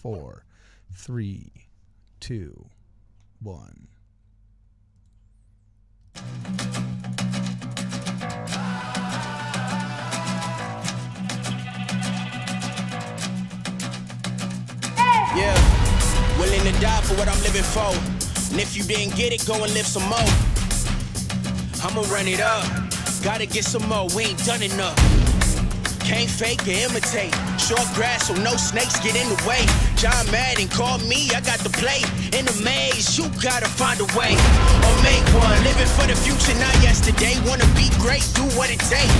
4, 3, 2, 1. Yeah, willing to die for what I'm living for. And if you didn't get it, go and live some more. I'ma run it up. Gotta get some more, we ain't done enough. Can't fake or imitate. Short grass so no snakes get in the way. John Madden called me, I got the play. In a maze, you gotta find a way. Or make one, living for the future, not yesterday. Wanna be great, do what it takes.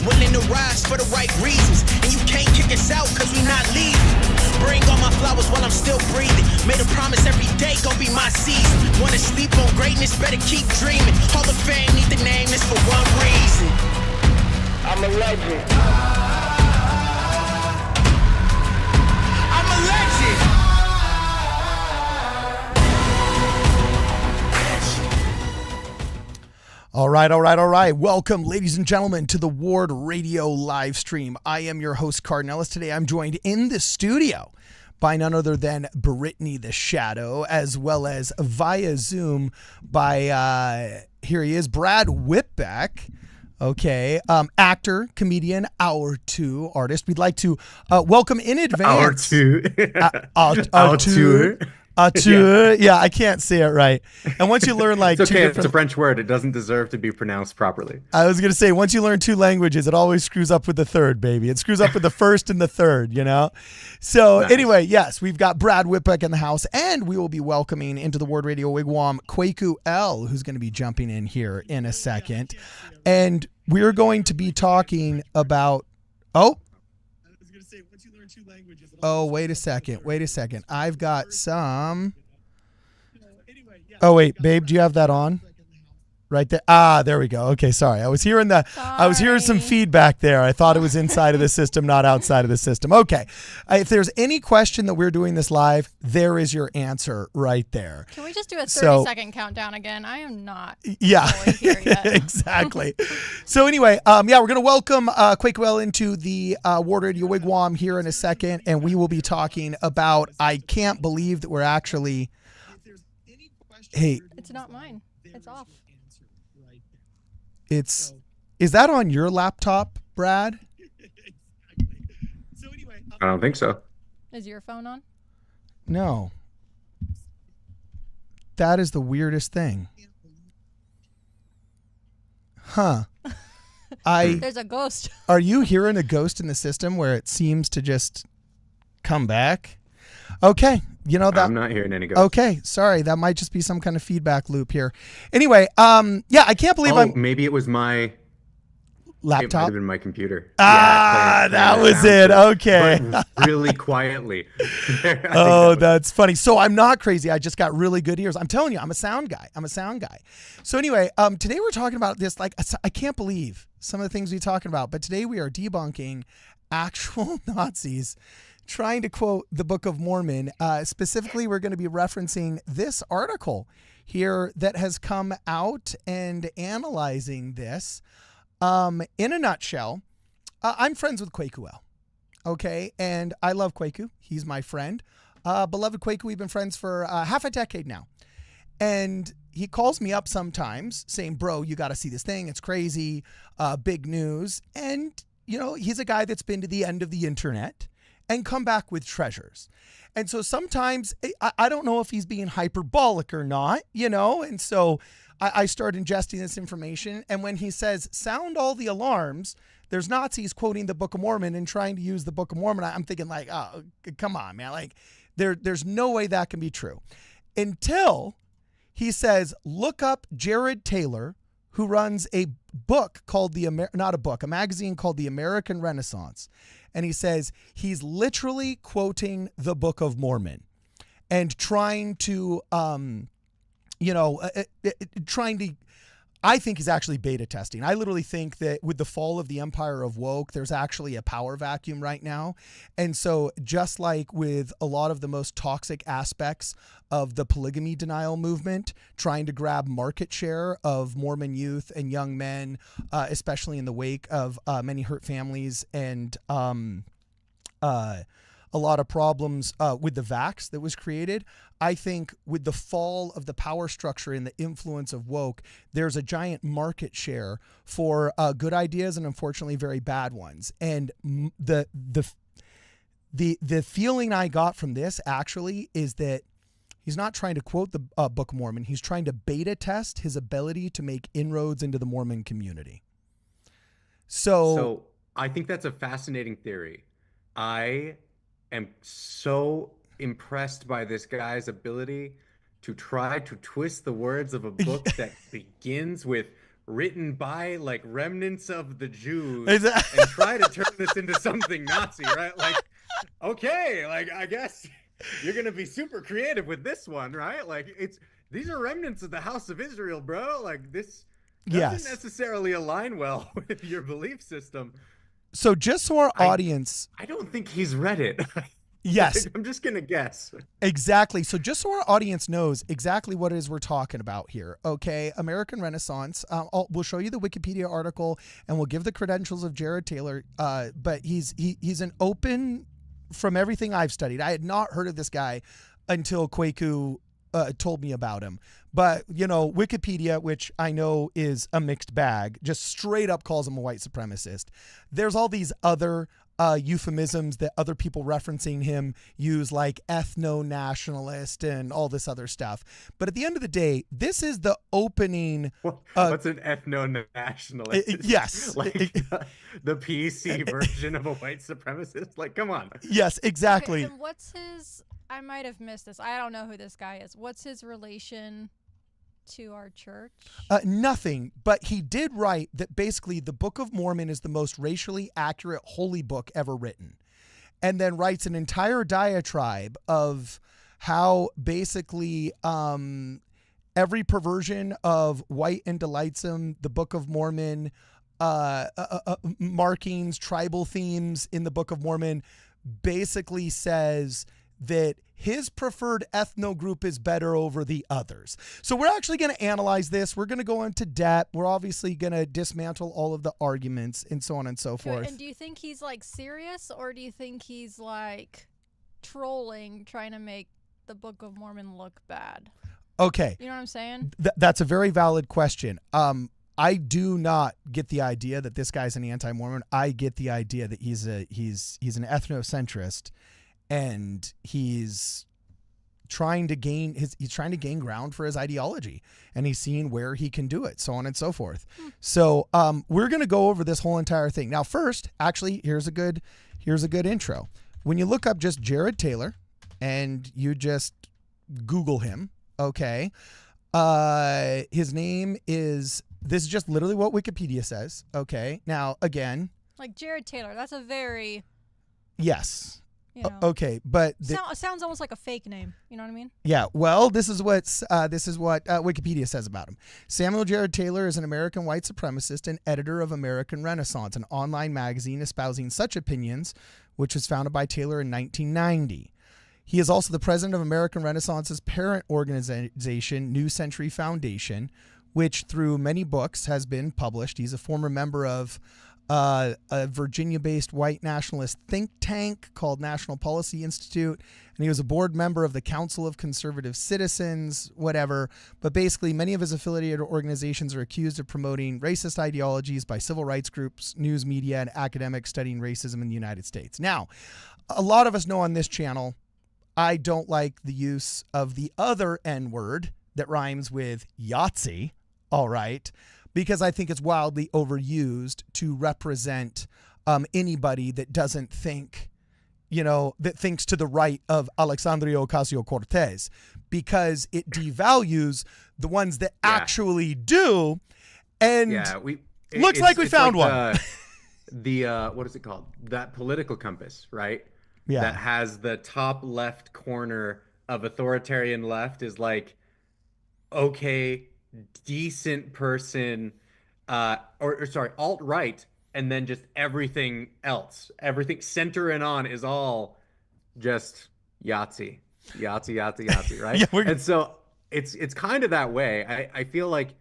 Willing to rise for the right reasons. And you can't kick us out cause we not leaving. Bring all my flowers while I'm still breathing. Made a promise every day gon' be my season. Wanna sleep on greatness, better keep dreaming. Hall of Fame need the name, it's for one reason. I'm a legend. I'm a legend. All right. Welcome, ladies and gentlemen, to the Ward Radio live stream. I am your host, Cardinellis. Today, I'm joined in the studio by none other than Brittany the Shadow, as well as via Zoom by, here he is, Brad Whitbeck. Okay, actor, comedian, Hour 2 artist. We'd like to welcome in advance. Hour 2. Yeah, I can't say it right. And once you learn like it's okay, it's a French word. It doesn't deserve to be pronounced properly. I was going to say, once you learn 2 languages, it always screws up with the third, baby. It screws up with the first and the third, you know? So nice. Anyway, yes, we've got Brad Whitbeck in the house, and we will be welcoming into the Ward Radio Wigwam Kwaku L, who's going to be jumping in here in a second. And we're going to be talking about, wait a second. I've got some. Oh, wait, babe, do you have that on? Right there. There we go. Okay, sorry. I was hearing some feedback there. I thought it was inside of the system, not outside of the system. Okay. If there's any question that we're doing this live, there is your answer right there. Can we just do a 30-second countdown again? I am not here yet. Exactly. So anyway, we're going to welcome Kwaku into the Ward Radio Wigwam here in a second, and we will be talking about, I can't believe that we're actually, hey. It's not mine. It's off. Is that on your laptop, Brad? I don't think so. Is your phone on? No. That is the weirdest thing. Huh. There's a ghost. Are you hearing a ghost in the system where it seems to just come back? Okay. You know that I'm not hearing any ghosts. Okay, sorry, that might just be some kind of feedback loop here. Anyway, I can't believe maybe it was my laptop. It might have been my computer. That was it. Okay. But really quietly. That's funny. So I'm not crazy. I just got really good ears. I'm telling you, I'm a sound guy. So anyway, today we're talking about this. Like, I can't believe some of the things we're talking about, but today we are debunking actual Nazis trying to quote the Book of Mormon. Specifically, we're going to be referencing this article here that has come out and analyzing this. In a nutshell, I'm friends with Kwaku L. Okay, and I love Kwaku. He's my friend. Beloved Kwaku, we've been friends for half a decade now. And he calls me up sometimes saying, bro, you got to see this thing. It's crazy. Big news. And, you know, he's a guy that's been to the end of the internet and come back with treasures. And so sometimes I don't know if he's being hyperbolic or not, you know, and so I start ingesting this information. And when he says, sound all the alarms, there's Nazis quoting the Book of Mormon and trying to use the Book of Mormon. I'm thinking like, oh, come on, man. Like there's no way that can be true until he says, look up Jared Taylor, who runs a book called a magazine called The American Renaissance. And he says he's literally quoting the Book of Mormon and trying to, I think he's actually beta testing. I literally think that with the fall of the empire of woke, there's actually a power vacuum right now. And so just like with a lot of the most toxic aspects of the polygamy denial movement, trying to grab market share of Mormon youth and young men, especially in the wake of many hurt families and a lot of problems with the vax that was created. I think with the fall of the power structure and the influence of woke, there's a giant market share for good ideas and unfortunately very bad ones. And the feeling I got from this actually is that he's not trying to quote the Book of Mormon. He's trying to beta test his ability to make inroads into the Mormon community. So I think that's a fascinating theory. I am so impressed by this guy's ability to try to twist the words of a book that begins with written by like remnants of the Jews and try to turn this into something Nazi, right? Like, okay, like I guess you're gonna be super creative with this one, right? Like these are remnants of the house of Israel, bro. Like this doesn't necessarily align well with your belief system. So just so our audience, I don't think he's read it. Yes. I'm just going to guess. Exactly. So just so our audience knows exactly what it is we're talking about here. Okay. American Renaissance. We'll show you the Wikipedia article and we'll give the credentials of Jared Taylor. But he's an open, from everything I've studied. I had not heard of this guy until Kwaku told me about him. But, you know, Wikipedia, which I know is a mixed bag, just straight up calls him a white supremacist. There's all these other euphemisms that other people referencing him use, like ethno-nationalist and all this other stuff. But at the end of the day, this is the opening. What's an ethno-nationalist? Yes. Like the PC version of a white supremacist? Like, come on. Yes, exactly. Okay, and what's his, I might have missed this. I don't know who this guy is. What's his relation to our church? Nothing, but he did write that basically the Book of Mormon is the most racially accurate holy book ever written, and then writes an entire diatribe of how basically every perversion of white and delightsome, the Book of Mormon, markings, tribal themes in the Book of Mormon basically says that his preferred ethno group is better over the others. So we're actually going to analyze this. We're going to go into depth. We're obviously going to dismantle all of the arguments and so on and so forth. And do you think he's like serious, or do you think he's like trolling, trying to make the Book of Mormon look bad? Okay. You know what I'm saying? That's a very valid question. I do not get the idea that this guy's an anti-Mormon. I get the idea that he's an ethnocentrist. And he's trying to gain ground for his ideology, and he's seeing where he can do it, so on and so forth. So we're going to go over this whole entire thing. Now, first, actually, here's a good intro. When you look up just Jared Taylor and you just Google him, okay, his name is, this is just literally what Wikipedia says. Okay. Now, again, like Jared Taylor, that's a very, yes. you know, okay, but sounds almost like a fake name. You know what I mean? Yeah. Well, this is what Wikipedia says about him. Samuel Jared Taylor is an American white supremacist and editor of American Renaissance, an online magazine espousing such opinions, which was founded by Taylor in 1990. He is also the president of American Renaissance's parent organization, New Century Foundation, which through many books has been published. He's a former member of a Virginia-based white nationalist think tank called National Policy Institute, and he was a board member of the Council of Conservative Citizens, whatever. But basically, many of his affiliated organizations are accused of promoting racist ideologies by civil rights groups, news media, and academics studying racism in the United States. Now, a lot of us know on this channel, I don't like the use of the other N-word that rhymes with Yahtzee, all right, because I think it's wildly overused to represent anybody that doesn't think, that thinks to the right of Alexandria Ocasio-Cortez, because it devalues the ones that actually do. And looks like we found one. What is it called? That political compass, right? Yeah. That has the top left corner of authoritarian left is like, okay, decent person, alt-right, and then just everything else, everything center and on is all just Yahtzee, right? Yeah, and so it's kind of that way. I feel like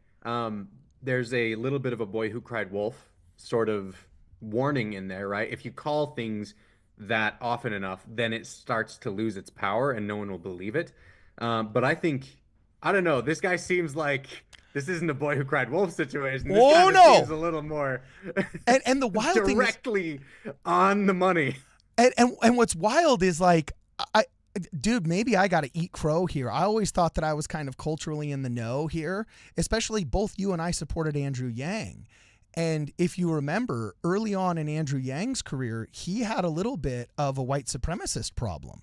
there's a little bit of a boy who cried wolf sort of warning in there, right? If you call things that often enough, then it starts to lose its power and no one will believe it. But I think, I don't know, this guy seems like this isn't a boy who cried wolf situation. This Oh kind of no! seems a little more And the wild thing is, directly on the money. and what's wild is like, dude, maybe I got to eat crow here. I always thought that I was kind of culturally in the know here, especially both you and I supported Andrew Yang. And if you remember, early on in Andrew Yang's career, he had a little bit of a white supremacist problem.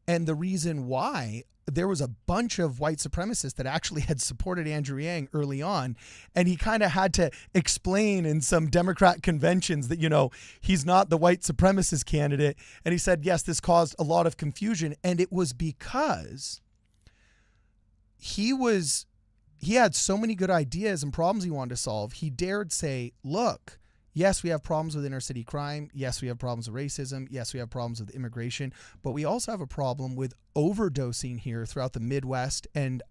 And the reason why, there was a bunch of white supremacists that actually had supported Andrew Yang early on. And he kind of had to explain in some Democrat conventions that, you know, he's not the white supremacist candidate. And he said, yes, this caused a lot of confusion. And it was because he had so many good ideas and problems he wanted to solve. He dared say, look, yes, we have problems with inner city crime. Yes, we have problems with racism. Yes, we have problems with immigration. But we also have a problem with overdosing here throughout the Midwest and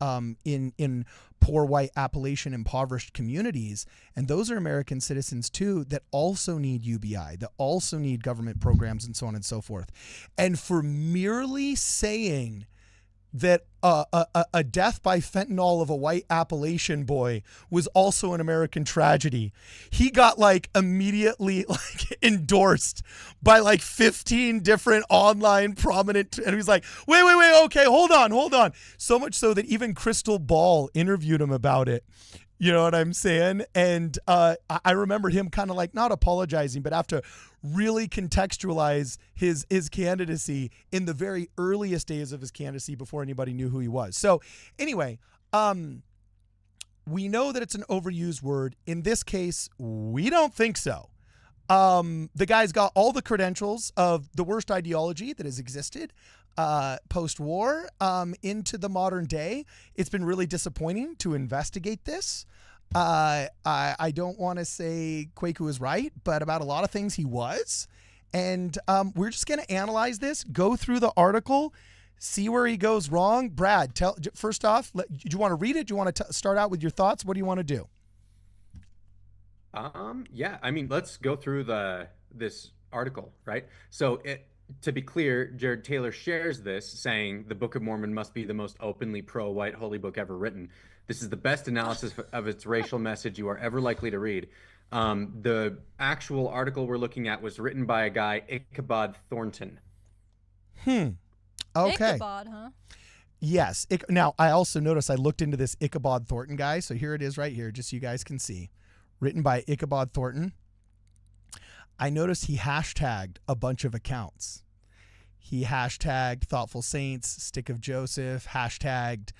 in poor white Appalachian impoverished communities. And those are American citizens too that also need UBI, that also need government programs and so on and so forth. And for merely saying that a death by fentanyl of a white Appalachian boy was also an American tragedy, he got like immediately like endorsed by like 15 different online prominent, and he's like, wait, okay, hold on. So much so that even Crystal Ball interviewed him about it. You know what I'm saying? And I remember him kind of like not apologizing, but have to really contextualize his candidacy in the very earliest days of his candidacy before anybody knew who he was. So anyway, we know that it's an overused word. In this case, we don't think so. The guy's got all the credentials of the worst ideology that has existed post-war into the modern day. It's been really disappointing to investigate this. I don't want to say Kwaku is right, but about a lot of things he was. And we're just going to analyze this, go through the article, see where he goes wrong. Brad, first off, do you want to read it? Do you want to start out with your thoughts? What do you want to do? Yeah, I mean, let's go through this article, right? So to be clear, Jared Taylor shares this, saying the Book of Mormon must be the most openly pro-white holy book ever written. This is the best analysis of its racial message you are ever likely to read. The actual article we're looking at was written by a guy, Ichabod Thornton. Okay. Ichabod, huh? Yes. Now, I also noticed I looked into this Ichabod Thornton guy. So here it is right here, just so you guys can see. Written by Ichabod Thornton. I noticed he hashtagged a bunch of accounts. He hashtagged Thoughtful Saints, Stick of Joseph, hashtagged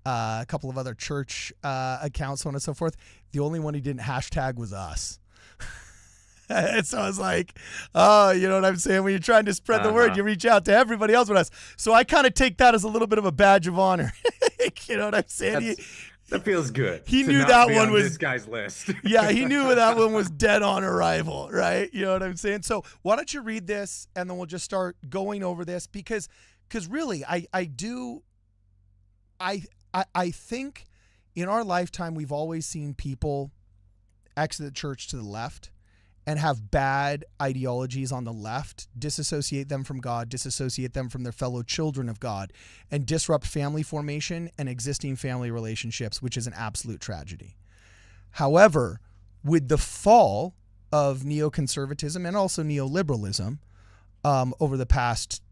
a couple of other church accounts, so on and so forth. The only one he didn't hashtag was us. And so I was like, oh, you know what I'm saying? When you're trying to spread the word, you reach out to everybody else but us. So I kind of take that as a little bit of a badge of honor. You know what I'm saying? That feels good. He knew that one was this guy's list. Yeah, he knew that one was dead on arrival, right? You know what I'm saying? So why don't you read this, and then we'll just start going over this, because really, I think in our lifetime we've always seen people exit the church to the left and have bad ideologies on the left, disassociate them from God, disassociate them from their fellow children of God, and disrupt family formation and existing family relationships, which is an absolute tragedy. However, with the fall of neoconservatism and also neoliberalism over the past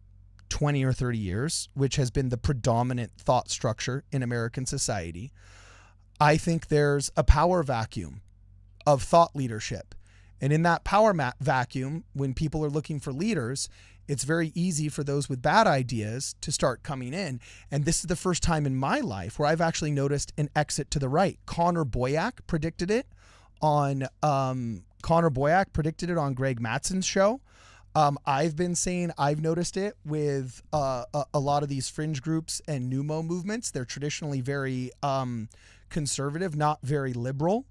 20 or 30 years, which has been the predominant thought structure in American society, I think there's a power vacuum of thought leadership. And in that power vacuum, when people are looking for leaders, it's very easy for those with bad ideas to start coming in. And this is the first time in my life where I've actually noticed an exit to the right. Connor Boyack predicted it on Greg Mattson's show. I've been saying I've noticed it with a lot of these fringe groups and pneumo movements. They're traditionally very conservative, not very liberal.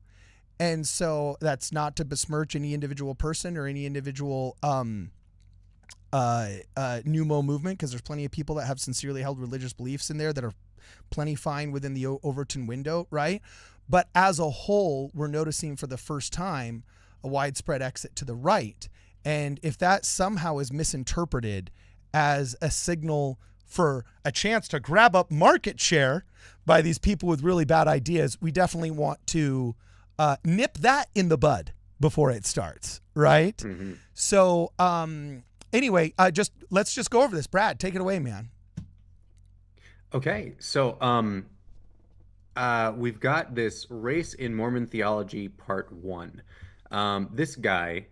And so that's not to besmirch any individual person or any individual pneumo movement, because there's plenty of people that have sincerely held religious beliefs in there that are plenty fine within the Overton window, right? But as a whole, we're noticing for the first time a widespread exit to the right. And if that somehow is misinterpreted as a signal for a chance to grab up market share by these people with really bad ideas, we definitely want to nip that in the bud before it starts, right? Mm-hmm. So anyway, let's just go over this. Brad, take it away, man. Okay, so we've got this Race in Mormon Theology Part 1. This guy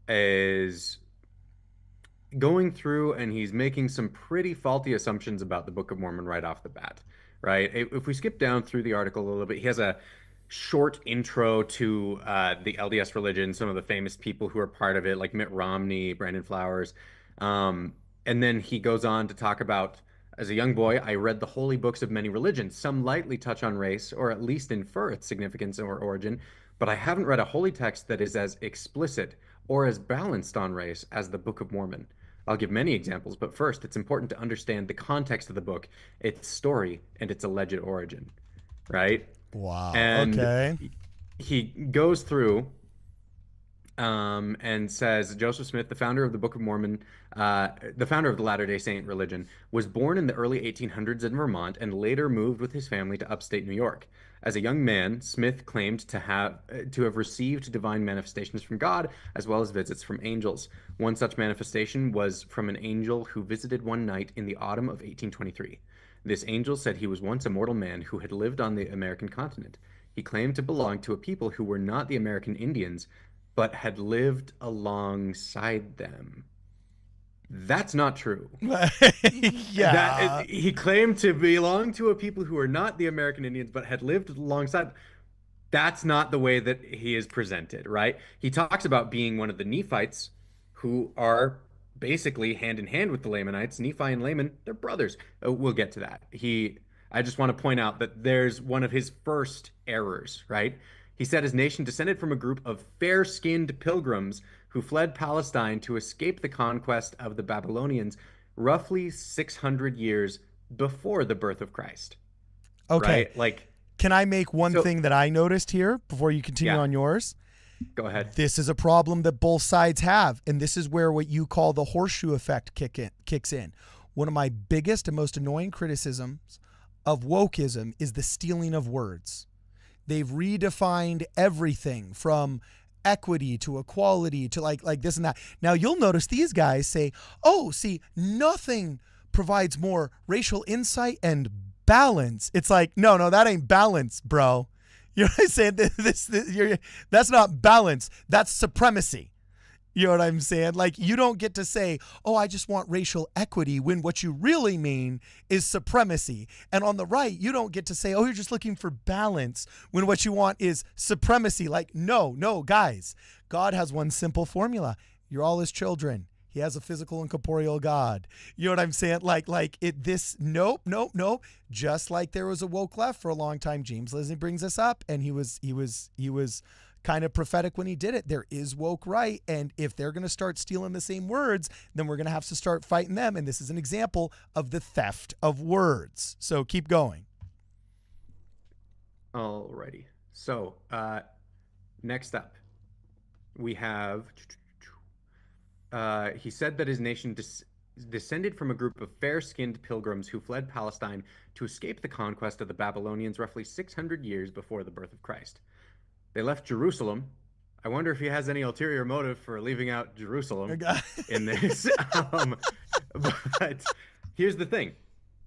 is going through and he's making some pretty faulty assumptions about the Book of Mormon right off the bat, right? If we skip down through the article a little bit, he has a short intro to the LDS religion, some of the famous people who are part of it, like Mitt Romney, Brandon Flowers. And then he goes on to talk about, as a young boy, I read the holy books of many religions. Some lightly touch on race, or at least infer its significance or origin, but I haven't read a holy text that is as explicit or as balanced on race as the Book of Mormon. I'll give many examples, but first, it's important to understand the context of the book, its story, and its alleged origin, right? Wow. And Okay. he goes through and says Joseph Smith, the founder of the Book of Mormon, the founder of the Latter-day Saint religion, was born in the early 1800s in Vermont and later moved with his family to upstate New York. As a young man, Smith claimed to have received divine manifestations from God as well as visits from angels. One such manifestation was from an angel who visited one night in the autumn of 1823. This angel said he was once a mortal man who had lived on the American continent. He claimed to belong to a people who were not the American Indians, but had lived alongside them. That's not true. Yeah. He claimed to belong to a people who were not the American Indians, but had lived alongside. That's not the way that he is presented, right? He talks about being one of the Nephites who are basically hand in hand with the Lamanites. Nephi and Laman, they're brothers. We'll get to that. I just want to point out that there's one of his first errors, right? He said his nation descended from a group of fair-skinned pilgrims who fled Palestine to escape the conquest of the Babylonians roughly 600 years before the birth of Christ. Okay. Right? Like, can I make one so, thing that I noticed here before you continue on yours? Go ahead. This is a problem that both sides have, and this is where what you call the horseshoe effect kicks in. One of my biggest and most annoying criticisms of wokeism is the stealing of words. They've redefined everything from equity to equality to like this and that. Now you'll notice these guys say, "Oh, see, nothing provides more racial insight and balance." It's like, no, that ain't balance, bro. You know what I'm saying? That's not balance. That's supremacy. You know what I'm saying? Like, you don't get to say, "Oh, I just want racial equity," when what you really mean is supremacy. And on the right, you don't get to say, "Oh, you're just looking for balance," when what you want is supremacy. Like, no, guys. God has one simple formula. You're all his children. He has a physical and corporeal God. You know what I'm saying? Nope. Just like there was a woke left for a long time. James Leslie brings this up, and he was kind of prophetic when he did it. There is woke right, and if they're going to start stealing the same words, then we're going to have to start fighting them, and this is an example of the theft of words. So keep going. Alrighty. So, next up, we have... he said that his nation descended from a group of fair-skinned pilgrims who fled Palestine to escape the conquest of the Babylonians roughly 600 years before the birth of Christ. They left Jerusalem. I wonder if he has any ulterior motive for leaving out Jerusalem in this. But here's the thing.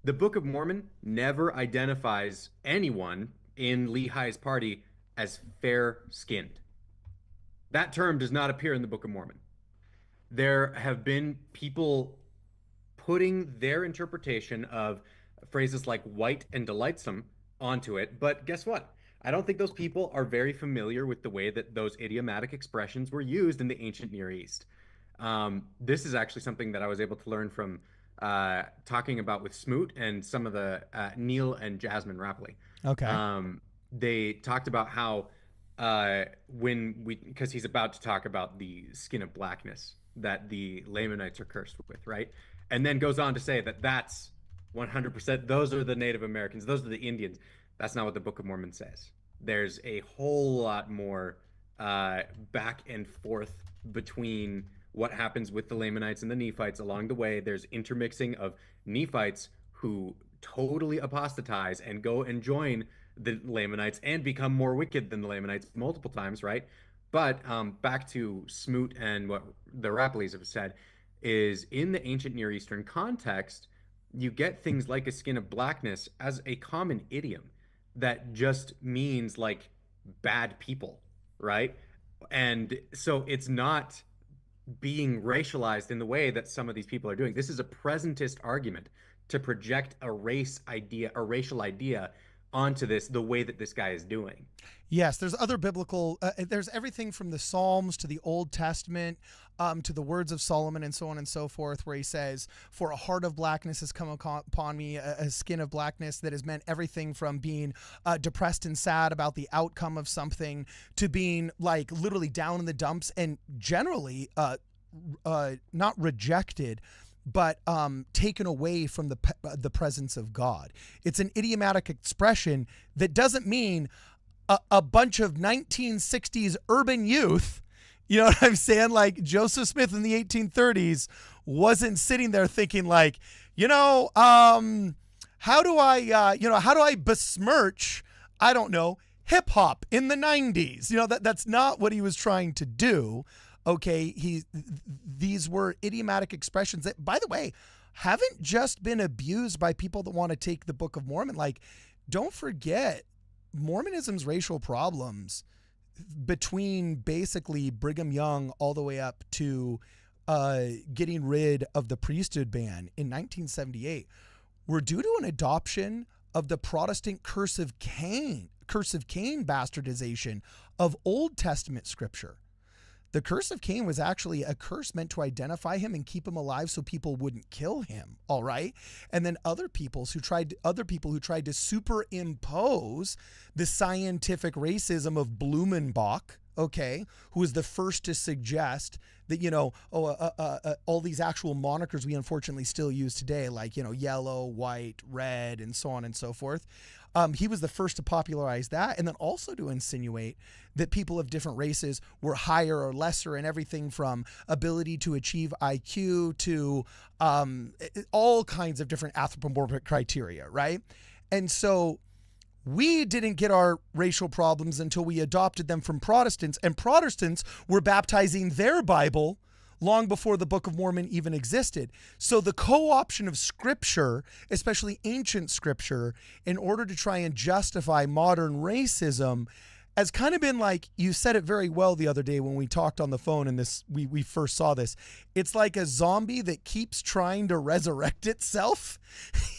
The Book of Mormon never identifies anyone in Lehi's party as fair-skinned. That term does not appear in the Book of Mormon. There have been people putting their interpretation of phrases like white and delightsome onto it, but guess what? I don't think those people are very familiar with the way that those idiomatic expressions were used in the ancient Near East. This is actually something that I was able to learn from talking about with Smoot and some of the Neil and Jasmine Rapley. Okay. They talked about how because he's about to talk about the skin of blackness that the Lamanites are cursed with, right? And then goes on to say that that's 100%, those are the Native Americans, those are the Indians. That's not what the Book of Mormon says. There's a whole lot more back and forth between what happens with the Lamanites and the Nephites along the way. There's intermixing of Nephites who totally apostatize and go and join the Lamanites and become more wicked than the Lamanites multiple times, right? But back to Smoot and what the Rappleys have said is in the ancient Near Eastern context, you get things like a skin of blackness as a common idiom that just means like bad people, right? And so it's not being racialized in the way that some of these people are doing. This is a presentist argument to project a race idea, a racial idea onto this the way that this guy is doing. Yes, there's other biblical, there's everything from the Psalms to the Old Testament, to the words of Solomon and so on and so forth, where he says, for a heart of blackness has come upon me, a skin of blackness, that has meant everything from being depressed and sad about the outcome of something to being like literally down in the dumps and generally not rejected, but taken away from the presence of God. It's an idiomatic expression that doesn't mean a bunch of 1960s urban youth, you know what I'm saying? Like Joseph Smith in the 1830s wasn't sitting there thinking like, how do I besmirch, I don't know, hip hop in the 90s? That's not what he was trying to do. Okay, these were idiomatic expressions that, by the way, haven't just been abused by people that want to take the Book of Mormon. Like, don't forget, Mormonism's racial problems between basically Brigham Young all the way up to getting rid of the priesthood ban in 1978 were due to an adoption of the Protestant curse of Cain bastardization of Old Testament scripture. The curse of Cain was actually a curse meant to identify him and keep him alive so people wouldn't kill him, all right? And then other people who tried to superimpose the scientific racism of Blumenbach, okay, who was the first to suggest that, all these actual monikers we unfortunately still use today, like, yellow, white, red, and so on and so forth. He was the first to popularize that, and then also to insinuate that people of different races were higher or lesser in everything from ability to achieve IQ to all kinds of different anthropomorphic criteria, right? And so we didn't get our racial problems until we adopted them from Protestants, and Protestants were baptizing their Bible long before the Book of Mormon even existed. So the co-option of scripture, especially ancient scripture, in order to try and justify modern racism has kind of been like, you said it very well the other day when we talked on the phone and we first saw this. It's like a zombie that keeps trying to resurrect itself.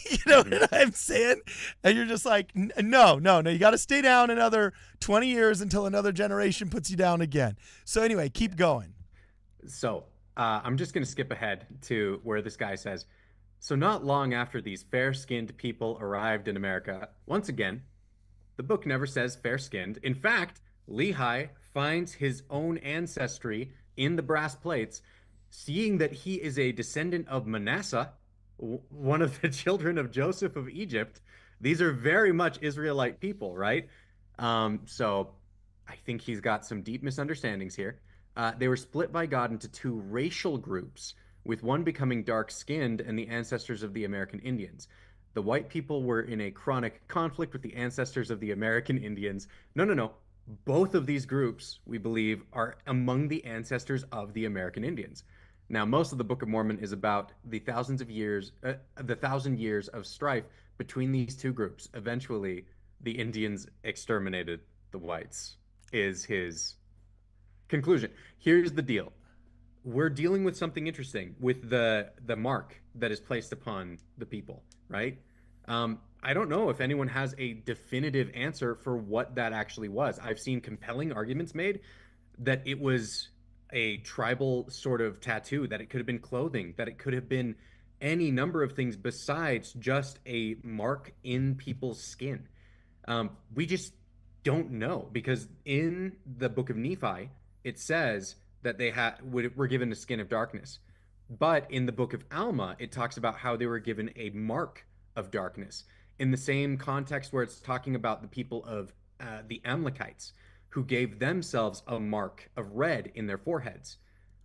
You know what I'm saying? And you're just like, no, you got to stay down another 20 years until another generation puts you down again. So anyway, keep going. So I'm just going to skip ahead to where this guy says, so not long after these fair-skinned people arrived in America, once again, the book never says fair-skinned. In fact, Lehi finds his own ancestry in the brass plates, seeing that he is a descendant of Manasseh, one of the children of Joseph of Egypt. These are very much Israelite people, right? So I think he's got some deep misunderstandings here. They were split by God into two racial groups, with one becoming dark-skinned and the ancestors of the American Indians. The white people were in a chronic conflict with the ancestors of the American Indians. No. Both of these groups, we believe, are among the ancestors of the American Indians. Now, most of the Book of Mormon is about the 1,000 years of strife between these two groups. Eventually, the Indians exterminated the whites, is his conclusion. Here's the deal. We're dealing with something interesting with the mark that is placed upon the people, right? I don't know if anyone has a definitive answer for what that actually was. I've seen compelling arguments made that it was a tribal sort of tattoo, that it could have been clothing, that it could have been any number of things besides just a mark in people's skin. We just don't know, because in the book of Nephi, it says that they were given a skin of darkness. But in the book of Alma, it talks about how they were given a mark of darkness, in the same context where it's talking about the people of the Amalekites, who gave themselves a mark of red in their foreheads.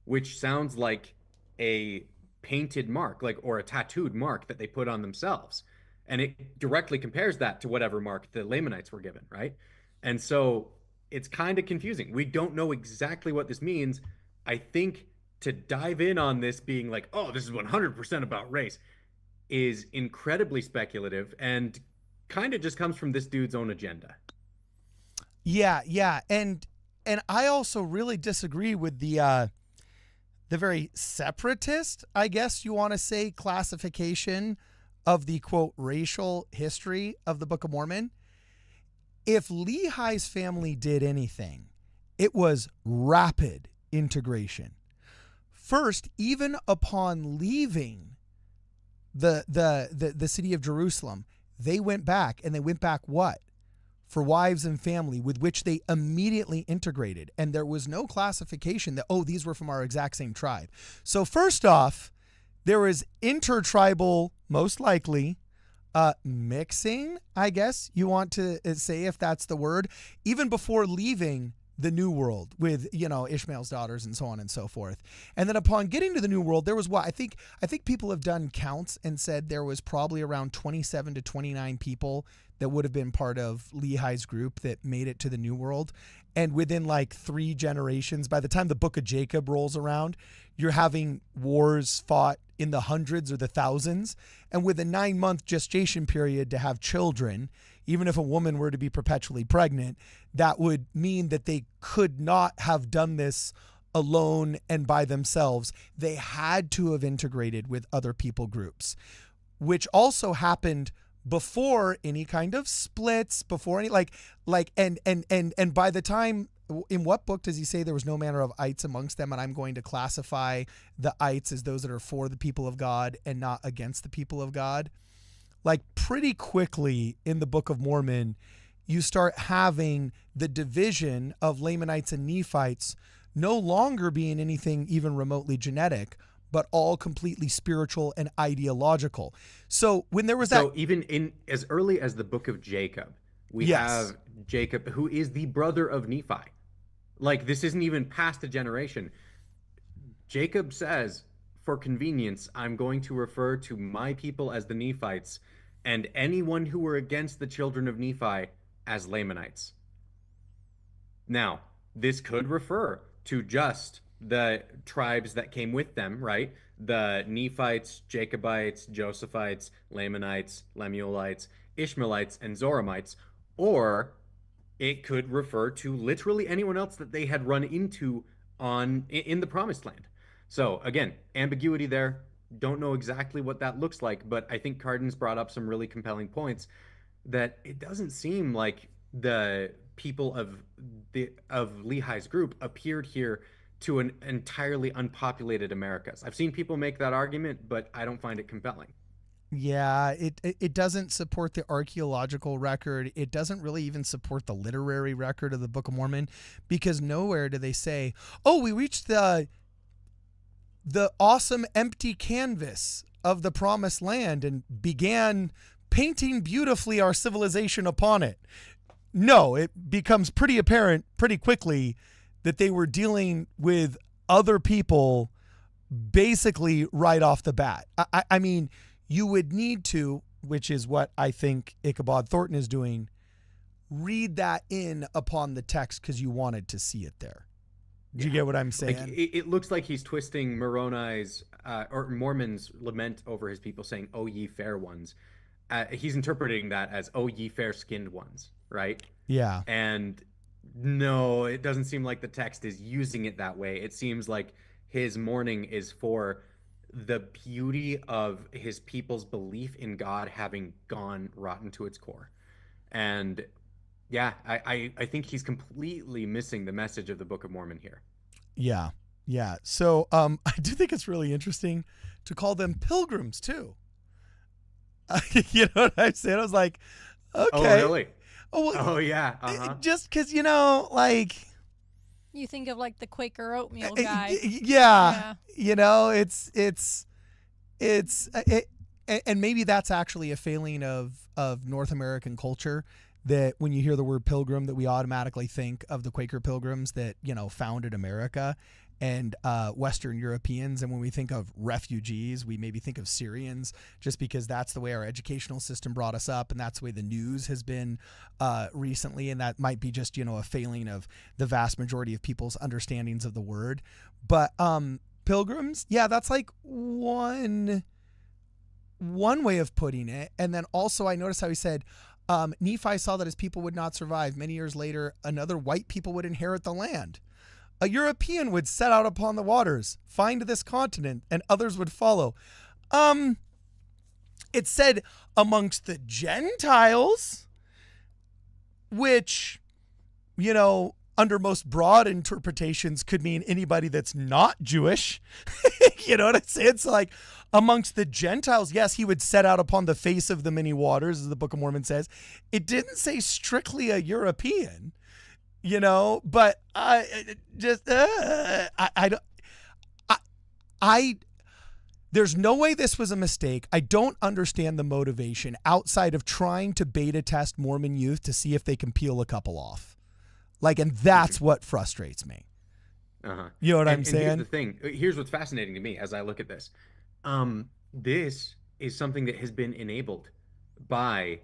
which sounds like a painted mark, like, or a tattooed mark that they put on themselves. And it directly compares that to whatever mark the Lamanites were given, right? And so it's kind of confusing. We don't know exactly what this means. I think to dive in on this being like, oh, this is 100% about race is incredibly speculative and kind of just comes from this dude's own agenda. Yeah, and I also really disagree with the very separatist, I guess you want to say, classification of the quote racial history of the Book of Mormon. If Lehi's family did anything, it was rapid integration. First, even upon leaving the city of Jerusalem, they went back, and they went back what? For wives and family, with which they immediately integrated. And there was no classification that, oh, these were from our exact same tribe. So first off, there was intertribal, most likely, mixing, I guess you want to say, if that's the word, even before leaving the New World with, Ishmael's daughters and so on and so forth. And then upon getting to the New World, there was what? I think people have done counts and said there was probably around 27 to 29 people that would have been part of Lehi's group that made it to the New World. And within like 3 generations, by the time the Book of Jacob rolls around, you're having wars fought in the hundreds or the thousands. And with a 9-month gestation period to have children, even if a woman were to be perpetually pregnant, that would mean that they could not have done this alone and by themselves. They had to have integrated with other people groups, which also happened before any kind of splits, before any and by the time, in what book does he say there was no manner of ites amongst them, and I'm going to classify the ites as those that are for the people of God and not against the people of God? Like, pretty quickly in the Book of Mormon, you start having the division of Lamanites and Nephites no longer being anything even remotely genetic, but all completely spiritual and ideological. So when there was that... So even in as early as the Book of Jacob, we have Jacob, who is the brother of Nephi. Like, this isn't even past a generation. Jacob says, for convenience, I'm going to refer to my people as the Nephites, and anyone who were against the children of Nephi as Lamanites. Now, this could refer to just the tribes that came with them, right? The Nephites, Jacobites, Josephites, Lamanites, Lemuelites, Ishmaelites, and Zoramites. Or it could refer to literally anyone else that they had run into in the Promised Land. So again, ambiguity there. Don't know exactly what that looks like, but I think Cardin's brought up some really compelling points that it doesn't seem like the people of Lehi's group appeared here to an entirely unpopulated Americas. I've seen people make that argument, but I don't find it compelling. Yeah, it doesn't support the archaeological record. It doesn't really even support the literary record of the Book of Mormon, because nowhere do they say, oh, we reached the awesome empty canvas of the Promised Land and began painting beautifully our civilization upon it. No, it becomes pretty apparent pretty quickly that they were dealing with other people basically right off the bat. I mean, you would need to, which is what I think Ichabod Thornton is doing, read that in upon the text because you wanted to see it there. Do you get what I'm saying? Like, it looks like he's twisting Moroni's or Mormon's lament over his people, saying, "Oh ye fair ones." He's interpreting that as "Oh ye fair-skinned ones," right? Yeah. And no, it doesn't seem like the text is using it that way. It seems like his mourning is for the beauty of his people's belief in God having gone rotten to its core. And yeah, I think he's completely missing the message of the Book of Mormon here. Yeah. Yeah. So I do think it's really interesting to call them pilgrims too. You know what I'm saying? I was like, okay. Oh, really? Oh, well, oh yeah. Uh-huh. Just because, like... You think of like the Quaker oatmeal guy. Yeah. You know, and maybe that's actually a failing of North American culture, that when you hear the word pilgrim, that we automatically think of the Quaker pilgrims that, founded America. and Western Europeans. And when we think of refugees, we maybe think of Syrians, just because that's the way our educational system brought us up, and that's the way the news has been recently. And that might be just, a failing of the vast majority of people's understandings of the word. But pilgrims, yeah, that's like one way of putting it. And then also I noticed how he said, Nephi saw that his people would not survive. Many years later, another white people would inherit the land. A European would set out upon the waters, find this continent, and others would follow. It said amongst the Gentiles, which, under most broad interpretations could mean anybody that's not Jewish. You know what I'm saying? It's like amongst the Gentiles, yes, he would set out upon the face of the many waters, as the Book of Mormon says. It didn't say strictly a European. But there's no way this was a mistake. I don't understand the motivation outside of trying to beta test Mormon youth to see if they can peel a couple off. And that's what frustrates me. You know what I'm saying? Here's the thing. Here's what's fascinating to me as I look at this. This is something that has been enabled by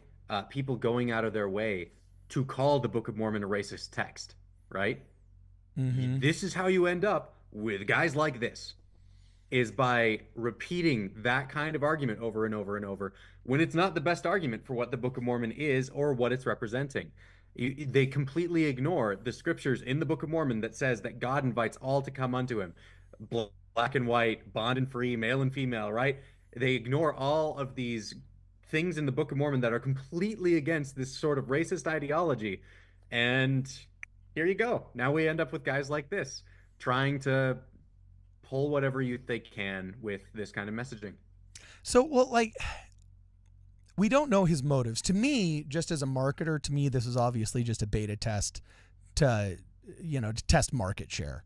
people going out of their way to call the Book of Mormon a racist text, right? Mm-hmm. This is how you end up with guys like this, is by repeating that kind of argument over and over and over when it's not the best argument for what the Book of Mormon is or what it's representing. They completely ignore the scriptures in the Book of Mormon that says that God invites all to come unto him, black and white, bond and free, male and female, right? They ignore all of these things in the Book of Mormon that are completely against this sort of racist ideology. And here you go. Now we end up with guys like this trying to pull whatever youth they can with this kind of messaging. So, we don't know his motives. To me, just as a marketer, this is obviously just a beta test to test market share.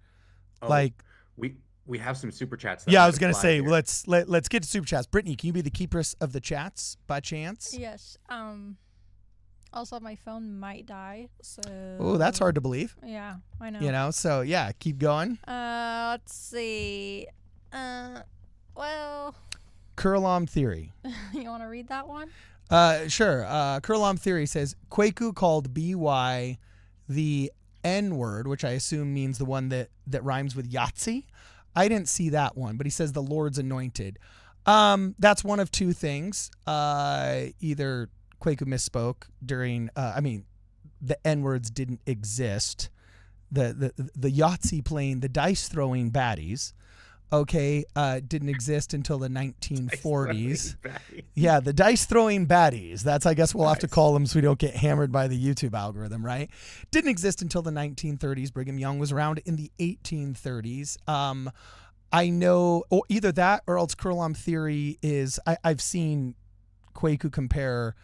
We have some super chats. Yeah, I was going to say, let's get to super chats. Brittany, can you be the keepress of the chats by chance? Yes. Also, my phone might die. So. Oh, that's hard to believe. Yeah, I know. So yeah, keep going. Let's see. Well. Kurlam Theory. You want to read that one? Sure. Kurlam Theory says Kwaku called BY the N-word, which I assume means the one that rhymes with Yahtzee. I didn't see that one, but he says the Lord's anointed. That's one of two things. Either Kwaku misspoke during, the N-words didn't exist. The Yahtzee playing, the dice throwing baddies, didn't exist until the 1940s. Yeah, the dice throwing baddies. That's, I guess we'll have to call them so we don't get hammered by the YouTube algorithm, right? Didn't exist until the 1930s. Brigham Young was around in the 1830s. I know, or either that or else Kurlam Theory is, I've seen Kwaku compare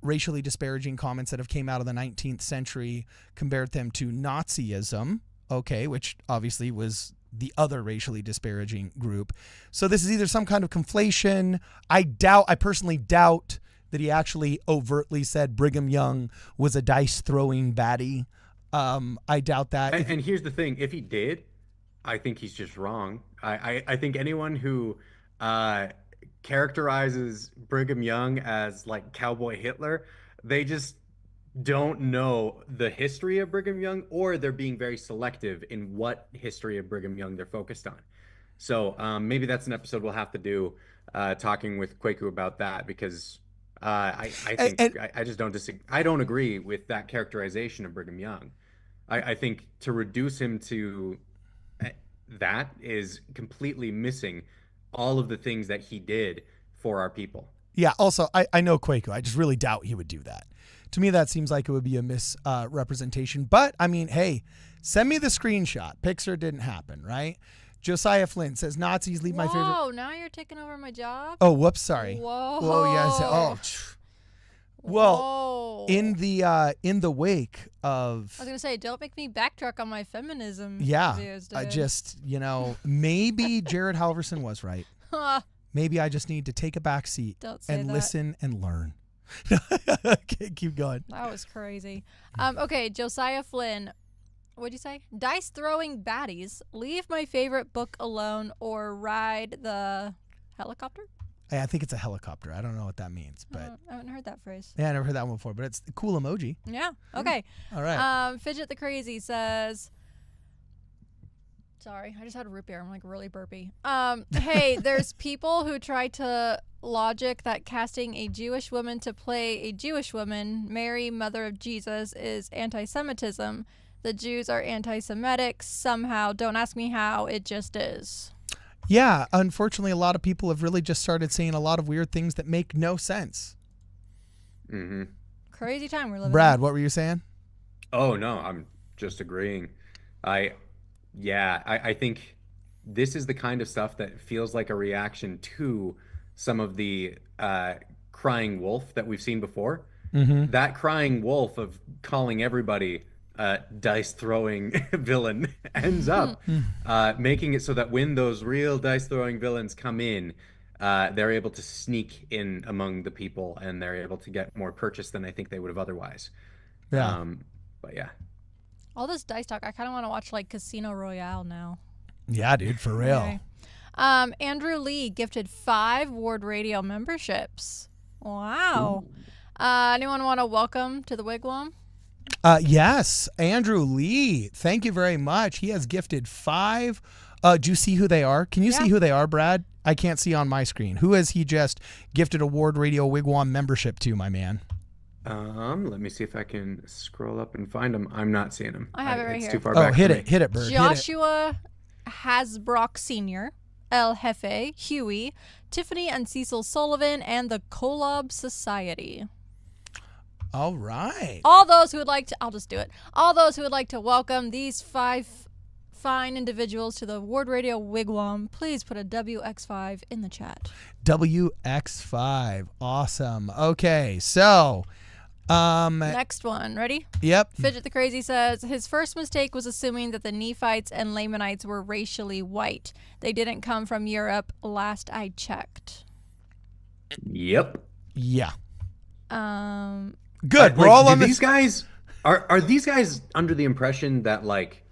racially disparaging comments that have came out of the 19th century, compared them to Nazism, which obviously was the other racially disparaging group. So this is either some kind of conflation. I personally doubt that he actually overtly said Brigham Young was a dice-throwing baddie. I doubt that. And here's the thing. If he did, I think he's just wrong. I think anyone who characterizes Brigham Young as like Cowboy Hitler, they just don't know the history of Brigham Young, or they're being very selective in what history of Brigham Young they're focused on. So maybe that's an episode we'll have to do, talking with Kwaku about that, because I think I just don't disagree. I don't agree with that characterization of Brigham Young. I think to reduce him to that is completely missing all of the things that he did for our people. Yeah. Also, I know Kwaku. I just really doubt he would do that. To me, that seems like it would be a misrepresentation. But, I mean, hey, send me the screenshot. Pixar didn't happen, right? Josiah Flynn says, Nazis leave my favorite... Whoa, now you're taking over my job? Oh, whoops, sorry. Whoa. Whoa, yes. Well, in the wake of... I was going to say, don't make me backtrack on my feminism. Yeah, views, dude. I just, maybe Jared Halverson was right. Maybe I just need to take a back seat and listen and learn. Okay, keep going. That was crazy. Okay, Josiah Flynn. what'd you say? Dice throwing baddies. Leave my favorite book alone or ride the helicopter. I think it's a helicopter. I don't know what that means, but I haven't heard that phrase. yeah, I never heard that one before. But it's a cool emoji. Yeah. Okay. All right. Fidget the Crazy says. Sorry, I just had a root beer. I'm like really burpy. Hey, there's people who try to logic that casting a Jewish woman to play a Jewish woman, Mary, mother of Jesus, is anti-Semitism. The Jews are anti-Semitic somehow. Don't ask me how. It just is. Yeah, unfortunately, a lot of people have really just started saying a lot of weird things that make no sense. Mm-hmm. Crazy time we're living Brad, in. what were you saying? Oh no, I'm just agreeing. I think this is the kind of stuff that feels like a reaction to some of the crying wolf that we've seen before. Mm-hmm. That crying wolf of calling everybody dice throwing villain ends up making it so that when those real dice throwing villains come in, they're able to sneak in among the people and they're able to get more purchase than I think they would have otherwise. Yeah. But yeah. All this dice talk, I kind of want to watch like Casino Royale now. Yeah, dude, for real. Okay. Andrew Lee gifted 5 Ward Radio memberships. Wow. Anyone want to welcome to the Wigwam? Yes, Andrew Lee. Thank you very much. He has gifted 5. Do you see who they are? Can you see who they are, Brad? I can't see on my screen. Who has he just gifted a Ward Radio Wigwam membership to, my man? Let me see if I can scroll up and find him. I'm not seeing him. I have it right it's here. Too far Oh, back hit for it, me. hit it, Bird. Joshua Hasbrock Sr., El Jefe, Huey, Tiffany and Cecil Sullivan, and the Kolob Society. All right. All those who would like to, I'll just do it. All those who would like to welcome these 5 fine individuals to the Ward Radio Wigwam, please put a WX5 in the chat. WX5. Awesome. Okay, so Next one. Ready? Yep. Fidget the Crazy says, his first mistake was assuming that the Nephites and Lamanites were racially white. They didn't come from Europe, last I checked. Yep. Yeah. Um, Good. We're all on these guys. Are these guys under the impression that like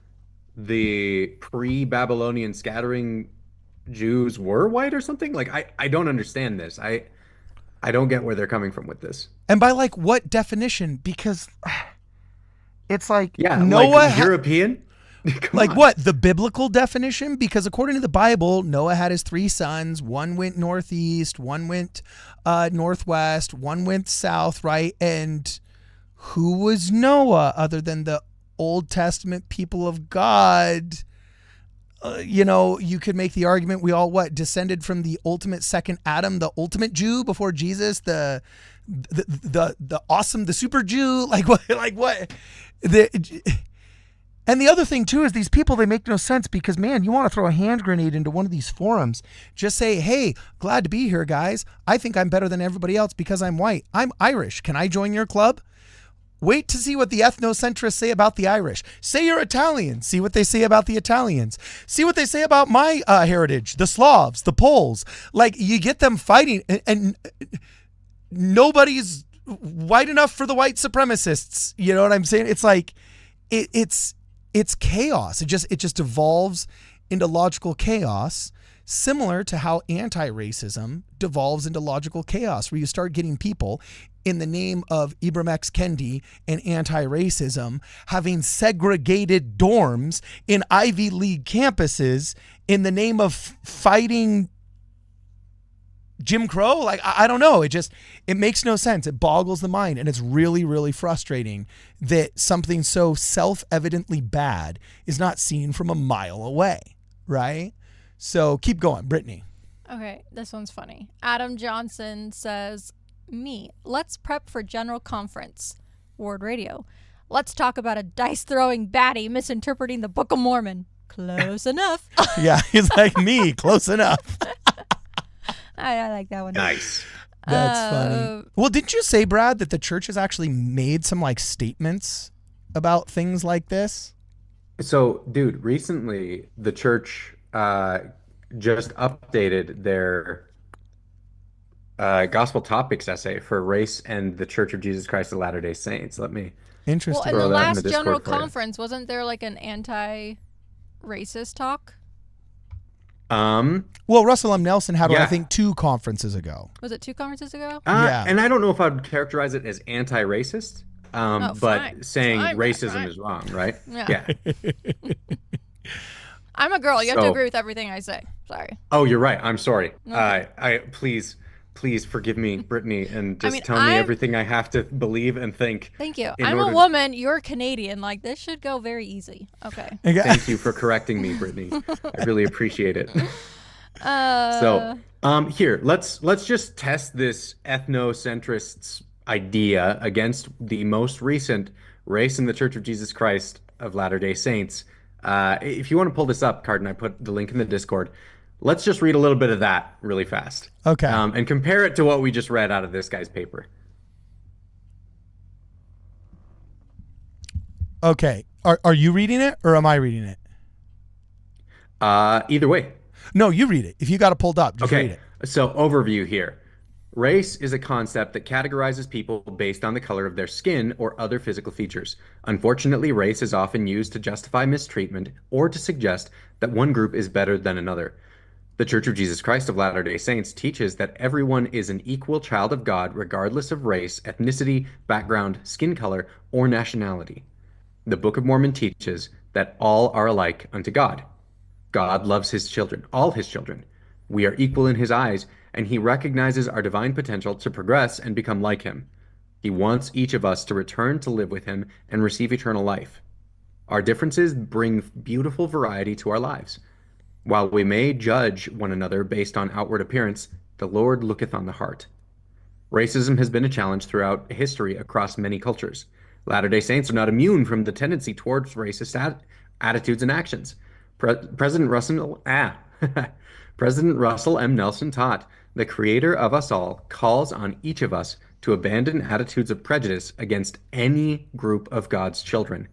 the pre-Babylonian scattering Jews were white or something? Like I don't understand this. I don't get where they're coming from with this. And by like what definition? Because it's like Noah Noah European. Like what? The biblical definition? Because according to the Bible, Noah had his 3 sons. One went northeast, one went northwest, one went south, right? And who was Noah other than the Old Testament people of God? You could make the argument we all descended from the ultimate second Adam, the ultimate Jew before Jesus, the awesome, the super Jew, like what? And the other thing too is these people, they make no sense because, man, you want to throw a hand grenade into one of these forums. Just say, hey, glad to be here, guys. I think I'm better than everybody else because I'm white. I'm Irish. Can I join your club? Wait to see what the ethnocentrists say about the Irish. Say you're Italian. See what they say about the Italians. See what they say about my heritage, the Slavs, the Poles. Like, you get them fighting, and nobody's white enough for the white supremacists. You know what I'm saying? It's like, it's chaos. It just devolves into logical chaos, similar to how anti-racism devolves into logical chaos, where you start getting people in the name of Ibram X. Kendi and anti-racism having segregated dorms in Ivy League campuses in the name of fighting Jim Crow. Like, I don't know. It makes no sense. It boggles the mind. And it's really, really frustrating that something so self-evidently bad is not seen from a mile away, right? So keep going, Brittany. Okay, this one's funny. Adam Johnson says, let's prep for general conference. Ward Radio. Let's talk about a dice-throwing baddie misinterpreting the Book of Mormon. Close enough. Yeah, he's like me. Close enough. I like that one. Nice. That's funny. Well, didn't you say, Brad, that the church has actually made some statements about things like this? So, dude, recently the church just updated their gospel topics essay for race and the Church of Jesus Christ of Latter-day Saints. Let me Well, Interesting. in the throw that in last the general Discord for you. conference, wasn't there like an anti-racist talk? Well, Russell M. Nelson had one, I Yeah. think, 2 conferences ago. Was it 2 conferences ago? Yeah. And I don't know if I'd characterize it as anti-racist, Oh, but fine. saying Fine, racism fine. is wrong, right? Yeah. I'm a girl. You have to So- agree with everything I say. Sorry. Oh, you're right. I'm sorry. Okay. Please forgive me, Brittany, and just mean, tell me I'm- everything I have to believe and think. Thank you. in I'm a order- woman. You're Canadian. Like, this should go very easy. Okay. Thank you for correcting me, Brittany. I really appreciate it. So, here, let's just test this ethnocentrist's idea against the most recent race in the Church of Jesus Christ of Latter-day Saints. If you want to pull this up, Cardin, I put the link in the Discord. Let's just read a little bit of that really fast. Okay. And compare it to what we just read out of this guy's paper. Okay. Are you reading it or am I reading it? Either way. No, you read it. If you got it pulled up, just read Okay, it. so overview here. Race is a concept that categorizes people based on the color of their skin or other physical features. Unfortunately, race is often used to justify mistreatment or to suggest that one group is better than another. The Church of Jesus Christ of Latter-day Saints teaches that everyone is an equal child of God regardless of race, ethnicity, background, skin color, or nationality. The Book of Mormon teaches that all are alike unto God. God loves his children, all his children. We are equal in his eyes, and he recognizes our divine potential to progress and become like him. He wants each of us to return to live with him and receive eternal life. Our differences bring beautiful variety to our lives. While we may judge one another based on outward appearance, the Lord looketh on the heart. Racism has been a challenge throughout history across many cultures. Latter-day Saints are not immune from the tendency towards racist attitudes and actions. President Russell M. Nelson taught, "The Creator of us all calls on each of us to abandon attitudes of prejudice against any group of God's children.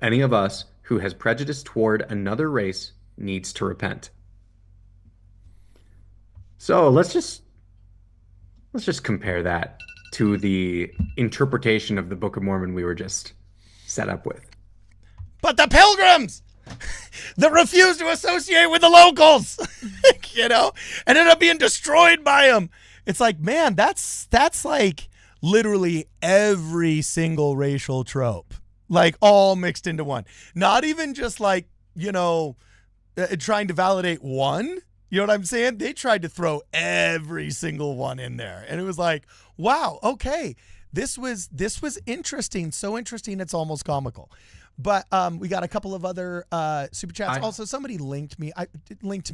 Any of us who has prejudice toward another race needs to repent." So let's just compare that to the interpretation of the Book of Mormon we were just set up with. But the Pilgrims that refuse to associate with the locals, and ended up being destroyed by them. It's like, man, that's like literally every single racial trope, like all mixed into one. Not even just like, trying to validate one. You know what I'm saying? They tried to throw every single one in there. And it was like, wow, okay. This was interesting. So interesting, it's almost comical. But we got a couple of other super chats. Also, somebody linked to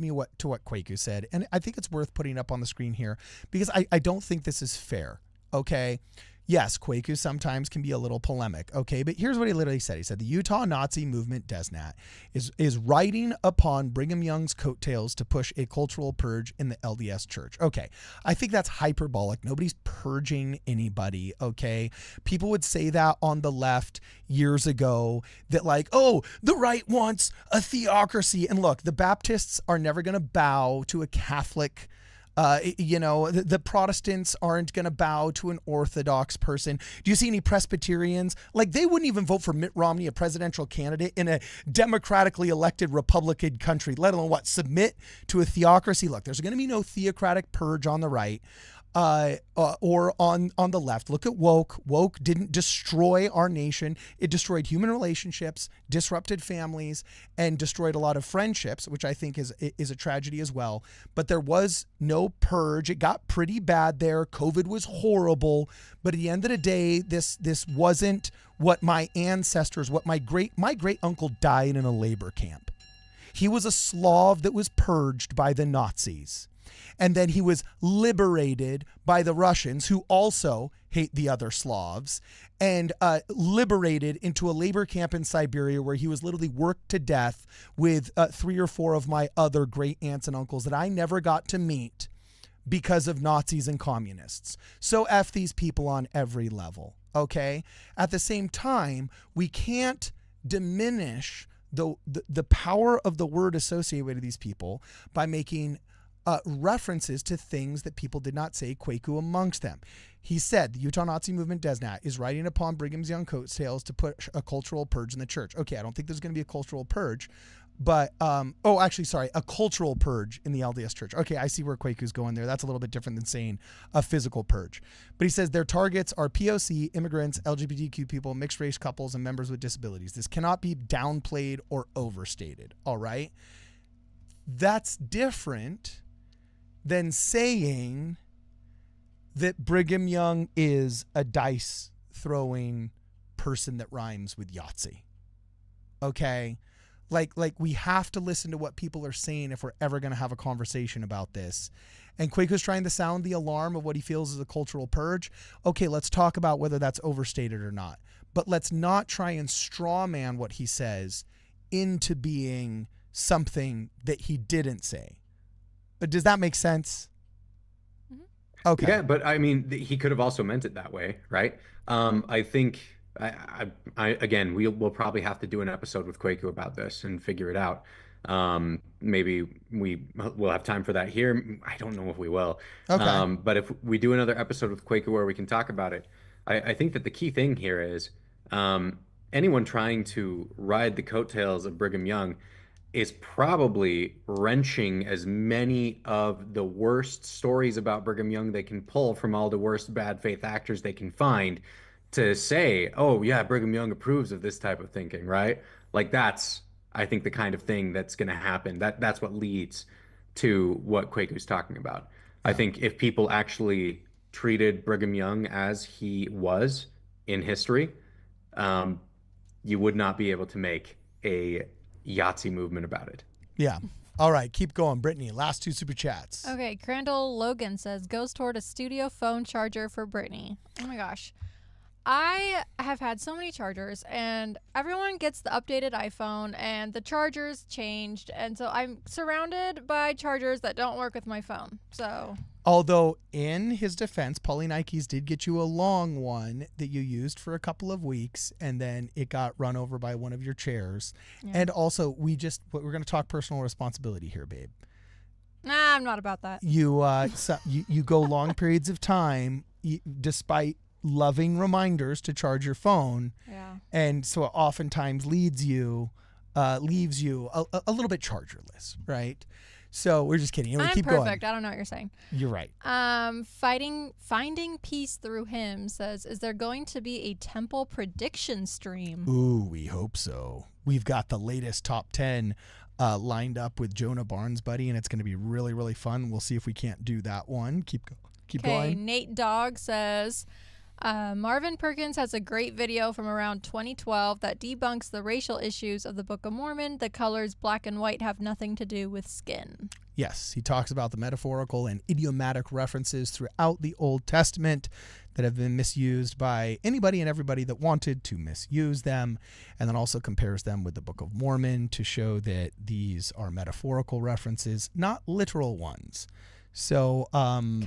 me what Kwaku said, and I think it's worth putting up on the screen here because I don't think this is fair. Okay, yes, Kwaku sometimes can be a little polemic. Okay, but here's what he literally said. He said the Utah Nazi movement, DezNat, is riding upon Brigham Young's coattails to push a cultural purge in the LDS Church. Okay, I think that's hyperbolic. Nobody's purging anybody. Okay, people would say that on the left years ago, that like, oh, the right wants a theocracy. And look, the Baptists are never going to bow to a Catholic. The Protestants aren't going to bow to an Orthodox person. Do you see any Presbyterians? Like, they wouldn't even vote for Mitt Romney, a presidential candidate in a democratically elected Republican country, let alone submit to a theocracy. Look, there's going to be no theocratic purge on the right. Or on the left. Look at woke. Woke didn't destroy our nation. It destroyed human relationships, disrupted families, and destroyed a lot of friendships, which I think is a tragedy as well. But there was no purge. It got pretty bad there. COVID was horrible. But at the end of the day, this wasn't what my ancestors, what my great uncle died in a labor camp. He was a Slav that was purged by the Nazis. And then he was liberated by the Russians, who also hate the other Slavs, and liberated into a labor camp in Siberia where he was literally worked to death with 3 or 4 of my other great aunts and uncles that I never got to meet because of Nazis and communists. So F these people on every level, okay? At the same time, we can't diminish the power of the word associated with these people by making references to things that people did not say, Kwaku amongst them. He said the Utah Nazi movement, DezNat, is riding upon Brigham Young coattails to put a cultural purge in the church. Okay, I don't think there's going to be a cultural purge, but, a cultural purge in the LDS church. Okay, I see where Kwaku's going there. That's a little bit different than saying a physical purge. But he says their targets are POC, immigrants, LGBTQ people, mixed race couples, and members with disabilities. This cannot be downplayed or overstated, all right? That's different than saying that Brigham Young is a dice throwing person that rhymes with Yahtzee. Okay? Like we have to listen to what people are saying if we're ever going to have a conversation about this. And Kwaku's trying to sound the alarm of what he feels is a cultural purge. Okay, let's talk about whether that's overstated or not. But let's not try and straw man what he says into being something that he didn't say. But does that make sense? Okay. Yeah, but I mean, he could have also meant it that way, right? I think, again, we'll probably have to do an episode with Kwaku about this and figure it out. Maybe we'll have time for that here. I don't know if we will. Okay. But if we do another episode with Kwaku where we can talk about it, I think that the key thing here is anyone trying to ride the coattails of Brigham Young is probably wrenching as many of the worst stories about Brigham Young they can pull from all the worst bad faith actors they can find to say, oh yeah, Brigham Young approves of this type of thinking, right? Like that's, I think, the kind of thing that's going to happen. That's what leads to what Kwaku's talking about. Yeah. I think if people actually treated Brigham Young as he was in history, you would not be able to make a Yahtzee movement about it. Yeah. All right, keep going. Brittany, last two super chats. Okay, Crandall Logan says, goes toward a studio phone charger for Brittany. Oh my gosh. I have had so many chargers, and everyone gets the updated iPhone, and the chargers changed, and so I'm surrounded by chargers that don't work with my phone. So, although in his defense, Paulie Nikes did get you a long one that you used for a couple of weeks, and then it got run over by one of your chairs. Yeah. And also, we're going to talk personal responsibility here, babe. Nah, I'm not about that. You go long periods of time despite loving reminders to charge your phone. Yeah. And so it oftentimes leaves you a little bit chargerless, right? So we're just kidding. I'm keep perfect. Going. I don't know what you're saying. You're right. Finding Peace Through Him says, is there going to be a temple prediction stream? Ooh, we hope so. We've got the latest top 10 lined up with Jonah Barnes, buddy, and it's going to be really, really fun. We'll see if we can't do that one. Keep going. Nate Dogg says, Marvin Perkins has a great video from around 2012 that debunks the racial issues of the Book of Mormon. The colors black and white have nothing to do with skin. Yes, he talks about the metaphorical and idiomatic references throughout the Old Testament that have been misused by anybody and everybody that wanted to misuse them, and then also compares them with the Book of Mormon to show that these are metaphorical references, not literal ones. So,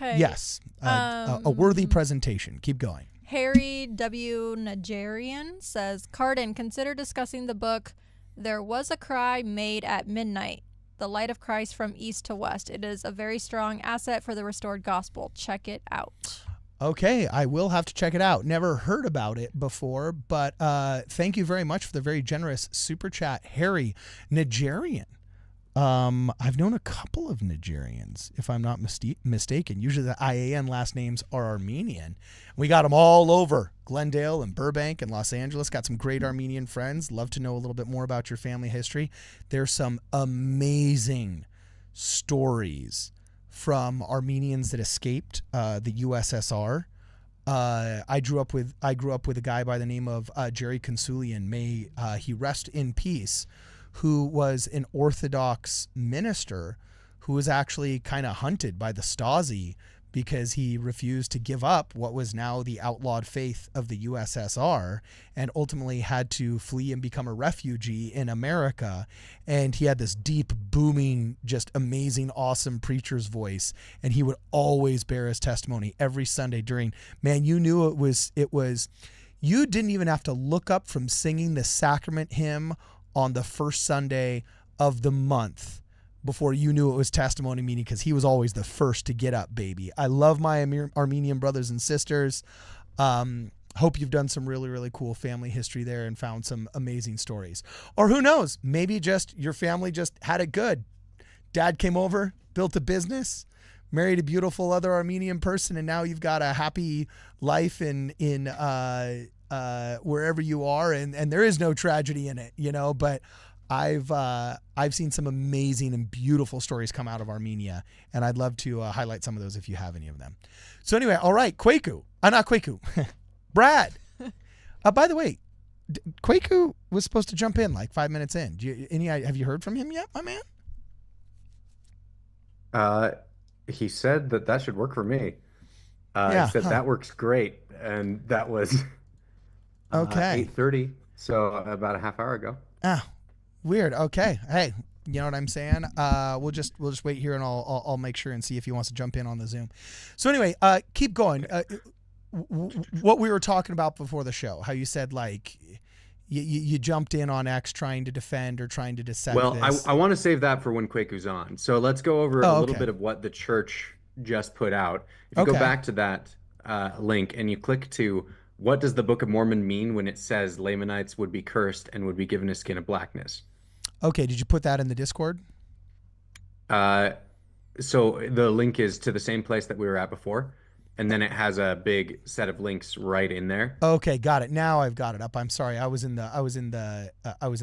yes, a worthy presentation. Keep going. Harry W. Nigerian says, Cardin, consider discussing the book There Was a Cry Made at Midnight, The Light of Christ from East to West. It is a very strong asset for the restored gospel. Check it out. Okay, I will have to check it out. Never heard about it before, but thank you very much for the very generous super chat, Harry Nigerian. I've known a couple of Nigerians, if I'm not mistaken. Usually the IAN last names are Armenian. We got them all over Glendale and Burbank and Los Angeles. Got some great Armenian friends. Love to know a little bit more about your family history. There's some amazing stories from Armenians that escaped the USSR. I grew up with a guy by the name of Jerry Consulian. May he rest in peace, who was an Orthodox minister who was actually kind of hunted by the Stasi because he refused to give up what was now the outlawed faith of the USSR and ultimately had to flee and become a refugee in America. And he had this deep, booming, just amazing, awesome preacher's voice. And he would always bear his testimony every Sunday you knew it was, you didn't even have to look up from singing the sacrament hymn on the first Sunday of the month before you knew it was testimony meeting, because he was always the first to get up, baby. I love my Armenian brothers and sisters. Hope you've done some really, really cool family history there and found some amazing stories. Or who knows, maybe just your family just had it good. Dad came over, built a business, married a beautiful other Armenian person, and now you've got a happy life in wherever you are, and there is no tragedy in it, but I've seen some amazing and beautiful stories come out of Armenia, and I'd love to highlight some of those if you have any of them. So anyway, all right, Kwaku. Not Kwaku. Brad. By the way, Kwaku was supposed to jump in like 5 minutes in. Have you heard from him yet, my man? He said that should work for me. Yeah, he said that works great, and that was okay. 8:30, so about a half hour ago. Ah, weird. Okay, hey, you know what I'm saying? We'll just wait here, and I'll make sure and see if he wants to jump in on the Zoom. So anyway, keep going. What we were talking about before the show, how you said like you jumped in on X trying to defend or trying to dissect Well, this. I want to save that for when Kwaku's on. So let's go over a little bit of what the church just put out. If you go back to that link and you click to what does the Book of Mormon mean when it says Lamanites would be cursed and would be given a skin of blackness? Okay, did you put that in the Discord? So the link is to the same place that we were at before. And then it has a big set of links right in there. Okay, got it. Now I've got it up. I'm sorry, I was in the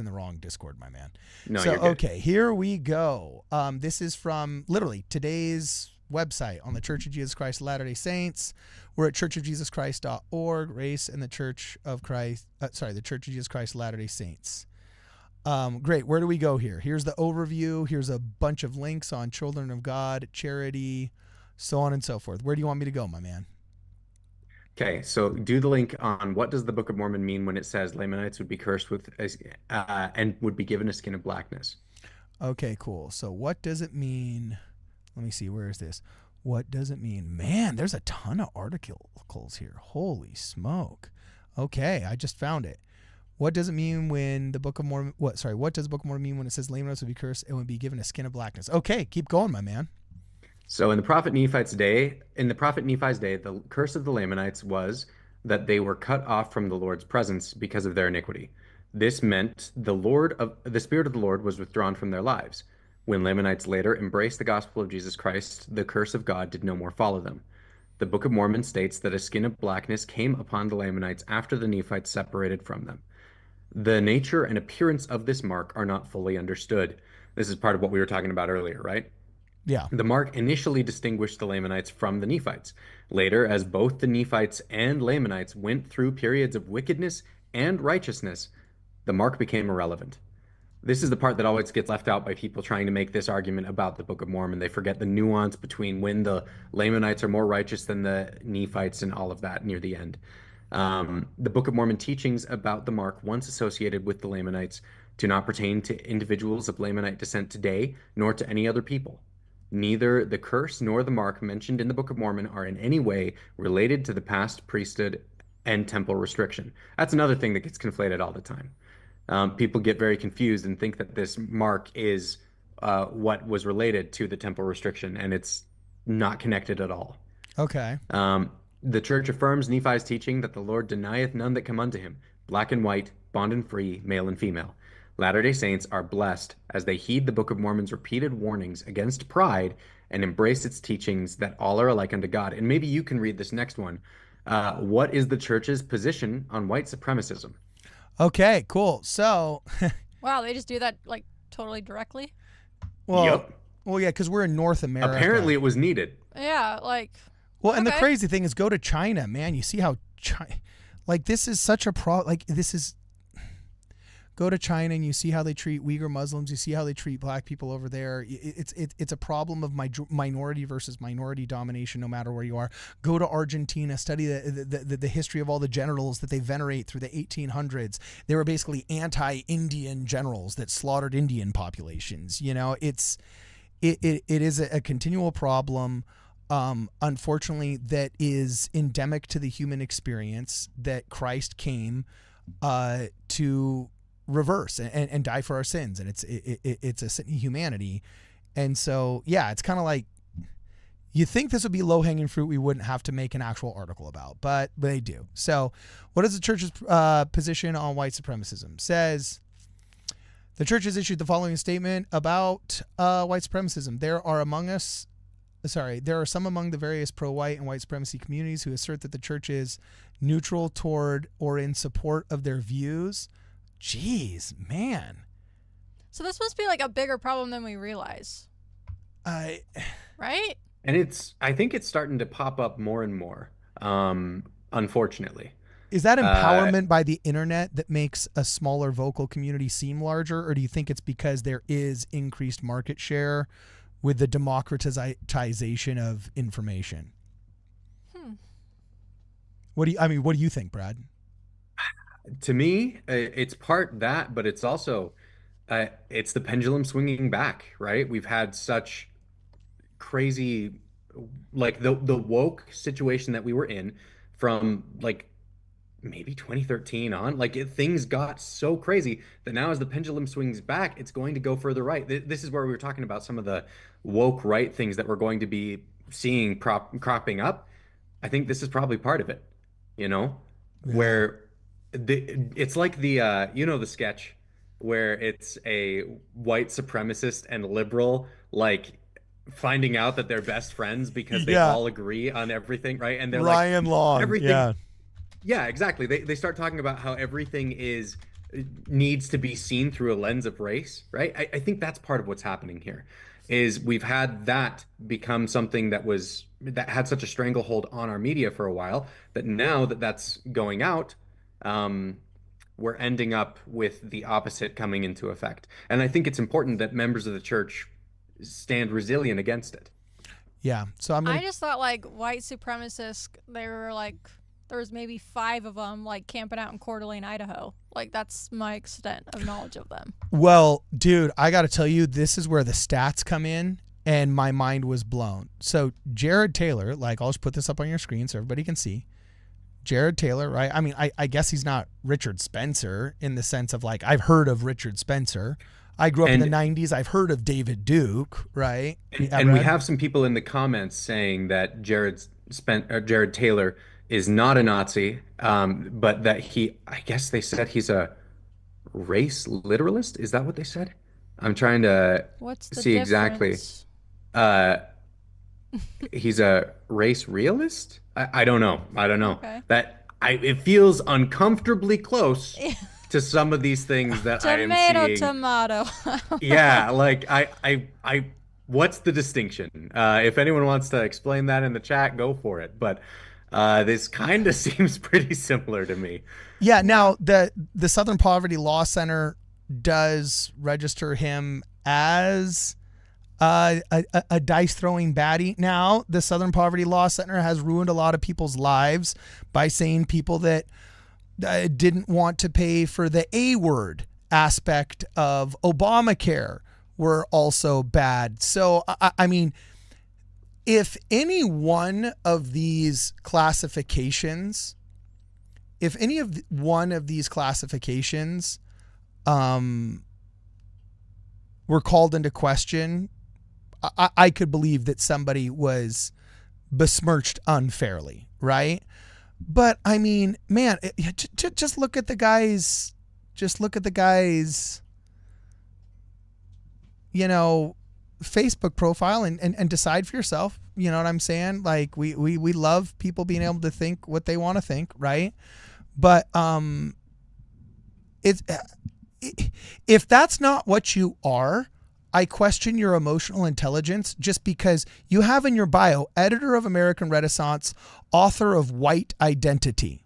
wrong Discord, my man. No, so you're good. Okay, here we go. This is from literally today's website on the Church of Jesus Christ of Latter-day Saints. We're at churchofjesuschrist.org. Race and the Church of Christ. The Church of Jesus Christ of Latter-day Saints. Great. Where do we go here? Here's the overview. Here's a bunch of links on children of God, charity, so on and so forth. Where do you want me to go, my man? Okay, so do the link on what does the Book of Mormon mean when it says Lamanites would be cursed with and would be given a skin of blackness. Okay, cool. So what does it mean? Let me see. Where is this? What does it mean? Man, there's a ton of articles here. Holy smoke. Okay, I just found it. What does it mean when the Book of Mormon? What does the Book of Mormon mean when it says Lamanites would be cursed and would be given a skin of blackness? Okay, keep going, my man. So in the prophet Nephi's day, the curse of the Lamanites was that they were cut off from the Lord's presence because of their iniquity. This meant the Spirit of the Lord was withdrawn from their lives. When Lamanites later embraced the gospel of Jesus Christ, the curse of God did no more follow them. The Book of Mormon states that a skin of blackness came upon the Lamanites after the Nephites separated from them. The nature and appearance of this mark are not fully understood. This is part of what we were talking about earlier, right? Yeah. The mark initially distinguished the Lamanites from the Nephites. Later, as both the Nephites and Lamanites went through periods of wickedness and righteousness, the mark became irrelevant. This is the part that always gets left out by people trying to make this argument about the Book of Mormon. They forget the nuance between when the Lamanites are more righteous than the Nephites and all of that near the end. The Book of Mormon teachings about the mark once associated with the Lamanites do not pertain to individuals of Lamanite descent today, nor to any other people. Neither the curse nor the mark mentioned in the Book of Mormon are in any way related to the past priesthood and temple restriction. That's another thing that gets conflated all the time. People get very confused and think that this mark is what was related to the temple restriction, and it's not connected at all. Okay. The church affirms Nephi's teaching that the Lord denieth none that come unto him, black and white, bond and free, male and female. Latter-day Saints are blessed as they heed the Book of Mormon's repeated warnings against pride and embrace its teachings that all are alike unto God. And maybe you can read this next one. What is the church's position on white supremacism? Okay, cool. So, Wow, they just do that like totally directly. well, Yep. well, yeah, because we're in North America. Apparently it was needed. Yeah, like Well, and the Okay. crazy thing is, go to China, man. You see how like this is such a go to China and you see how they treat Uyghur Muslims. You see how they treat black people over there. It's a problem of minority versus minority domination, no matter where you are. Go to Argentina, study the history of all the generals that they venerate through the 1800s. They were basically anti-Indian generals that slaughtered Indian populations. You know, it is a continual problem. Unfortunately, that is endemic to the human experience that Christ came to reverse and die for our sins, and it's a sin of humanity, And so, yeah, it's kind of like, you think this would be low-hanging fruit we wouldn't have to make an actual article about, but they do. So what is the church's position on white supremacism? Says, the church has issued the following statement about white supremacism. There are some among the various pro-white and white supremacy communities who assert that the church is neutral toward or in support of their views. Jeez, man. So this must be like a bigger problem than we realize. Right? And I think it's starting to pop up more and more, unfortunately. Is that empowerment by the internet that makes a smaller vocal community seem larger? Or do you think it's because there is increased market share with the democratization of information? What do you think, Brad? To me, it's part that, but it's also, it's the pendulum swinging back, right? We've had such crazy, like the woke situation that we were in from like maybe 2013 on, like things got so crazy that now as the pendulum swings back, it's going to go further right. This is where we were talking about some of the woke right things that we're going to be seeing cropping up. I think this is probably part of it, where it's like the the sketch where it's a white supremacist and liberal like finding out that they're best friends because they all agree on everything, right? And they're Ryan like Long, everything. Yeah, exactly. They start talking about how everything needs to be seen through a lens of race, right? I think that's part of what's happening here, is we've had that become something that had such a stranglehold on our media for a while that now that that's going out, we're ending up with the opposite coming into effect. And I think it's important that members of the church stand resilient against it. Yeah. So I just thought like white supremacists, they were like, there was maybe 5 of them like camping out in Coeur d'Alene, Idaho. Like that's my extent of knowledge of them. Well, dude, I got to tell you, this is where the stats come in and my mind was blown. So Jared Taylor, like I'll just put this up on your screen so everybody can see. Jared Taylor, right? I mean, I guess he's not Richard Spencer in the sense of like, I've heard of Richard Spencer. I grew up in the 90s. I've heard of David Duke, right? And we have some people in the comments saying that Jared Taylor is not a Nazi, but that I guess they said he's a race literalist. Is that what they said? I'm trying to see exactly. He's a race realist? I don't know. Okay. It feels uncomfortably close to some of these things that I am seeing. Tomato. Yeah, like I what's the distinction? If anyone wants to explain that in the chat, go for it. But this kind of seems pretty similar to me. Yeah, now the Southern Poverty Law Center does register him as a dice-throwing baddie. Now, the Southern Poverty Law Center has ruined a lot of people's lives by saying people that didn't want to pay for the A-word aspect of Obamacare were also bad. So, I mean, if any one of these classifications, were called into question, I could believe that somebody was besmirched unfairly, right? But I mean, man, just look at the guys. Just look at the guys. Facebook profile and decide for yourself. You know what I'm saying? Like we love people being able to think what they want to think, right? But if that's not what you are, I question your emotional intelligence just because you have in your bio, editor of American Renaissance, author of White Identity.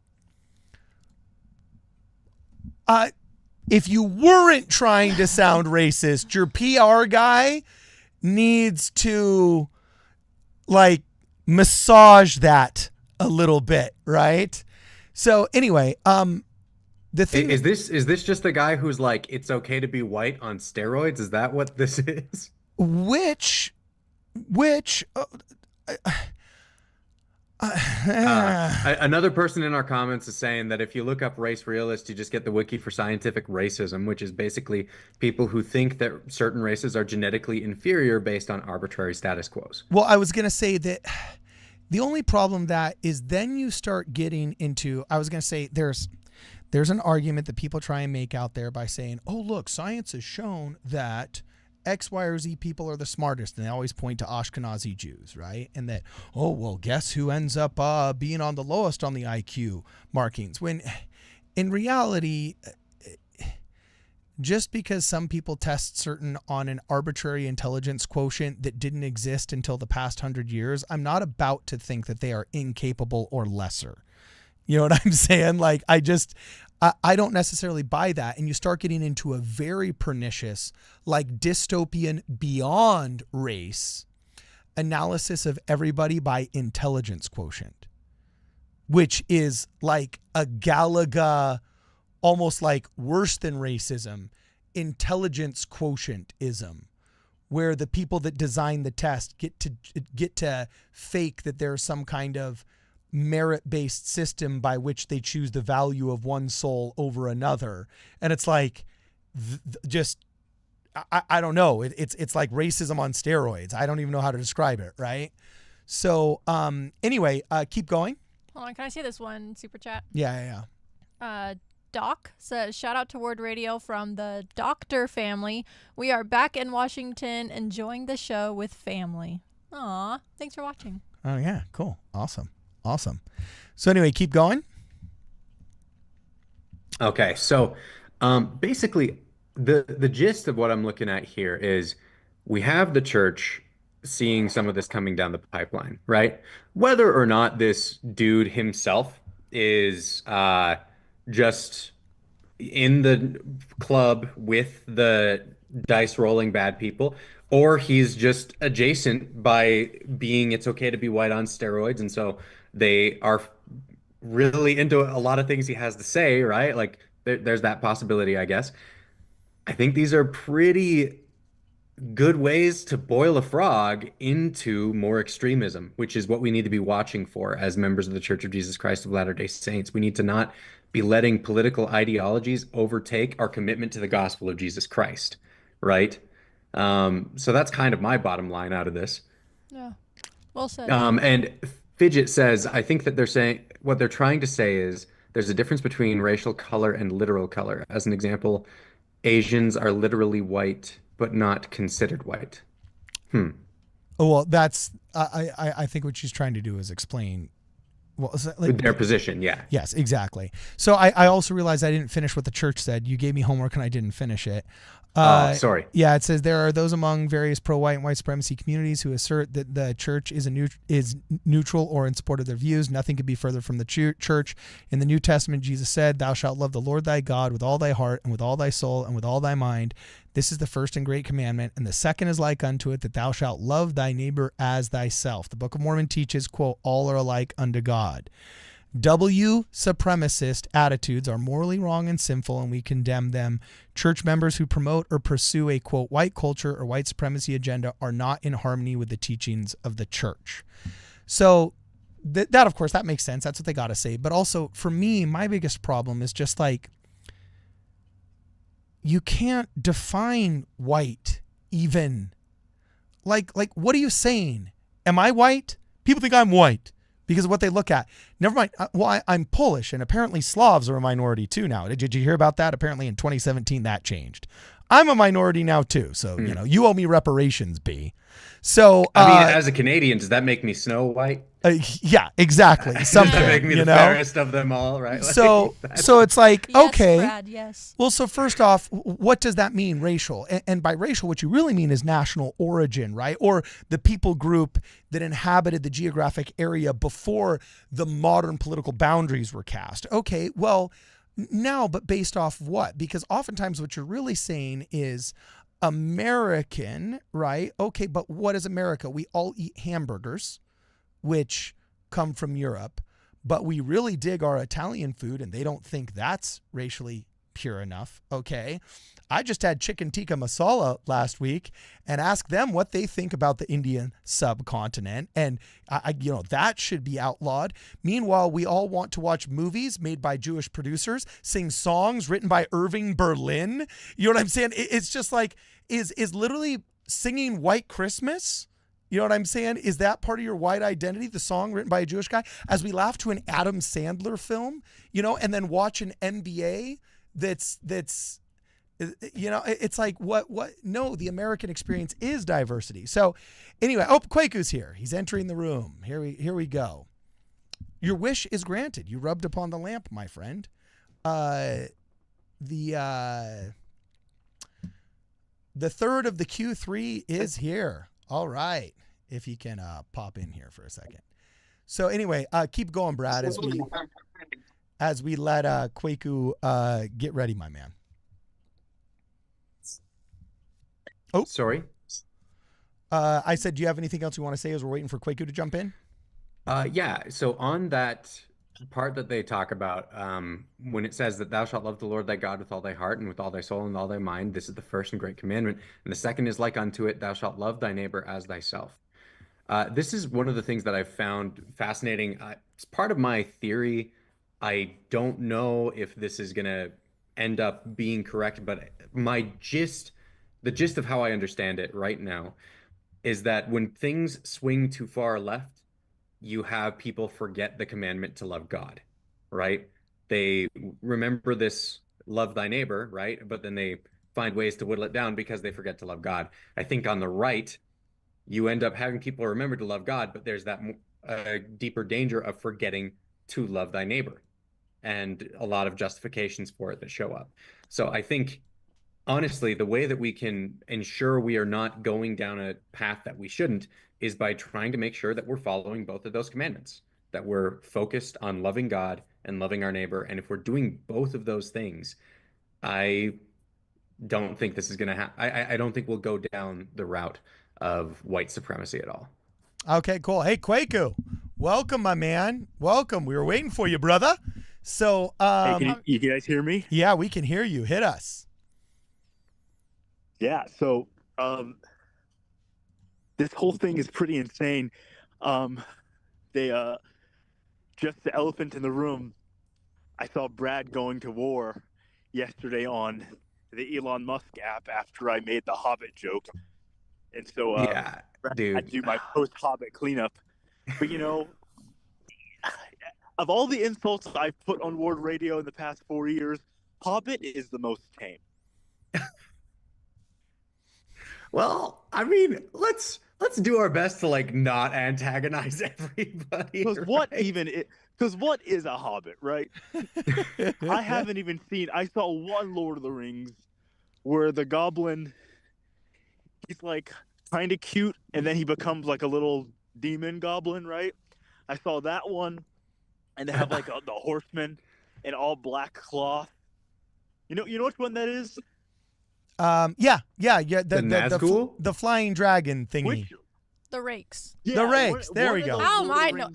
If you weren't trying to sound racist, your PR guy needs to like massage that a little bit, right? So anyway, the thing is this just a guy who's like, it's okay to be white on steroids? Is that what this is? Another person in our comments is saying that if you look up race realist, you just get the wiki for scientific racism, which is basically people who think that certain races are genetically inferior based on arbitrary status quos. Well, I was going to say that the only problem that is then you start getting into, I was going to say there's an argument that people try and make out there by saying, oh, look, science has shown that X, Y, or Z people are the smartest. And they always point to Ashkenazi Jews, right? And that, oh, well, guess who ends up being on the lowest on the IQ markings? When in reality, just because some people test certain on an arbitrary intelligence quotient that didn't exist until the past 100 years, I'm not about to think that they are incapable or lesser. You know what I'm saying? Like, I don't necessarily buy that. And you start getting into a very pernicious, like dystopian beyond race analysis of everybody by intelligence quotient, which is like a Galaga, almost like worse than racism, intelligence quotientism, where the people that design the test get to fake that there's some kind of merit-based system by which they choose the value of one soul over another. And it's like, I don't know. It's like racism on steroids. I don't even know how to describe it, right? So anyway, keep going. Hold on, can I see this one super chat? Yeah. Doc says, shout out to Word Radio from the Doctor family. We are back in Washington enjoying the show with family. Aw, thanks for watching. Oh, yeah. Cool. Awesome. So anyway, keep going. Okay, so basically the gist of what I'm looking at here is we have the church seeing some of this coming down the pipeline, right? Whether or not this dude himself is just in the club with the dice rolling bad people, or he's just adjacent by being it's okay to be white on steroids, and so they are really into a lot of things he has to say, right? Like there's that possibility, I guess. I think these are pretty good ways to boil a frog into more extremism, which is what we need to be watching for as members of the Church of Jesus Christ of Latter-day Saints. We need to not be letting political ideologies overtake our commitment to the gospel of Jesus Christ, right? So that's kind of my bottom line out of this. Yeah, well said. And Fidget says, I think that they're saying what they're trying to say is there's a difference between racial color and literal color. As an example, Asians are literally white, but not considered white. Oh, well, that's I think what she's trying to do is explain. Well, like, their position, yeah. Yes, exactly. So I also realized I didn't finish what the church said. You gave me homework and I didn't finish it. Sorry. Yeah, it says there are those among various pro-white and white supremacy communities who assert that the church is neutral or in support of their views. Nothing could be further from the church. In the New Testament, Jesus said, "Thou shalt love the Lord thy God with all thy heart and with all thy soul and with all thy mind. This is the first and great commandment, and the second is like unto it, that thou shalt love thy neighbor as thyself." The Book of Mormon teaches, quote, "all are alike unto God." Supremacist attitudes are morally wrong and sinful, and we condemn them. Church members who promote or pursue a, quote, white culture or white supremacy agenda are not in harmony with the teachings of the church. So that, of course, that makes sense. That's what they got to say. But also, for me, my biggest problem is just like, you can't define white even. Like, what are you saying? Am I white? People think I'm white because of what they look at. Never mind. Well, I'm Polish, and apparently Slavs are a minority too now. Did you hear about that? Apparently in 2017 that changed. I'm a minority now too, so you owe me reparations, B. So I mean, as a Canadian, does that make me Snow White? Yeah, exactly. Something. Does that make me the fairest of them all, right? Like, so it's like, Yes, okay. Brad, yes. Well, so first off, what does that mean, racial? And by racial, what you really mean is national origin, right? Or the people group that inhabited the geographic area before the modern political boundaries were cast. Okay, well, now, but based off what? Because oftentimes what you're really saying is American, right? Okay, but what is America? We all eat hamburgers, which come from Europe, but we really dig our Italian food, and they don't think that's racially pure enough, okay? I just had chicken tikka masala last week and asked them what they think about the Indian subcontinent. And, that should be outlawed. Meanwhile, we all want to watch movies made by Jewish producers, sing songs written by Irving Berlin. You know what I'm saying? It's just like, is literally singing White Christmas, you know what I'm saying? Is that part of your white identity, the song written by a Jewish guy? As we laugh to an Adam Sandler film, and then watch an NBA that's it's like, what? No, the American experience is diversity. So anyway, Kwaku's here. He's entering the room. Here we go. Your wish is granted. You rubbed upon the lamp, my friend. The third of the Q3 is here. All right. If you can pop in here for a second. So anyway, keep going, Brad, as we let Kwaku get ready, my man. Oh, sorry. I said, do you have anything else you want to say as we're waiting for Kwaku to jump in? Yeah. So on that part that they talk about, when it says that thou shalt love the Lord thy God with all thy heart and with all thy soul and all thy mind, this is the first and great commandment. And the second is like unto it, thou shalt love thy neighbor as thyself. This is one of the things that I've found fascinating. It's part of my theory. I don't know if this is going to end up being correct, but the gist of how I understand it right now is that when things swing too far left, you have people forget the commandment to love God, right? They remember this love thy neighbor, right? But then they find ways to whittle it down because they forget to love God. I think on the right, you end up having people remember to love God, but there's that deeper danger of forgetting to love thy neighbor, and a lot of justifications for it that show up. So I think, honestly, the way that we can ensure we are not going down a path that we shouldn't is by trying to make sure that we're following both of those commandments, that we're focused on loving God and loving our neighbor. And if we're doing both of those things, I don't think this is going to happen. I don't think we'll go down the route of white supremacy at all. Okay, cool. Hey, Kwaku, welcome, my man. Welcome. We were waiting for you, brother. So, hey, can you guys hear me? Yeah, we can hear you. Hit us. Yeah. So, this whole thing is pretty insane. They, just the elephant in the room. I saw Brad going to war yesterday on the Elon Musk app after I made the Hobbit joke. And so, yeah, dude, I do my post-Hobbit cleanup. But, of all the insults I've put on Ward Radio in the past 4 years, Hobbit is the most tame. Well, I mean, let's do our best to not antagonize everybody. Because what is a Hobbit, right? I haven't even seen. I saw one Lord of the Rings where the goblin, he's kind of cute, and then he becomes like a little demon goblin, right? I saw that one, and they have the horseman in all black cloth. You know which one that is? Yeah. The Nazgul? the flying dragon thingy. The rakes. Yeah, the rakes. There we go. How am I know?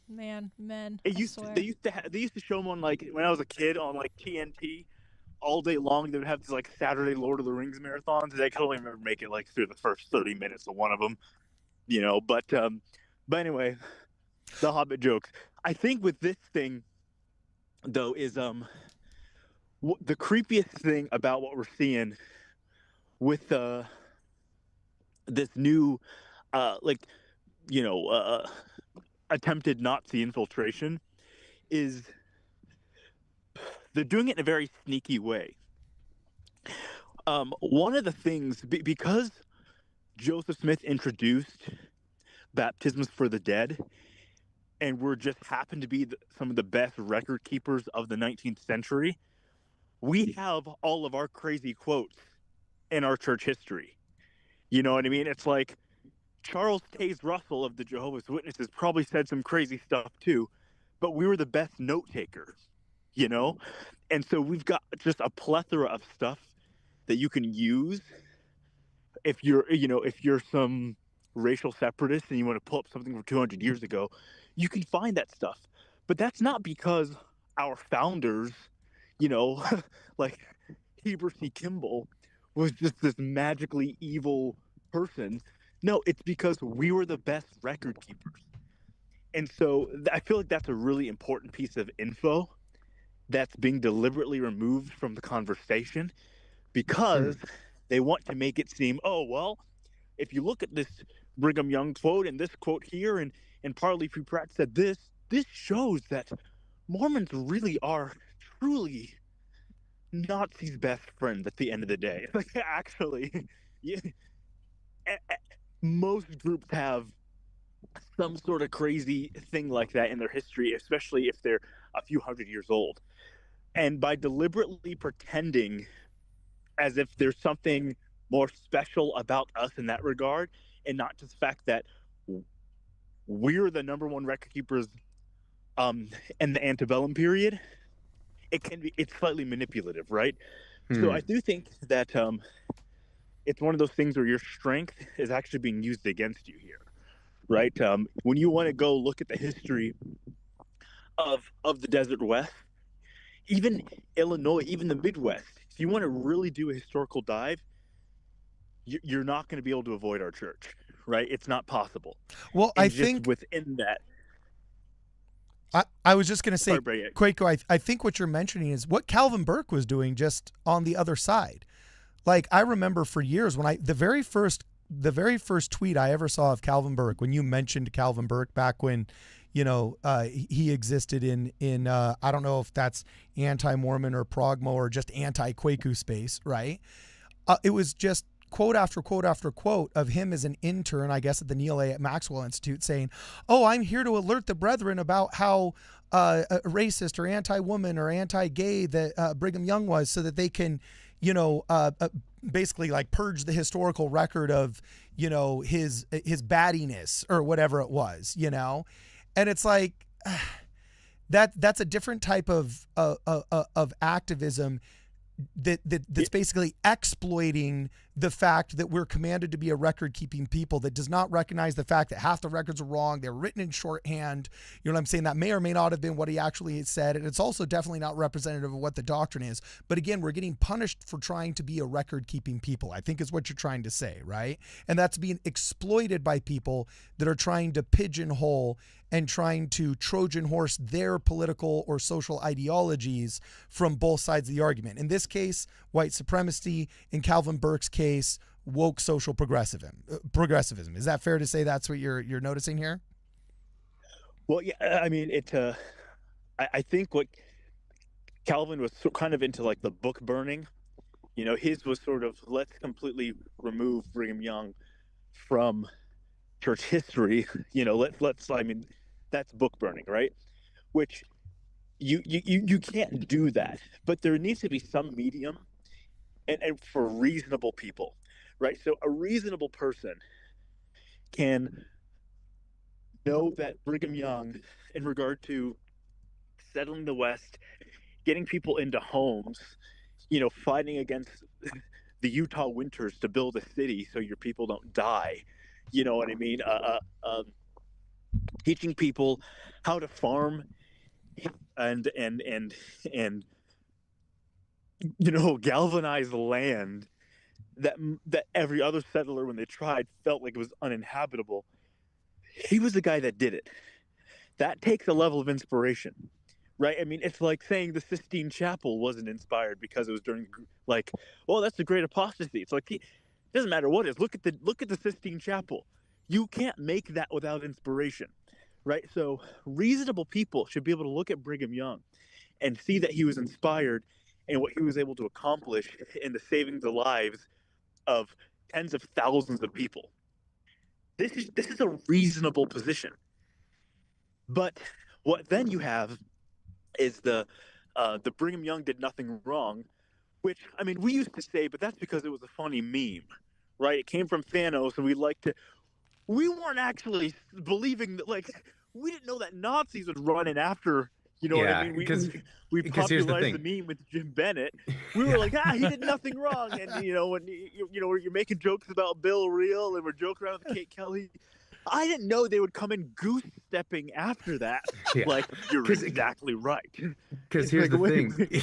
Man. They used to show them on when I was a kid on TNT all day long. They would have these Saturday Lord of the Rings marathons. I can only remember making it through the first 30 minutes of one of them, But anyway, the Hobbit jokes. I think with this thing, though, is the creepiest thing about what we're seeing with this new, attempted Nazi infiltration is they're doing it in a very sneaky way. One of the things, because Joseph Smith introduced baptisms for the dead, and we're just happen to be some of the best record keepers of the 19th century, we have all of our crazy quotes in our church history. You know what I mean? It's like Charles Taze Russell of the Jehovah's Witnesses probably said some crazy stuff too, but we were the best note takers, And so we've got just a plethora of stuff that you can use if you're some racial separatist and you want to pull up something from 200 years ago, you can find that stuff. But that's not because our founders, like Heber C. Kimball was just this magically evil person. No, it's because we were the best record keepers. And so I feel like that's a really important piece of info that's being deliberately removed from the conversation because they want to make it seem, oh, well, if you look at this Brigham Young quote and this quote here, and Parley P. Pratt said this shows that Mormons really are truly Nazis' best friend at the end of the day. Like, actually, yeah, most groups have some sort of crazy thing like that in their history, especially if they're a few hundred years old. And by deliberately pretending as if there's something more special about us in that regard, and not just the fact that we're the number one record keepers in the antebellum period, it's slightly manipulative, right? So I do think that it's one of those things where your strength is actually being used against you here, right? When you want to go look at the history of the Desert West, even Illinois, even the Midwest, if you want to really do a historical dive, you're not going to be able to avoid our church, right? It's not possible. Well, and I just think within that, I was just going to say, Sorry, Kwaku, I think what you're mentioning is what Calvin Burke was doing just on the other side. Like, I remember for years when the very first tweet I ever saw of Calvin Burke, when you mentioned Calvin Burke back when, he existed in I don't know if that's anti-Mormon or progmo or just anti-Kwaku space, right? It was just quote after quote after quote of him as an intern, I guess, at the Neil A. Maxwell Institute saying, oh, I'm here to alert the brethren about how racist or anti-woman or anti-gay that Brigham Young was, so that they can, basically like purge the historical record of, his baddiness or whatever it was, and it's like that's a different type of activism that's basically exploiting the fact that we're commanded to be a record-keeping people, that does not recognize the fact that half the records are wrong. They're written in shorthand. You know what I'm saying? That may or may not have been what he actually said, and it's also definitely not representative of what the doctrine is. But again, we're getting punished for trying to be a record-keeping people, I think is what you're trying to say, right? And that's being exploited by people that are trying to pigeonhole and trying to Trojan horse their political or social ideologies from both sides of the argument. In this case, white supremacy. In Calvin Burke's case, woke social progressivism. Is that fair to say that's what you're noticing here? Well, yeah, I mean, I think what Calvin was kind of into, like the book burning, his was sort of, let's completely remove Brigham Young from church history. Let's I mean, that's book burning, right? Which you can't do that, but there needs to be some medium, and for reasonable people, right? So a reasonable person can know that Brigham Young, in regard to settling the West, getting people into homes, fighting against the Utah winters to build a city so your people don't die, you know what I mean? Teaching people how to farm and galvanize land that every other settler, when they tried, felt like it was uninhabitable. He was the guy that did it. That takes a level of inspiration, right? I mean, it's like saying the Sistine Chapel wasn't inspired because it was during, like, well, that's the great apostasy. It's like, it doesn't matter what it is. Look at the Sistine Chapel. You can't make that without inspiration, right? So reasonable people should be able to look at Brigham Young and see that he was inspired in what he was able to accomplish in the saving the lives of tens of thousands of people. This is a reasonable position. But what then you have is the Brigham Young did nothing wrong, which, I mean, we used to say, but that's because it was a funny meme, right? It came from Thanos, and we weren't actually believing that, like, we didn't know that Nazis would run in after, what I mean? We popularized the meme with Jim Bennett. We were like, he did nothing wrong. And, when you're making jokes about Bill Reel and we're joking around with Kate Kelly. I didn't know they would come in goose stepping after that. Yeah. Like, you're exactly right. Because here's the thing.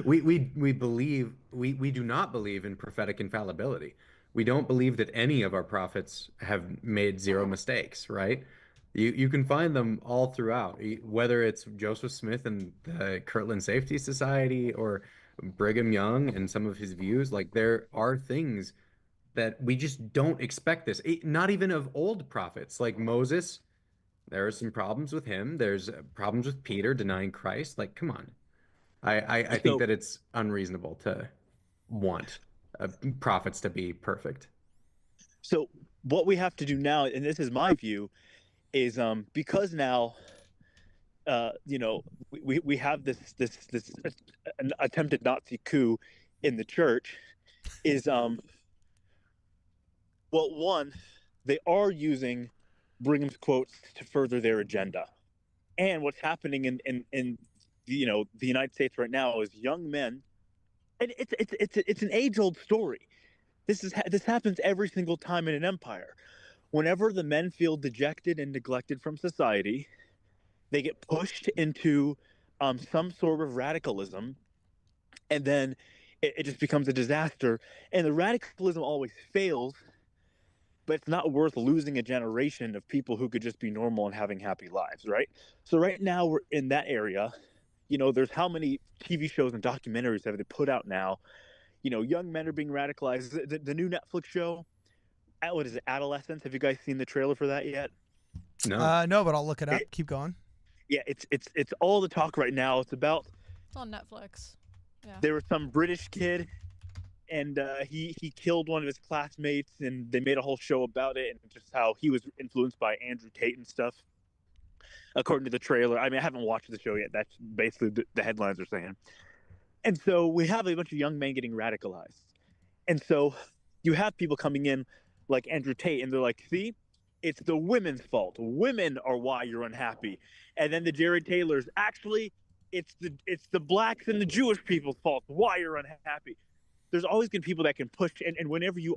We believe we do not believe in prophetic infallibility. We don't believe that any of our prophets have made zero mistakes, right? You can find them all throughout, whether it's Joseph Smith and the Kirtland Safety Society or Brigham Young and some of his views. Like there are things that we just don't expect this. Not even of old prophets like Moses. There are some problems with him. There's problems with Peter denying Christ. Like, come on. I think So, that it's unreasonable to want prophets to be perfect. so what we have to do now, and this is my view, is because now we have this an attempted Nazi coup in the church is well, one, they are using Brigham's quotes to further their agenda. And what's happening in the United States right now is young men, and it's an age-old story. This happens every single time in an empire. Whenever the men feel dejected and neglected from society, they get pushed into some sort of radicalism, and then it just becomes a disaster. And the radicalism always fails, but it's not worth losing a generation of people who could just be normal and having happy lives, right? So right now we're in that area. There's how many TV shows and documentaries have they put out now? Young men are being radicalized. The new Netflix show, what is it, Adolescence? Have you guys seen the trailer for that yet? No. No, but I'll look it up. Keep going. Yeah, it's all the talk right now. It's on Netflix. Yeah. There was some British kid, and he killed one of his classmates, and they made a whole show about it, and just how he was influenced by Andrew Tate and stuff, according to the trailer. I mean, I haven't watched the show yet. That's basically the headlines are saying. And so we have a bunch of young men getting radicalized. And so you have people coming in like Andrew Tate, and they're like, see, it's the women's fault. Women are why you're unhappy. And then the Jared Taylors, actually, it's the blacks and the Jewish people's fault why you're unhappy. There's always been people that can push, and whenever you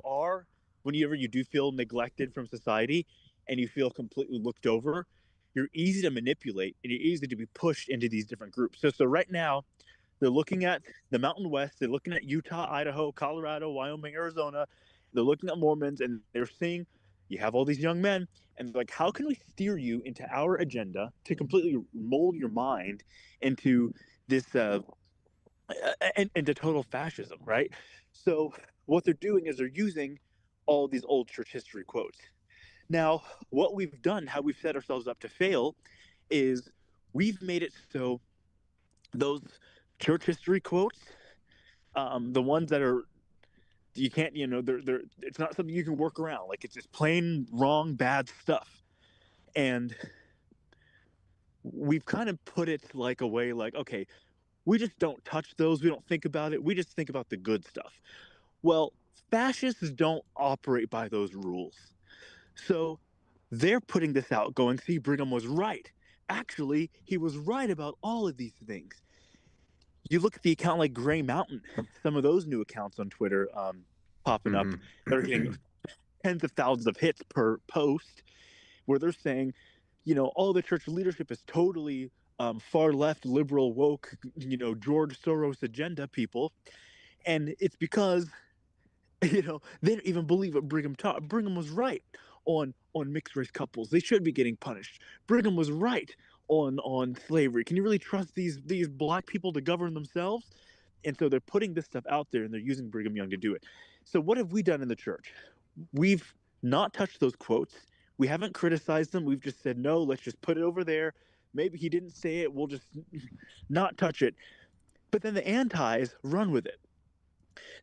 do feel neglected from society and you feel completely looked over, you're easy to manipulate and you're easy to be pushed into these different groups. So right now, they're looking at the Mountain West, they're looking at Utah, Idaho, Colorado, Wyoming, Arizona, they're looking at Mormons, and they're seeing you have all these young men, and like, how can we steer you into our agenda to completely mold your mind into this into total fascism, right? So what they're doing is they're using all these old church history quotes. Now, what we've done, how we've set ourselves up to fail, is we've made it so those church history quotes, the ones that are you can't, they're it's not something you can work around. Like, it's just plain wrong, bad stuff. And we've kind of put it like a way, like, okay, we just don't touch those. We don't think about it. We just think about the good stuff. Well, fascists don't operate by those rules. So they're putting this out going, see, Brigham was right. Actually, he was right about all of these things. You look at the account like Gray Mountain, some of those new accounts on Twitter popping up, they're getting tens of thousands of hits per post, where they're saying, all the church leadership is totally far left, liberal, woke, George Soros agenda people. And it's because, they don't even believe what Brigham taught. Brigham was right on mixed race couples. They should be getting punished. Brigham was right on slavery. Can you really trust these black people to govern themselves? And so they're putting this stuff out there, and they're using Brigham Young to do it. So what have we done in the church? We've not touched those quotes. We haven't criticized them. We've just said, no, let's just put it over there. Maybe he didn't say it. We'll just not touch it. But then the antis run with it.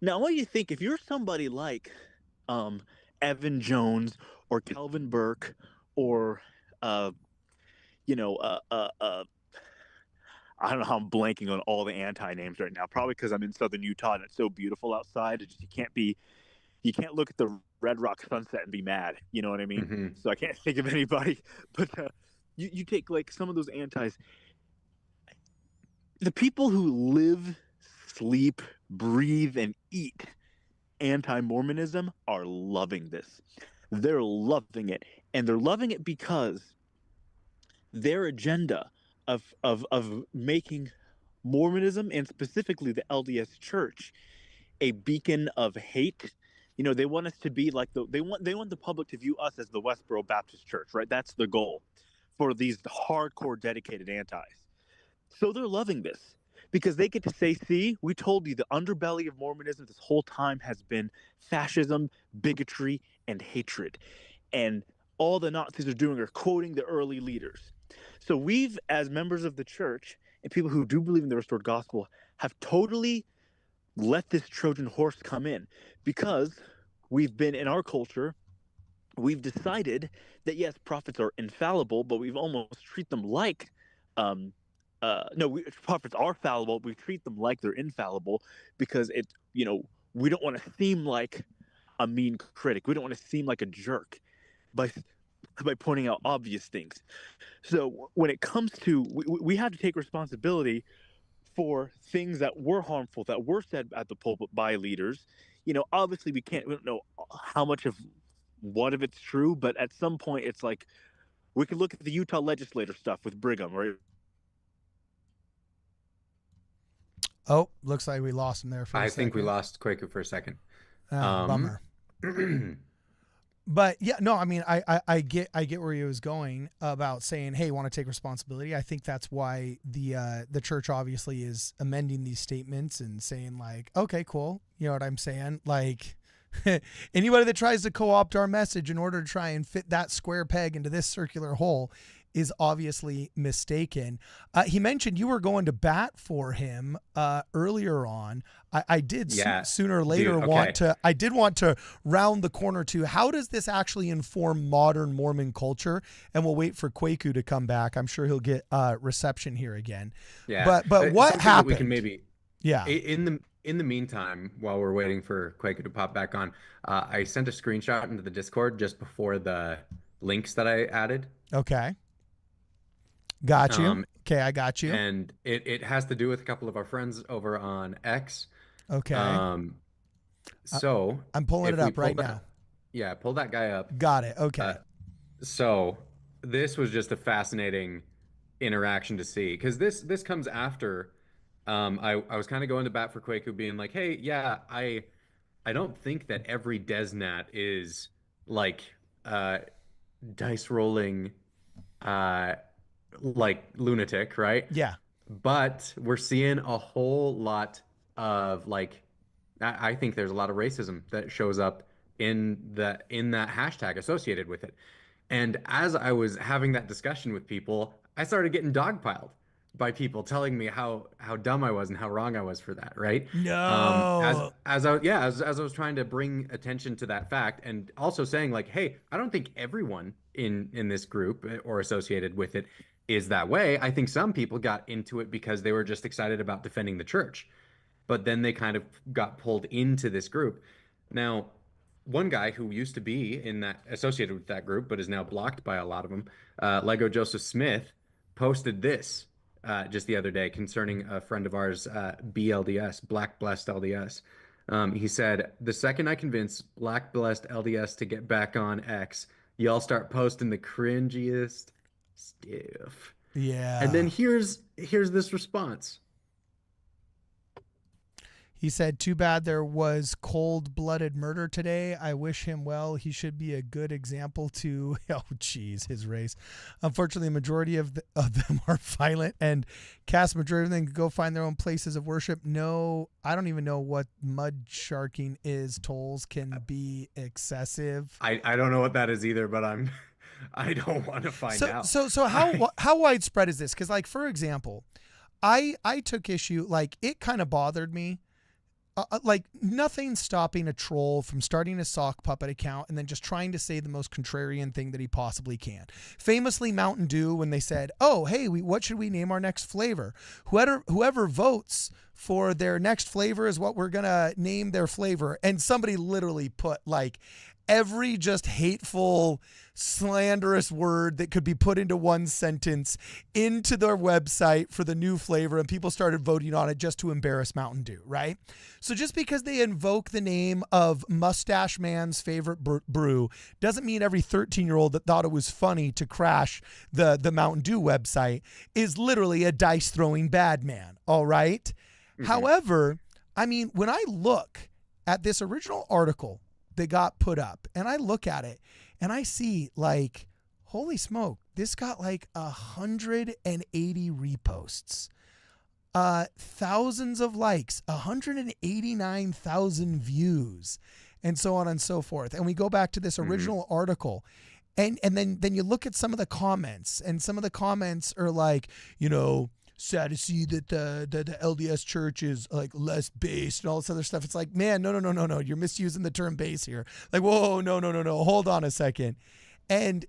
Now, what do you think if you're somebody like Evan Jones or Calvin Burke or I don't know how I'm blanking on all the anti-names right now. Probably because I'm in southern Utah and it's so beautiful outside. You can't look at the Red Rock sunset and be mad. You know what I mean? Mm-hmm. So I can't think of anybody. But you take like some of those antis. The people who live, sleep, breathe, and eat anti-Mormonism are loving this. They're loving it. And they're loving it because their agenda of making Mormonism and specifically the LDS Church a beacon of hate. They want us to be like they want the public to view us as the Westboro Baptist Church, right? That's the goal for these hardcore dedicated antis. So they're loving this because they get to say, see, we told you the underbelly of Mormonism this whole time has been fascism, bigotry, and hatred. And all the Nazis are doing are quoting the early leaders. So we've, as members of the church and people who do believe in the restored gospel, have totally let this Trojan horse come in because we've been in our culture, we've decided that yes, prophets are infallible, but we've almost treat them like prophets are fallible. We treat them like they're infallible because we don't want to seem like a mean critic. We don't want to seem like a jerk by pointing out obvious things. So when it comes to, we have to take responsibility for things that were harmful, that were said at the pulpit by leaders. Obviously we don't know how much of what of it's true, but at some point it's like we could look at the Utah legislator stuff with Brigham, right? Oh, looks like we lost him there for a second. I think we lost Kwaku for a second. Bummer. But yeah, no, I mean, I get where he was going about saying, hey, want to take responsibility. I think that's why the church obviously is amending these statements and saying like, okay, cool. You know what I'm saying? Like anybody that tries to co-opt our message in order to try and fit that square peg into this circular hole is obviously mistaken. He mentioned you were going to bat for him earlier on. I did sooner or later want to round the corner to how does this actually inform modern Mormon culture? And we'll wait for Kwaku to come back. I'm sure he'll get reception here again. Yeah. But what happened? We can maybe in the meantime, while we're waiting for Kwaku to pop back on, I sent a screenshot into the Discord just before the links that I added. Okay. Got you. Okay, I got you. And it has to do with a couple of our friends over on X. Okay. So I'm pulling it up right now. Yeah, pull that guy up. Got it. Okay. So this was just a fascinating interaction to see because this comes after I was kind of going to bat for Kwaku, being like, hey, yeah, I don't think that every DezNat is like dice rolling like lunatic, right? Yeah. But we're seeing a whole lot of like, I think there's a lot of racism that shows up in that hashtag associated with it. And as I was having that discussion with people, I started getting dogpiled by people telling me how dumb I was and how wrong I was for that, right? No. As I was trying to bring attention to that fact and also saying like, hey, I don't think everyone in this group or associated with it is that way. I think some people got into it because they were just excited about defending the church, but then they kind of got pulled into this group. Now, one guy who used to be in that associated with that group, but is now blocked by a lot of them, Lego Joseph Smith, posted this just the other day concerning a friend of ours, BLDS, Black Blessed LDS. He said, the second I convince Black Blessed LDS to get back on X, y'all start posting the cringiest stuff. Yeah. And then here's this response. He said, too bad there was cold-blooded murder today. I wish him well. He should be a good example to, his race. Unfortunately, a majority of them are violent, and majority of them can go find their own places of worship. No, I don't even know what mud sharking is. Tolls can be excessive. I don't know what that is either, but I don't want to find out. So how widespread is this? Because, like, for example, I took issue, like, it kind of bothered me. Like nothing stopping a troll from starting a sock puppet account and then just trying to say the most contrarian thing that he possibly can. Famously, Mountain Dew, when they said, oh, hey, what should we name our next flavor? Whoever votes for their next flavor is what we're going to name their flavor. And somebody literally put like every just hateful, slanderous word that could be put into one sentence into their website for the new flavor, and people started voting on it just to embarrass Mountain Dew, right? So just because they invoke the name of Mustache Man's favorite brew doesn't mean every 13-year-old that thought it was funny to crash the Mountain Dew website is literally a dice-throwing bad man, all right? Mm-hmm. However, I mean, when I look at this original article that got put up, and I look at it, and I see, like, holy smoke, this got like 180 reposts, thousands of likes, 189,000 views, and so on and so forth. And we go back to this original article, and then you look at some of the comments, and some of the comments are like, you know, sad to see that the LDS church is like less based and all this other stuff. It's like, man, no. You're misusing the term base here. Like, whoa, no. Hold on a second. And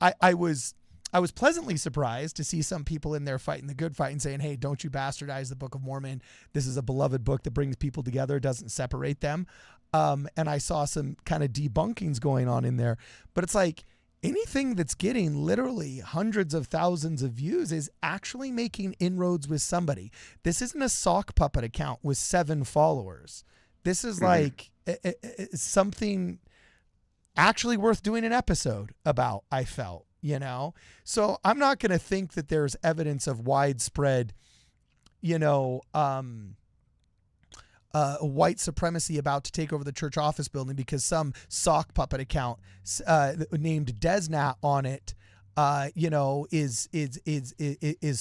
I was pleasantly surprised to see some people in there fighting the good fight and saying, hey, don't you bastardize the Book of Mormon. This is a beloved book that brings people together, doesn't separate them. And I saw some kind of debunkings going on in there. But it's like, anything that's getting literally hundreds of thousands of views is actually making inroads with somebody. This isn't a sock puppet account with 7 followers. This is like something actually worth doing an episode about, I felt, you know? So I'm not going to think that there's evidence of widespread, you know, white supremacy about to take over the church office building because some sock puppet account named DezNat on it, you know, is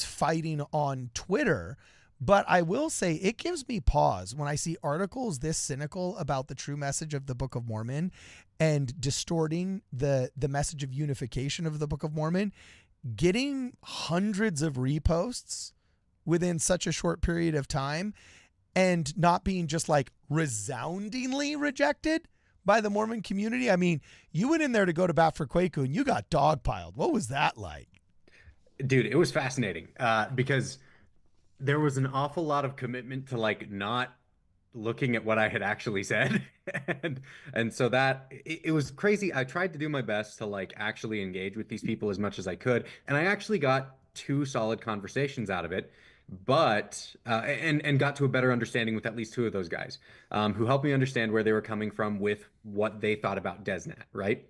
fighting on Twitter. But I will say it gives me pause when I see articles this cynical about the true message of the Book of Mormon and distorting the message of unification of the Book of Mormon, getting hundreds of reposts within such a short period of time, and not being just like resoundingly rejected by the Mormon community. I mean, you went in there to go to bat for Kwaku and you got dogpiled. What was that like? Dude, it was fascinating because there was an awful lot of commitment to like not looking at what I had actually said. and so that it was crazy. I tried to do my best to like actually engage with these people as much as I could. And I actually got 2 solid conversations out of it. But and got to a better understanding with at least 2 of those guys who helped me understand where they were coming from with what they thought about DezNat, right?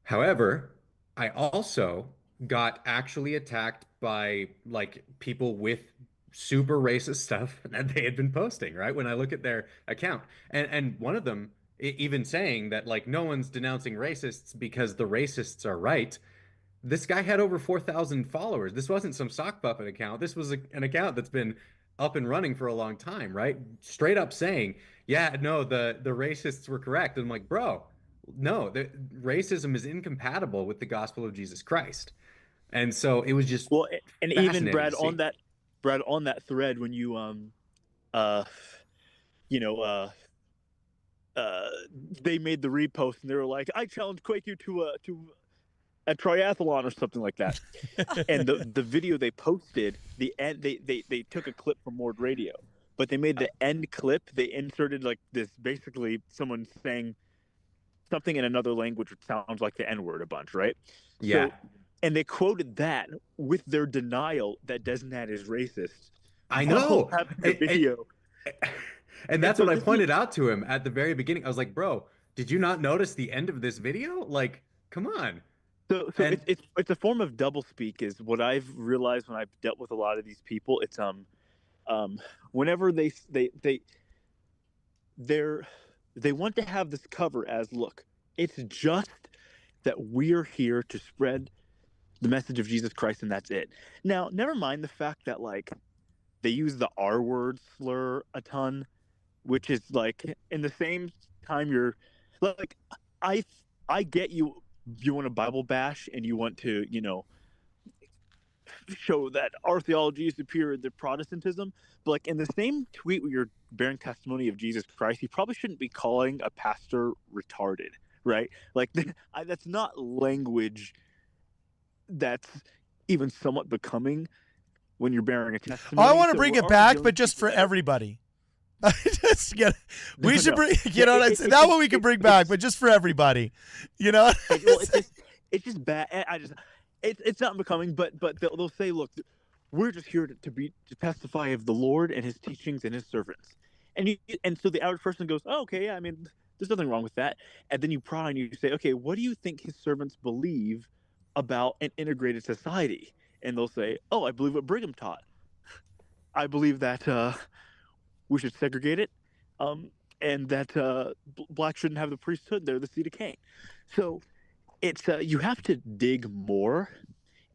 However, I also got actually attacked by like people with super racist stuff that they had been posting, right? When I look at their account, and one of them even saying that like no one's denouncing racists because the racists are right. This guy had over 4,000 followers. This wasn't some sock puppet account. This was an account that's been up and running for a long time, right? Straight up saying, yeah, no, the racists were correct. And I'm like, bro, no, the racism is incompatible with the gospel of Jesus Christ. And so it was just and even Brad on that thread when you they made the repost and they were like, I challenge Kwaku to a triathlon or something like that. And the video they posted, the end, they took a clip from Ward Radio, but they made the end clip, they inserted like this, basically someone saying something in another language which sounds like the N-word a bunch, right? Yeah. So, and they quoted that with their denial that DezNat is racist. I know. The video. And that's what I pointed out to him at the very beginning. I was like, bro, did you not notice the end of this video? Like, come on. So it's a form of doublespeak, is what I've realized when I've dealt with a lot of these people. It's whenever they want to have this cover as, look, it's just that we're here to spread the message of Jesus Christ and that's it. Now, never mind the fact that like they use the R word slur a ton, which is like in the same time you're like, I get you want to Bible bash and you want to, you know, show that our theology is superior to Protestantism, but like in the same tweet where you're bearing testimony of Jesus Christ, you probably shouldn't be calling a pastor retarded, right? Like that's not language that's even somewhat becoming when you're bearing a testimony. I want to bring it back, but just for everybody. Just get, we No, should no. bring, Yeah, that one we can bring back, but just for everybody, Well, it's just bad. It's not becoming. But they'll say, look, we're just here to testify of the Lord and His teachings and His servants. And so the average person goes, oh, okay, yeah, I mean, there's nothing wrong with that. And then you pry and you say, okay, what do you think His servants believe about an integrated society? And they'll say, oh, I believe what Brigham taught. I believe that we should segregate it, and that blacks shouldn't have the priesthood. They're the seed of Cain. So it's you have to dig more,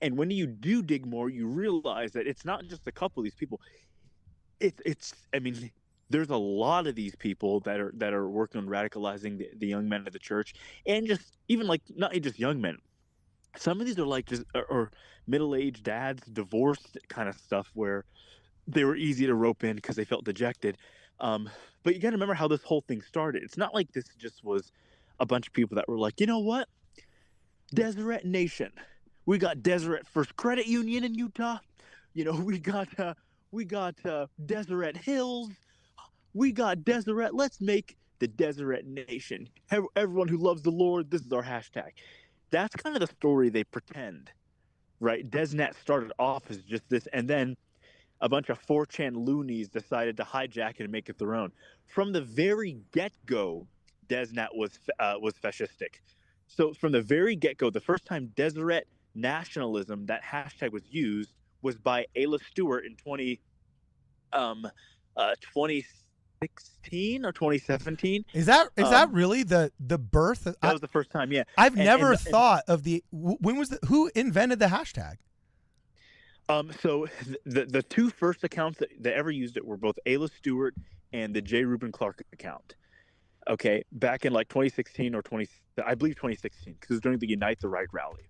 and when you do dig more, you realize that it's not just a couple of these people. It's I mean, there's a lot of these people that are working on radicalizing the young men of the church, and just even like not just young men. Some of these are like just or middle-aged dads, divorced kind of stuff where they were easy to rope in because they felt dejected. But you got to remember how this whole thing started. It's not like this just was a bunch of people that were like, you know what? Deseret Nation. We got Deseret First Credit Union in Utah. You know, we got Deseret Hills. We got Deseret. Let's make the Deseret Nation. Everyone who loves the Lord, this is our hashtag. That's kind of the story they pretend, right? DezNat started off as just this, and then a bunch of 4chan loonies decided to hijack it and make it their own. From the very get-go, DezNat was fascistic. So from the very get-go, the first time Deseret nationalism, that hashtag was used, was by Ayla Stewart in 2016 or 2017. Is that really the birth? That was the first time, yeah. I've never thought of who invented the hashtag? So the two first accounts that ever used it were both Ayla Stewart and the J. Reuben Clark account. Okay, back in like 2016 or I believe 2016, because it was during the Unite the Right rally.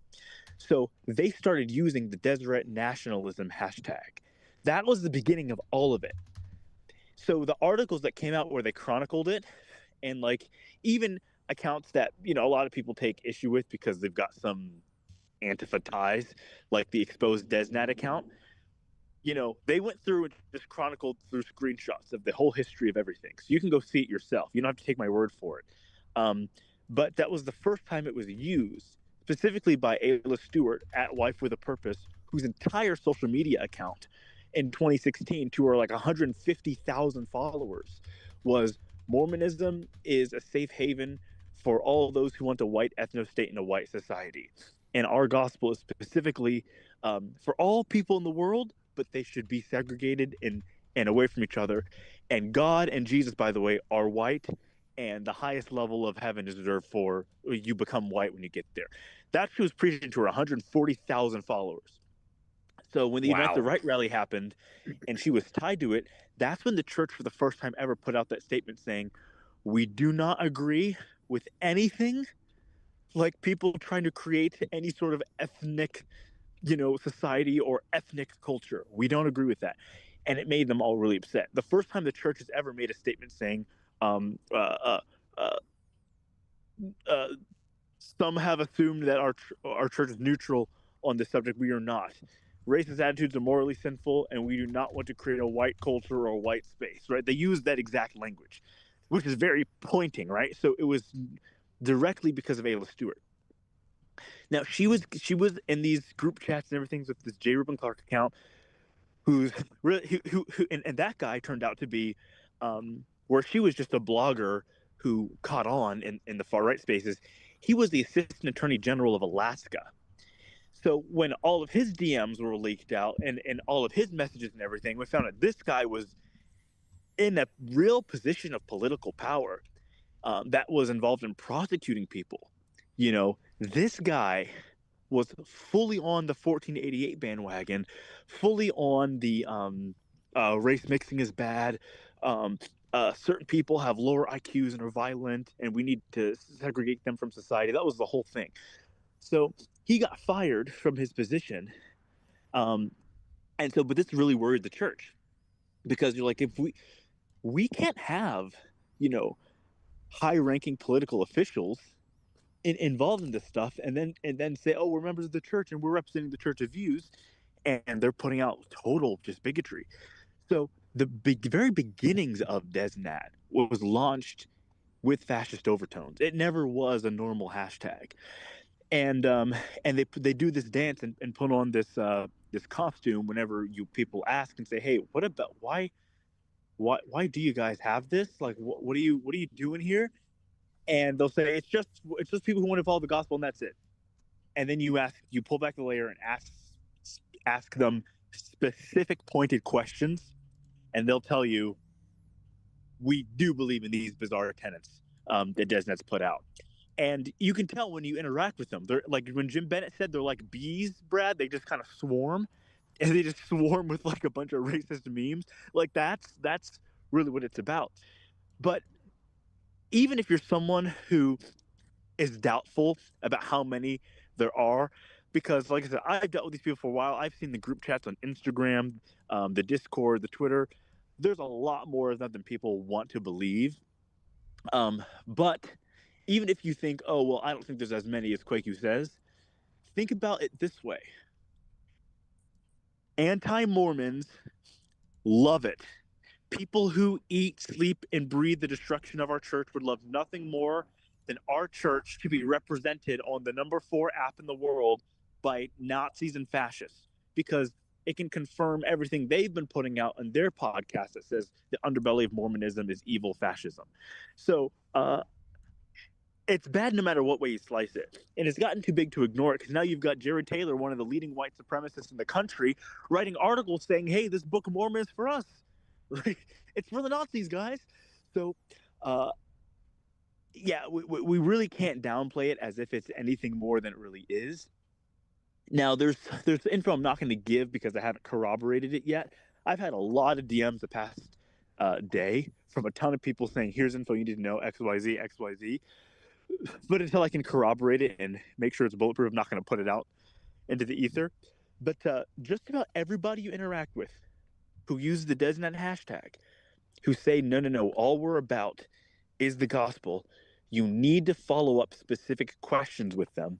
So they started using the Deseret nationalism hashtag. That was the beginning of all of it. So the articles that came out where they chronicled it, and like even accounts that, you know, a lot of people take issue with because they've got some Antifa ties, like the exposed DezNat account, you know, they went through and just chronicled through screenshots of the whole history of everything. So you can go see it yourself. You don't have to take my word for it. But that was the first time it was used, specifically by Ayla Stewart at Wife with a Purpose, whose entire social media account in 2016 to her like 150,000 followers was Mormonism is a safe haven for all those who want a white ethno-state and a white society. And our gospel is specifically for all people in the world, but they should be segregated and away from each other. And God and Jesus, by the way, are white, and the highest level of heaven is reserved for you become white when you get there. That she was preaching to her 140,000 followers. So when the Unite the Right rally happened and she was tied to it, that's when the church for the first time ever put out that statement saying, we do not agree with anything like people trying to create any sort of ethnic, you know, society or ethnic culture. We don't agree with that. And it made them all really upset. The first time the church has ever made a statement saying, some have assumed that our church is neutral on this subject. We are not. Racist attitudes are morally sinful, and we do not want to create a white culture or a white space, right? They use that exact language, which is very pointing, right? So it was directly because of Ayla Stewart. Now she was in these group chats and everything with this J. Reuben Clark account, who's really who and that guy turned out to be where she was just a blogger who caught on in the far right spaces. He was the assistant attorney general of Alaska. So when all of his DMs were leaked out and all of his messages and everything, we found out this guy was in a real position of political power that was involved in prosecuting people. You know, this guy was fully on the 1488 bandwagon, fully on the race mixing is bad. Certain people have lower IQs and are violent, and we need to segregate them from society. That was the whole thing. So he got fired from his position. But this really worried the church, because you're like, if we can't have, you know, high-ranking political officials involved in this stuff, and then say, oh, we're members of the church and we're representing the church's views, and they're putting out total just bigotry. So the very beginnings of DezNat was launched with fascist overtones. It never was a normal hashtag, and they do this dance and put on this costume whenever people ask and say, hey, what about why do you guys have this? Like, what are you doing here? And they'll say it's just people who want to follow the gospel, and that's it. And then you pull back the layer and ask them specific pointed questions, and they'll tell you, we do believe in these bizarre tenets that DezNat's put out. And you can tell when you interact with them. They're like, when Jim Bennett said they're like bees, Brad, they just kind of swarm, and they just swarm with like a bunch of racist memes. Like that's really what it's about. But even if you're someone who is doubtful about how many there are, because like I said, I've dealt with these people for a while. I've seen the group chats on Instagram, the Discord, the Twitter. There's a lot more of them than people want to believe. But even if you think, oh, well, I don't think there's as many as Kwaku says, think about it this way. Anti-Mormons love it. People who eat, sleep, and breathe the destruction of our church would love nothing more than our church to be represented on the #4 app in the world by Nazis and fascists, because it can confirm everything they've been putting out on their podcast that says the underbelly of Mormonism is evil fascism. So it's bad no matter what way you slice it. And it's gotten too big to ignore it, because now you've got Jared Taylor, one of the leading white supremacists in the country, writing articles saying, hey, this Book of Mormon is for us. It's for the Nazis, guys. So, yeah, we really can't downplay it as if it's anything more than it really is. Now, there's info I'm not going to give because I haven't corroborated it yet. I've had a lot of DMs the past day from a ton of people saying, here's info you need to know, XYZ, XYZ. But until I can corroborate it and make sure it's bulletproof, I'm not going to put it out into the ether. But just about everybody you interact with who use the DezNat hashtag, who say, no, all we're about is the gospel, you need to follow up specific questions with them,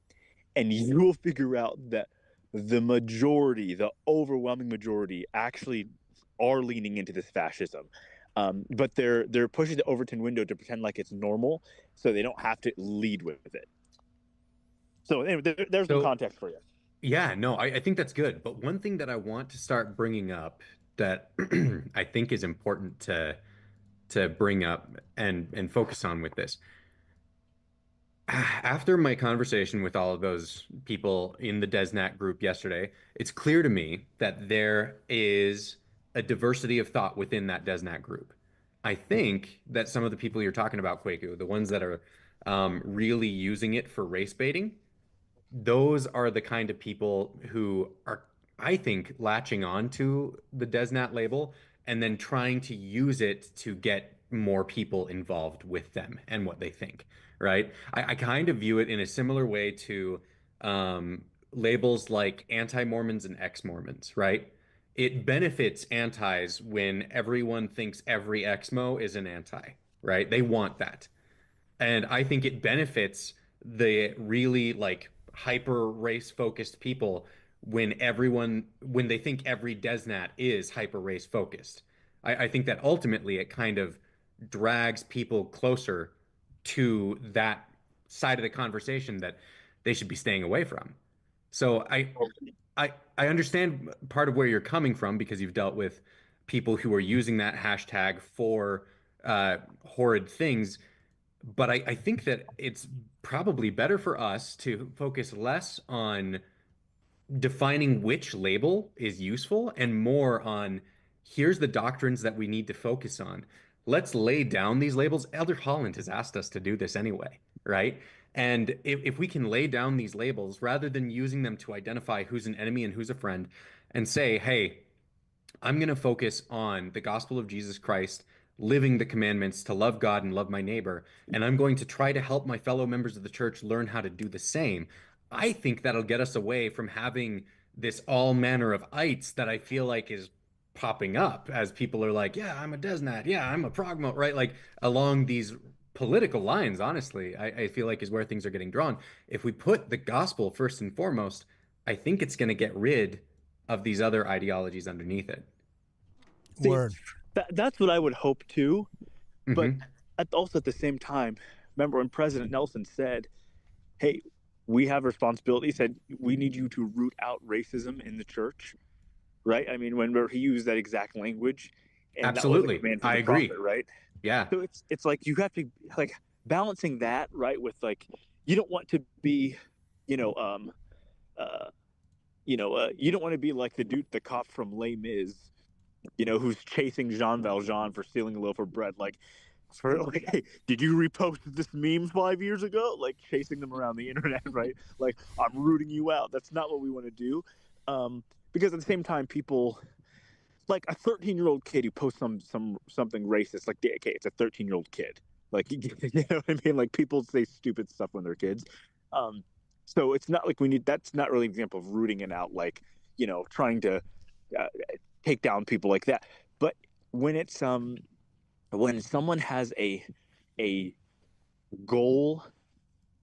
and you will figure out that the overwhelming majority actually are leaning into this fascism. But they're pushing the Overton window to pretend like it's normal, so they don't have to lead with it. So anyway, there's some context for you. Yeah, no, I think that's good. But one thing that I want to start bringing up that I think is important to bring up and focus on with this. After my conversation with all of those people in the DezNat group yesterday, it's clear to me that there is a diversity of thought within that DezNat group. I think that some of the people you're talking about, Kwaku, the ones that are really using it for race baiting, those are the kind of people who are, I think, latching on to the DezNat label and then trying to use it to get more people involved with them and what they think, right? I kind of view it in a similar way to labels like anti-Mormons and ex-Mormons, right? It benefits antis when everyone thinks every ex-Mo is an anti, right? They want that. And I think it benefits the really like hyper race focused people when they think every DezNat is hyper race focused. I think that ultimately it kind of drags people closer to that side of the conversation that they should be staying away from. So I understand part of where you're coming from because you've dealt with people who are using that hashtag for horrid things. But I think that it's probably better for us to focus less on defining which label is useful and more on here's the doctrines that we need to focus on. Let's lay down these labels. Elder Holland has asked us to do this anyway, right? And if we can lay down these labels rather than using them to identify who's an enemy and who's a friend and say, hey, I'm going to focus on the gospel of Jesus Christ, living the commandments to love God and love my neighbor, and I'm going to try to help my fellow members of the church learn how to do the same. I think that'll get us away from having this all manner of ites that I feel like is popping up as people are like, yeah, I'm a DezNat, yeah, I'm a progmo, right? Like along these political lines, honestly, I feel like is where things are getting drawn. If we put the gospel first and foremost, I think it's going to get rid of these other ideologies underneath it. Word. That's what I would hope too. But Mhm. also at the same time, remember when President Nelson said, "Hey, we have a responsibility." He said, "We need you to root out racism in the church." Right? I mean, when he used that exact language, and that was a Absolutely. command from I the prophet, agree. right? Yeah. So it's like you have to like balancing that, right, with like you don't want to be, you know, uh, you don't want to be like the cop from Les Mis, who's chasing Jean Valjean for stealing a loaf of bread, like. For like, hey, did you repost this meme 5 years ago? Like chasing them around the internet, right? Like I'm rooting you out. That's not what we want to do, because at the same time, people like a 13-year-old kid who posts something racist. Like, okay, it's a 13-year-old kid. Like, you know what I mean? Like people say stupid stuff when they're kids. Um, so it's not like we need. That's not really an example of rooting it out. Like trying to uh, take down people like that. But when it's when someone has a goal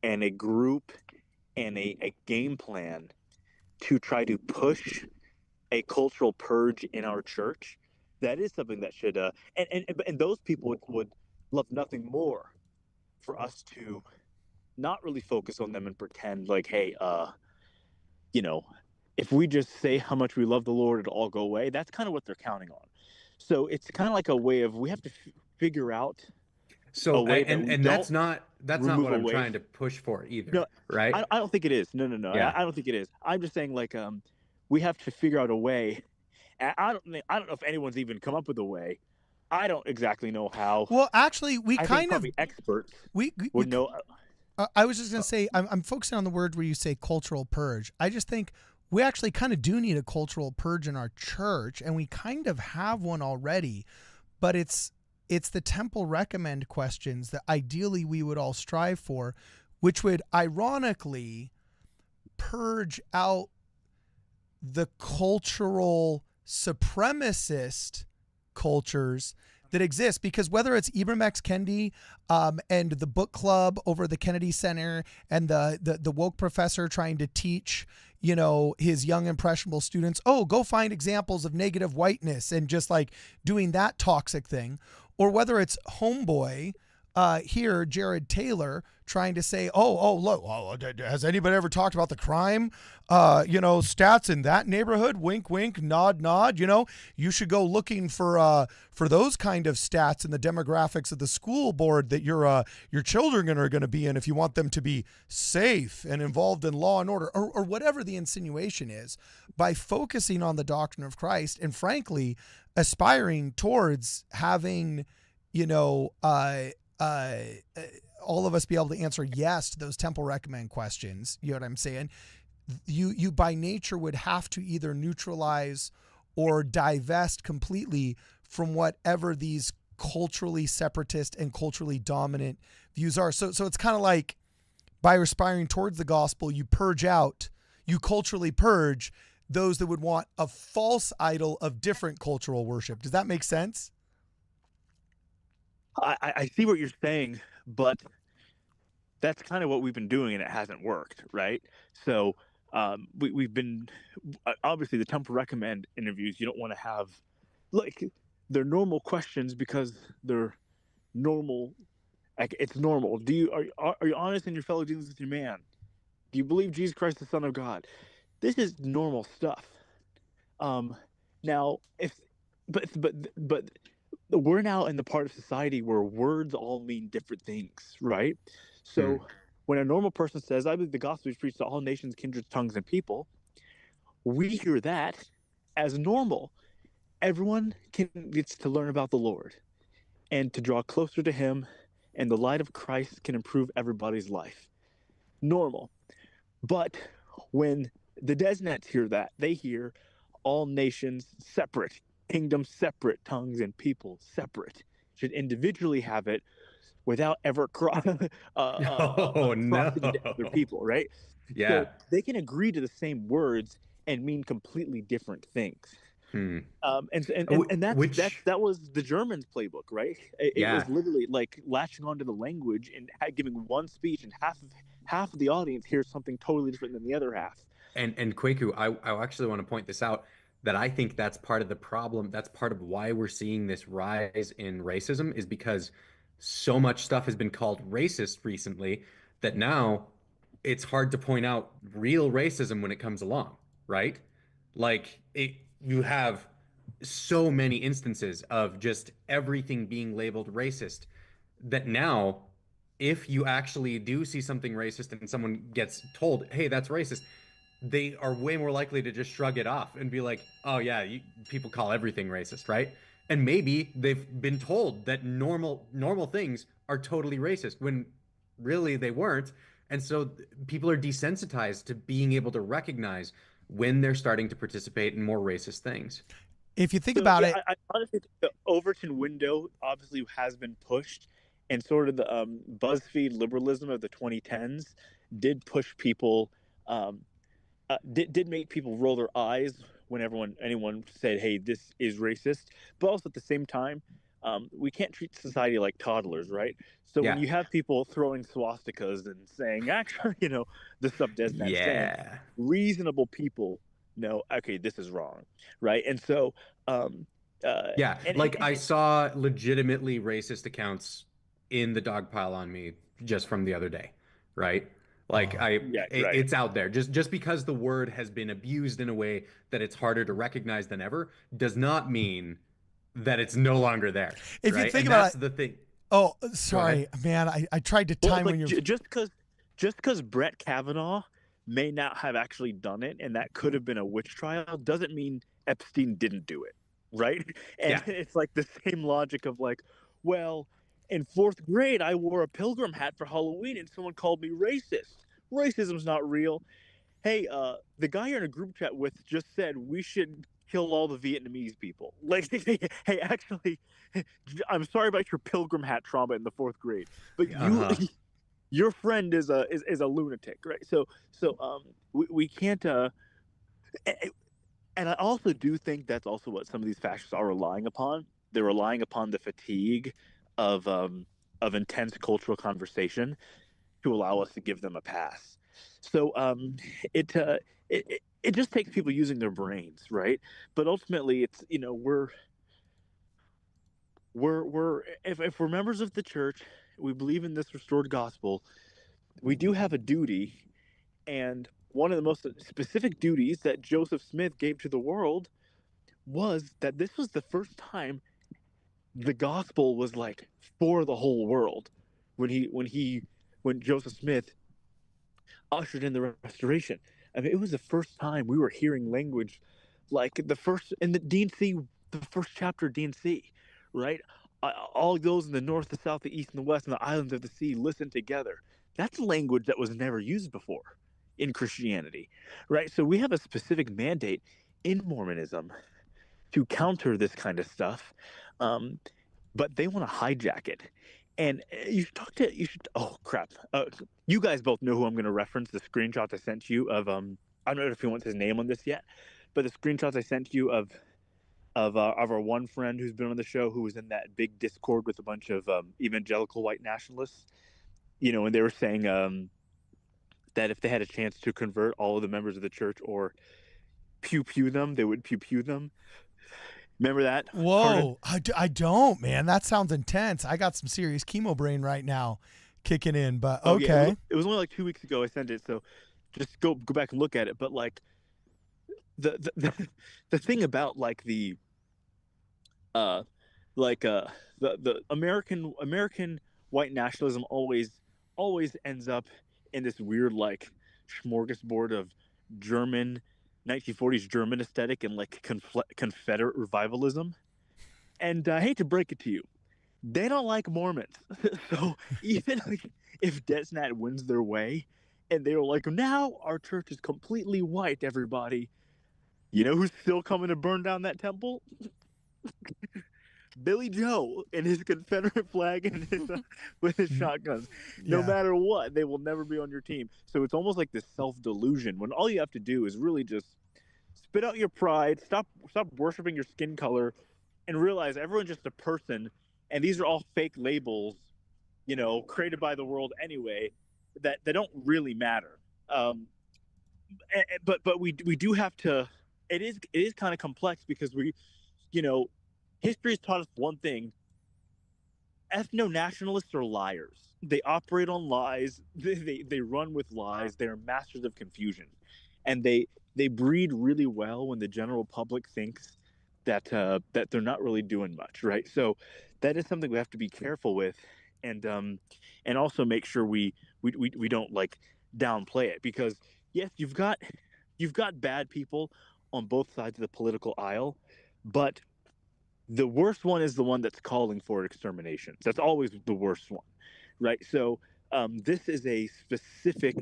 and a group and a game plan to try to push a cultural purge in our church, that is something that should and those people would love nothing more for us to not really focus on them and pretend like, hey, you know if we just say how much we love the Lord, it'll all go away. That's kind of what they're counting on. So it's kind of like a way of we have to figure out a So way that we and don't that's not remove what I'm away. trying to push for either, No, right? I don't think it is. No. Yeah. I don't think it is. I'm just saying, like, we have to figure out a way. I don't know if anyone's even come up with a way. I don't exactly know how. Well, actually, we I think kind of probably experts we would know. I was just gonna say I'm focusing on the word where you say cultural purge. I just think we actually kind of do need a cultural purge in our church, and we kind of have one already, but it's the temple recommend questions that ideally we would all strive for, which would ironically purge out the cultural supremacist cultures that exist, because whether it's Ibram X. Kendi and the book club over the Kennedy Center and the woke professor trying to teach his young impressionable students, oh, go find examples of negative whiteness and just like doing that toxic thing, or whether it's homeboy here, Jared Taylor, trying to say, look, has anybody ever talked about the crime, stats in that neighborhood? Wink, wink, nod, nod. You should go looking for those kind of stats in the demographics of the school board that your children are going to be in if you want them to be safe and involved in law and order, or whatever the insinuation is, by focusing on the doctrine of Christ and frankly aspiring towards having, all of us be able to answer yes to those temple recommend questions. You know what I'm saying? You by nature would have to either neutralize or divest completely from whatever these culturally separatist and culturally dominant views are. So it's kind of like by aspiring towards the gospel, you culturally purge those that would want a false idol of different cultural worship. Does that make sense? I see what you're saying, but that's kind of what we've been doing, and it hasn't worked, right? So we've been obviously the temple recommend interviews. You don't want to have like they're normal questions because they're normal. Like it's normal. Are you honest in your fellow dealings with your man? Do you believe Jesus Christ is the Son of God? This is normal stuff. Now but we're now in the part of society where words all mean different things, right? So when a normal person says, I believe the gospel is preached to all nations, kindreds, tongues, and people, we hear that as normal. Everyone gets to learn about the Lord and to draw closer to him, and the light of Christ can improve everybody's life. Normal. But when the DezNats hear that, they hear all nations separate, kingdoms separate, tongues and people separate, should individually have it without ever crossing into other people, right? Yeah. So they can agree to the same words and mean completely different things. And that was the Germans' playbook, right? It was literally like latching onto the language and giving one speech, and half of the audience hears something totally different than the other half. And Kwaku, I actually want to point this out. that I think that's part of the problem. That's part of why we're seeing this rise in racism, is because so much stuff has been called racist recently that now it's hard to point out real racism when it comes along, right? You have so many instances of just everything being labeled racist that now, if you actually do see something racist and someone gets told, hey, that's racist, they are way more likely to just shrug it off and be like, oh yeah, people call everything racist, right? And maybe they've been told that normal things are totally racist when really they weren't. And so people are desensitized to being able to recognize when they're starting to participate in more racist things. If you think So about yeah, it, I honestly think the Overton window obviously has been pushed, and sort of the BuzzFeed liberalism of the 2010s did push people, um, did make people roll their eyes when anyone said, "Hey, this is racist." But also at the same time, we can't treat society like toddlers, right? So when Yeah. you have people throwing swastikas and saying, actually, the stuff DezNat saying, Yeah. reasonable people know, okay, this is wrong, right? And so, um, Yeah, and like I saw legitimately racist accounts in the dog pile on me just from the other day, right? Like oh, yeah, right. it's out there. Just because the word has been abused in a way that it's harder to recognize than ever does not mean that it's no longer there, if you right? think And about that's it, the thing. oh, Go ahead. sorry, man, I tried to Well, it's time like when you're. just because Brett Kavanaugh may not have actually done it, and that could have been a witch trial, doesn't mean Epstein didn't do it, right? And Yeah. it's like the same logic of like, well, in fourth grade, I wore a pilgrim hat for Halloween, and someone called me racist. Racism's not real. Hey, the guy you're in a group chat with just said we should kill all the Vietnamese people. Like, hey, actually, I'm sorry about your pilgrim hat trauma in the fourth grade, but Uh-huh. your friend is a lunatic, right? So we can't. And I also do think that's also what some of these fascists are relying upon. They're relying upon the fatigue of um, of intense cultural conversation to allow us to give them a pass. So it, uh, it just takes people using their brains, right? But ultimately, it's we're if we're members of the church, we believe in this restored gospel. We do have a duty, and one of the most specific duties that Joseph Smith gave to the world was that this was the first time the gospel was like for the whole world. When Joseph Smith ushered in the restoration. I mean, it was the first time we were hearing language like the first in the D&C, the first chapter of D&C, right? All those in the north, the south, the east, and the west, and the islands of the sea listen together. That's language that was never used before in Christianity, right? So we have a specific mandate in Mormonism to counter this kind of stuff, um, but they want to hijack it. And you should, oh crap. You guys both know who I'm going to reference, the screenshots I sent you of, I don't know if he wants his name on this yet, but the screenshots I sent you of our one friend who's been on the show who was in that big Discord with a bunch of evangelical white nationalists, and they were saying that if they had a chance to convert all of the members of the church or pew pew them, they would pew pew them. Remember that, Carter? Whoa, I don't, man. That sounds intense. I got some serious chemo brain right now kicking in, but Oh yeah, okay. it was only like 2 weeks ago I sent it, so just go back and look at it. But like the thing about like uh the American white nationalism always ends up in this weird like smorgasbord of German 1940s German aesthetic and like Confederate revivalism. And I hate to break it to you, they don't like Mormons. So even like if DezNat wins their way, and they were like, now our church is completely white, everybody. You know who's still coming to burn down that temple? Billy Joe and his Confederate flag and with his shotguns. No Yeah. matter what, they will never be on your team. So it's almost like this self-delusion when all you have to do is really just spit out your pride, stop worshiping your skin color, and realize everyone's just a person, and these are all fake labels, created by the world anyway, that don't really matter. But we do have to it is kind of complex because history has taught us one thing: ethno-nationalists are liars. They operate on lies. They run with lies. They are masters of confusion, and they breed really well when the general public thinks that they're not really doing much, right? So that is something we have to be careful with, and also make sure we don't like downplay it, because yes, you've got bad people on both sides of the political aisle, but the worst one is the one that's calling for extermination. That's always the worst one, right? So this is a specific,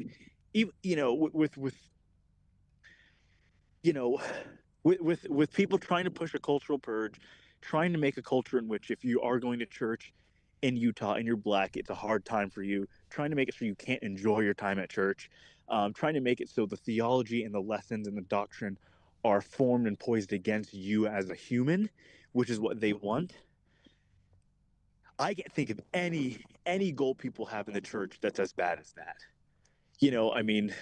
with people trying to push a cultural purge, trying to make a culture in which if you are going to church in Utah and you're black, it's a hard time for you, trying to make it so you can't enjoy your time at church, trying to make it so the theology and the lessons and the doctrine are formed and poised against you as a human, which is what they want. I can't think of any goal people have in the church that's as bad as that. I mean,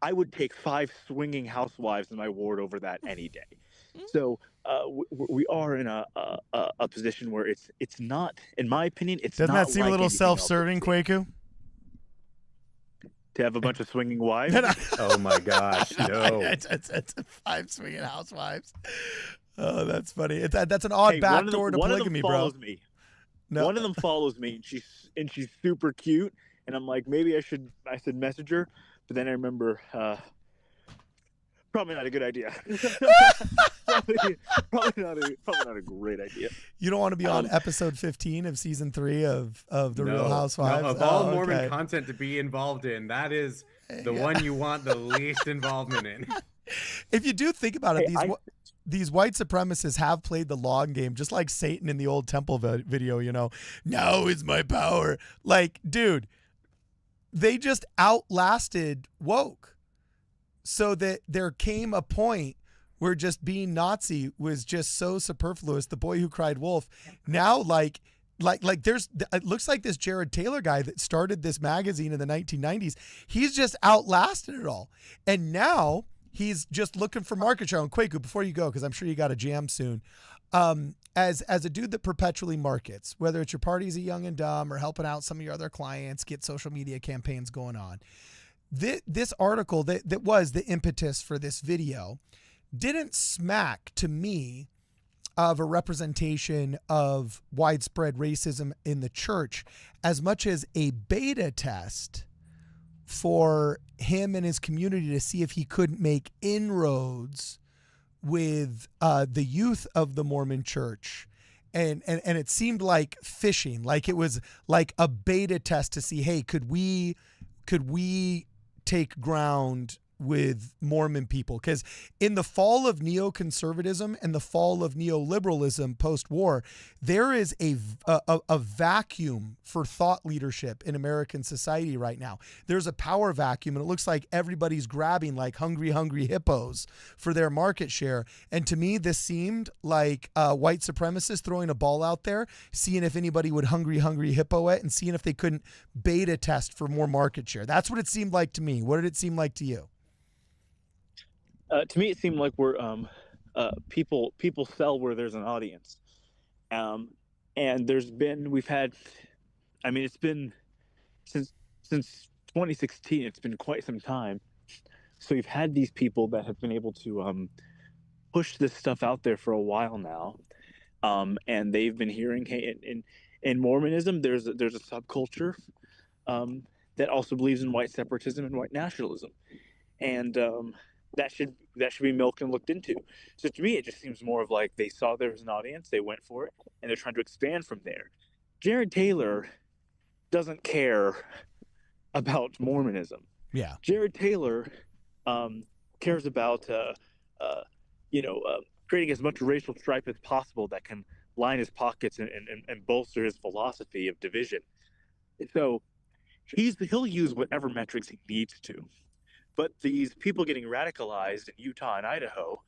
I would take 5 swinging housewives in my ward over that any day. So we are in a position where it's not, in my opinion, it's Doesn't not that seem like a little anything self-serving, else I've seen. Kwaku? To have a bunch of swinging wives? Oh my gosh, no. It's 5 swinging housewives. Oh, that's funny. That's an odd backdoor to polygamy, one of them follows bro. me. No. One of them follows me, and she's super cute, and I'm like, maybe I should message her, but then I remember probably not a good idea. probably not a great idea. You don't want to be on episode 15 of season 3 of the Real Housewives. No, of all Mormon okay. content to be involved in, that is the one you want the least involvement in. If you do think about it, Hey, these white supremacists have played the long game, just like Satan in the old temple video, now is my power. Like, dude, they just outlasted woke. So that there came a point where just being Nazi was just so superfluous. The boy who cried wolf. Now, like there's, it looks like this Jared Taylor guy that started this magazine in the 1990s. He's just outlasted it all. And now he's just looking for market share. And Kwaku, before you go, because I'm sure you got a jam soon, as a dude that perpetually markets, whether it's your parties of Young and Dumb or helping out some of your other clients, get social media campaigns going on. This article that was the impetus for this video didn't smack to me of a representation of widespread racism in the church as much as a beta test for him and his community to see if he couldn't make inroads with the youth of the Mormon church. And it seemed like fishing, like it was like a beta test to see, hey, could we take ground with Mormon people? Because in the fall of neoconservatism and the fall of neoliberalism post-war, there is a vacuum for thought leadership in American society right now. There's a power vacuum, and it looks like everybody's grabbing like hungry hippos for their market share. And to me, this seemed like white supremacists throwing a ball out there, seeing if anybody would hungry hippo it, and seeing if they couldn't beta test for more market share. That's what it seemed like to me. What did it seem like to you? To me, it seemed like we're people sell where there's an audience, and we've had, I mean, it's been since 2016. It's been quite some time. So we've had these people that have been able to push this stuff out there for a while now, and they've been hearing, hey, in Mormonism, there's a subculture that also believes in white separatism and white nationalism, and that should be milked and looked into. So to me, it just seems more of like they saw there was an audience, they went for it, and they're trying to expand from there. Jared Taylor doesn't care about Mormonism. Yeah. Jared Taylor cares about creating as much racial stripe as possible that can line his pockets and bolster his philosophy of division. So he'll use whatever metrics he needs to. But these people getting radicalized in Utah and Idaho,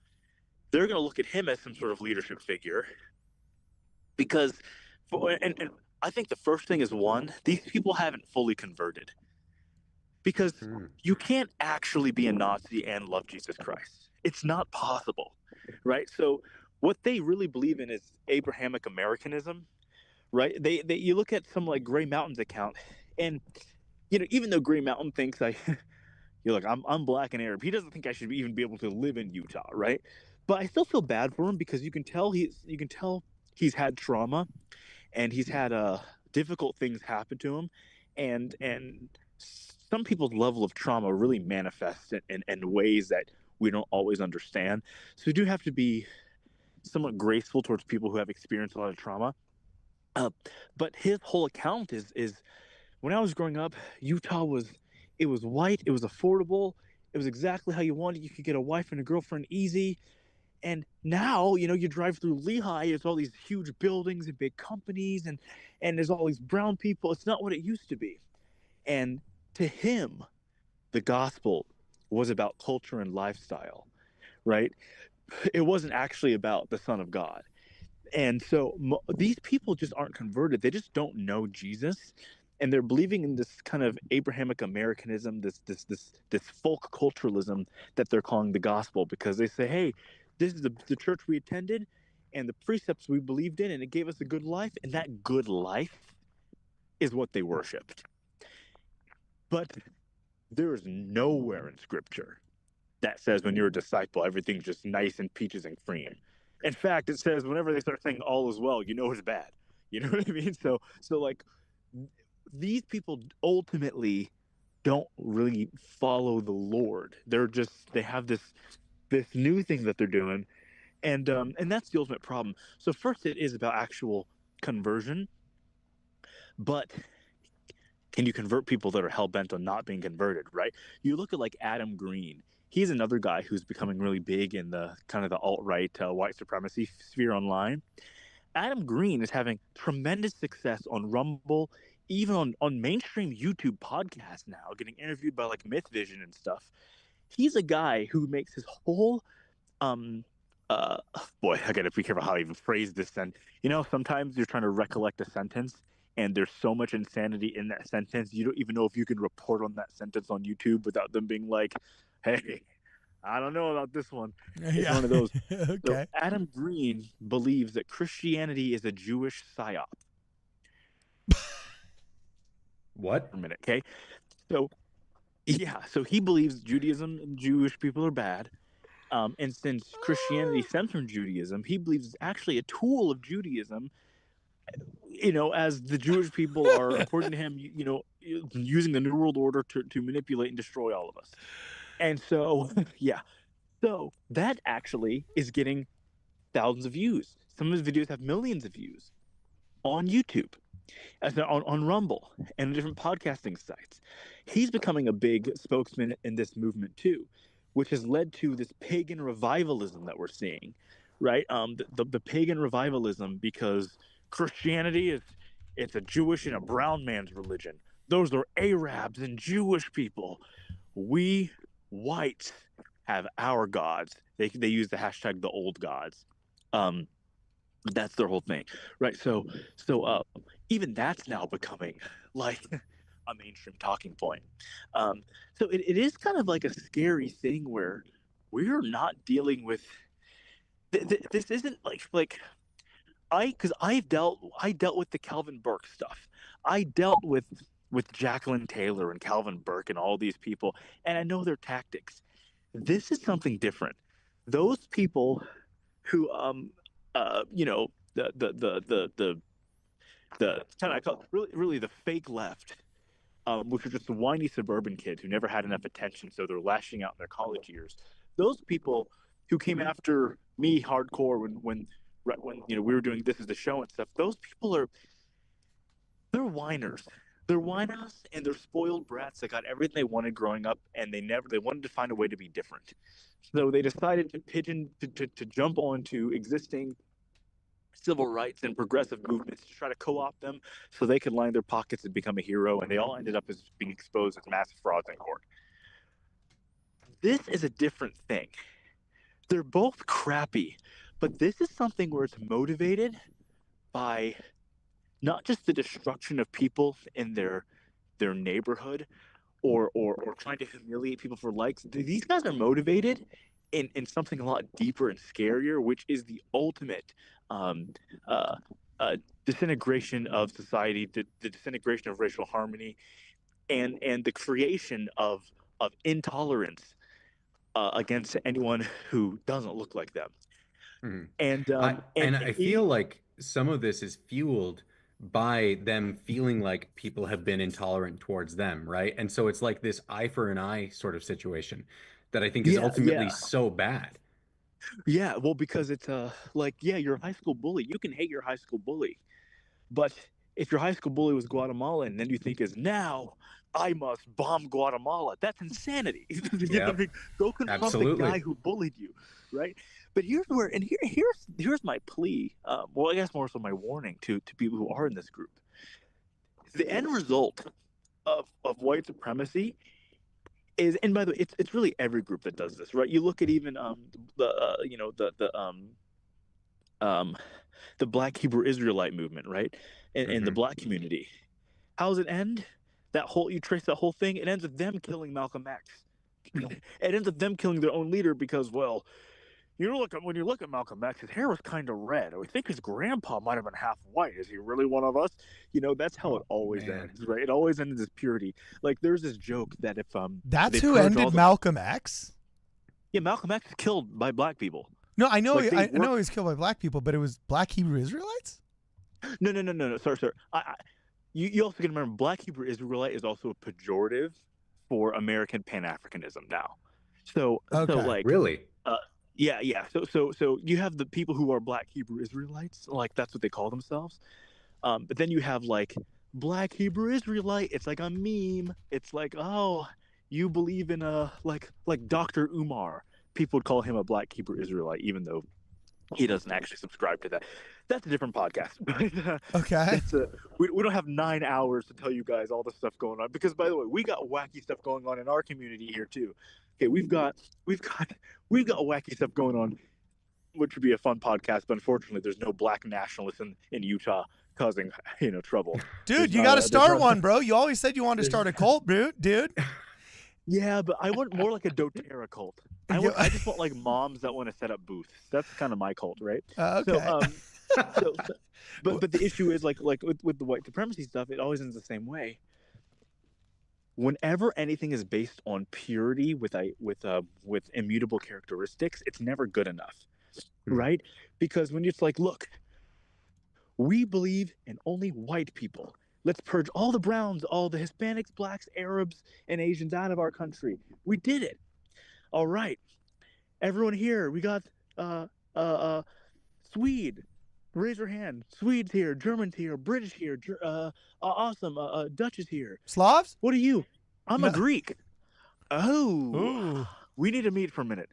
they're going to look at him as some sort of leadership figure. Because, and I think the first thing is, one, these people haven't fully converted. Because you can't actually be a Nazi and love Jesus Christ. It's not possible, right? So what they really believe in is Abrahamic Americanism, right? They you look at some like Gray Mountain's account, and even though Gray Mountain thinks you're like I'm black and Arab, he doesn't think I should even be able to live in Utah, right? But I still feel bad for him because you can tell he's had trauma, and he's had difficult things happen to him, and some people's level of trauma really manifests in ways that we don't always understand. So we do have to be somewhat graceful towards people who have experienced a lot of trauma. But his whole account is when I was growing up, Utah was white, it was affordable, it was exactly how you wanted. You could get a wife and a girlfriend easy. And now, you drive through Lehigh, there's all these huge buildings and big companies, and there's all these brown people. It's not what it used to be. And to him, the gospel was about culture and lifestyle, right? It wasn't actually about the Son of God. And so these people just aren't converted. They just don't know Jesus. And they're believing in this kind of Abrahamic Americanism, this folk culturalism that they're calling the gospel, because they say, hey, this is the church we attended and the precepts we believed in, and it gave us a good life. And that good life is what they worshiped. But there is nowhere in Scripture that says when you're a disciple, everything's just nice and peaches and cream. In fact, it says whenever they start saying all is well, it's bad. You know what I mean? So like these people ultimately don't really follow the Lord. They have this new thing that they're doing, and that's the ultimate problem. So first, it is about actual conversion, but can you convert people that are hell-bent on not being converted, right? You look at like Adam Green. He's another guy who's becoming really big in the kind of the alt-right white supremacy sphere online. Adam Green is having tremendous success on Rumble, even on mainstream YouTube podcasts now, getting interviewed by like Myth Vision and stuff. He's a guy who makes his whole boy, I gotta be careful how I even phrase this. And sometimes you're trying to recollect a sentence, and there's so much insanity in that sentence, you don't even know if you can report on that sentence on YouTube without them being like, hey, I don't know about this one. It's one of those. Okay. So Adam Green believes that Christianity is a Jewish psyop. What? For a minute, okay? So, yeah, so he believes Judaism and Jewish people are bad. And since Christianity stems from Judaism, he believes it's actually a tool of Judaism, as the Jewish people are, according to him, using the New World Order to manipulate and destroy all of us. And so, yeah. So that actually is getting thousands of views. Some of his videos have millions of views on YouTube, on Rumble, and different podcasting sites. He's becoming a big spokesman in this movement too, which has led to this pagan revivalism that we're seeing, right? The pagan revivalism, because Christianity it's a Jewish and a brown man's religion. Those are Arabs and Jewish people. We whites have our gods. They use the hashtag the old gods. That's their whole thing, right? So even that's now becoming like a mainstream talking point. So it is kind of like a scary thing where we're not dealing with this. Isn't like because I dealt with the Calvin Burke stuff. I dealt with Jacqueline Taylor and Calvin Burke and all these people, and I know their tactics. This is something different. Those people who the kind of really the fake left, which are just the whiny suburban kids who never had enough attention, so they're lashing out in their college years. Those people who came after me hardcore when we were doing This Is the Show and stuff. Those people they're whiners. They're whiners, and they're spoiled brats that got everything they wanted growing up, and they wanted to find a way to be different. So they decided to jump onto existing civil rights and progressive movements to try to co-opt them so they could line their pockets and become a hero, and they all ended up as being exposed as massive frauds in court. This is a different thing. They're both crappy, but this is something where it's motivated by not just the destruction of people in their neighborhood or trying to humiliate people for likes. These guys are motivated in something a lot deeper and scarier, which is the ultimate um, uh, disintegration of society, the disintegration of racial harmony, and the creation of intolerance against anyone who doesn't look like them. Mhm. And I feel like some of this is fueled by them feeling like people have been intolerant towards them, right? And so it's like this eye for an eye sort of situation that I think is yeah, ultimately so bad. yeah. Well, because it's like, yeah, you're a high school bully. You can hate your high school bully, but if your high school bully was Guatemalan, then you think is now I must bomb Guatemala. That's insanity. You know what I Yep, mean? Go confront the guy absolutely. who bullied you, right? But here's where, and here's my plea. Well, I guess more so my warning to people who are in this group. The end result of white supremacy is, and by the way, it's really every group that does this, right? You look at even the you know um the Black Hebrew Israelite movement, right? In the Hmm. Black community. How does it end? That whole, you trace that whole thing, it ends with them killing Malcolm X. It ends with them killing their own leader because, well, when you look at Malcolm X, his hair was kind of red. We think his grandpa might have been half white. Is he really one of us? That's how it Oh always man. ends, right? It always ends as purity. Like, there's this joke that if That's they who purge all ended the Malcolm X. yeah, Malcolm X is killed by black people. No, I know. Like, they I know work he was killed by black people, but it was Black Hebrew Israelites. no. Sorry, sir. You also got to remember, Black Hebrew Israelite is also a pejorative for American Pan Africanism now. So Okay. like, Really? uh, yeah. So you have the people who are Black Hebrew Israelites, like that's what they call themselves. But then you have like Black Hebrew Israelite. It's like a meme. It's like, oh, you believe in like Dr. Umar. People would call him a Black Hebrew Israelite, even though he doesn't actually subscribe to that. That's a different podcast. But Okay. we don't have 9 hours to tell you guys all the stuff going on, because, by the way, we got wacky stuff going on in our community here too. Okay, we've got wacky stuff going on, which would be a fun podcast. But unfortunately, there's no black nationalists in Utah causing trouble. Dude, There's you not got to there's start not one, bro. You always said you wanted to there's start a cult, dude. Yeah, but I want more like a doTERRA cult. I just want like moms that want to set up booths. That's kind of my cult, right? Okay. But the issue is like with the white supremacy stuff, it always ends the same way. Whenever anything is based on purity with immutable characteristics, it's never good enough, right? Because when it's like, look, we believe in only white people. Let's purge all the browns, all the Hispanics, blacks, Arabs, and Asians out of our country. We did it. All right. Everyone here, we got Swede. Raise your hand. Swedes here, Germans here, British here, awesome. Dutch is here. Slavs? What are you? I'm No. a Greek. Oh, Ooh. we need to meet for a minute.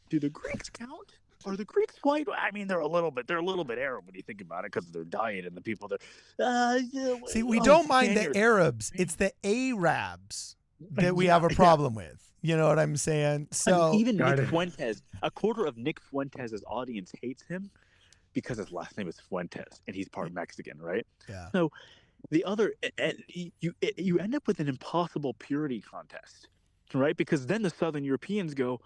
Do the Greeks count? Are the Greeks white? I mean, they're a little bit Arab when you think about it, because of their diet and the people there. See, we don't mind the Spaniards. Arabs. It's the Arabs that we have a problem with. You know what I'm saying? So I mean, even Got Nick it. Fuentes, a quarter of Nick Fuentes' audience hates him because his last name is Fuentes and he's part Mexican, right? yeah. So the other, and you end up with an impossible purity contest, right? Because then the Southern Europeans go,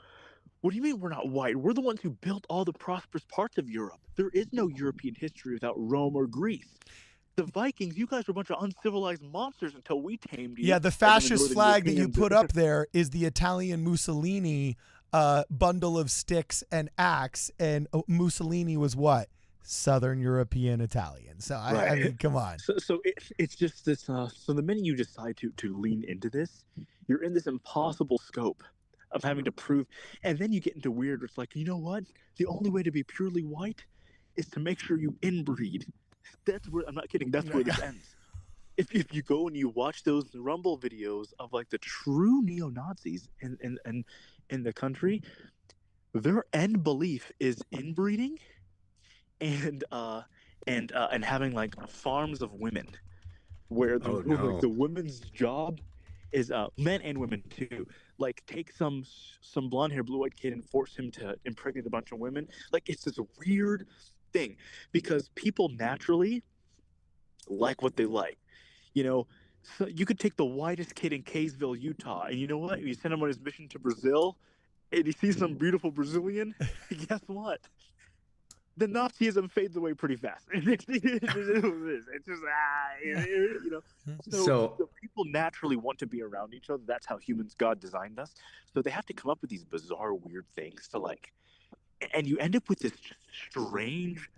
what do you mean we're not white? We're the ones who built all the prosperous parts of Europe. There is no European history without Rome or Greece. The Vikings, you guys were a bunch of uncivilized monsters until we tamed you. Yeah, the And then fascist Northern flag that you Europeans- put up there is the Italian Mussolini bundle of sticks and axe, and Mussolini was what? Southern European Italian. So I Right. mean, come on. So it's just this. So the minute you decide to lean into this, you're in this impossible scope of having to prove, and then you get into weird. It's like, you know what? The only way to be purely white is to make sure you inbreed. That's where, I'm not kidding. That's where this ends. If you go and you watch those Rumble videos of like the true neo-Nazis in the country, their end belief is inbreeding and having like farms of women where Oh, no. like the women's job is men and women too, like take some blonde hair blue-eyed kid and force him to impregnate a bunch of women. Like, it's this weird thing because people naturally like what they like, so you could take the whitest kid in Kaysville, Utah, and you know what, you send him on his mission to Brazil, and he sees some beautiful Brazilian, guess what? The Nazism fades away pretty fast. It's just you know. So people naturally want to be around each other. That's how God designed us. So they have to come up with these bizarre, weird things to like, and you end up with this strange,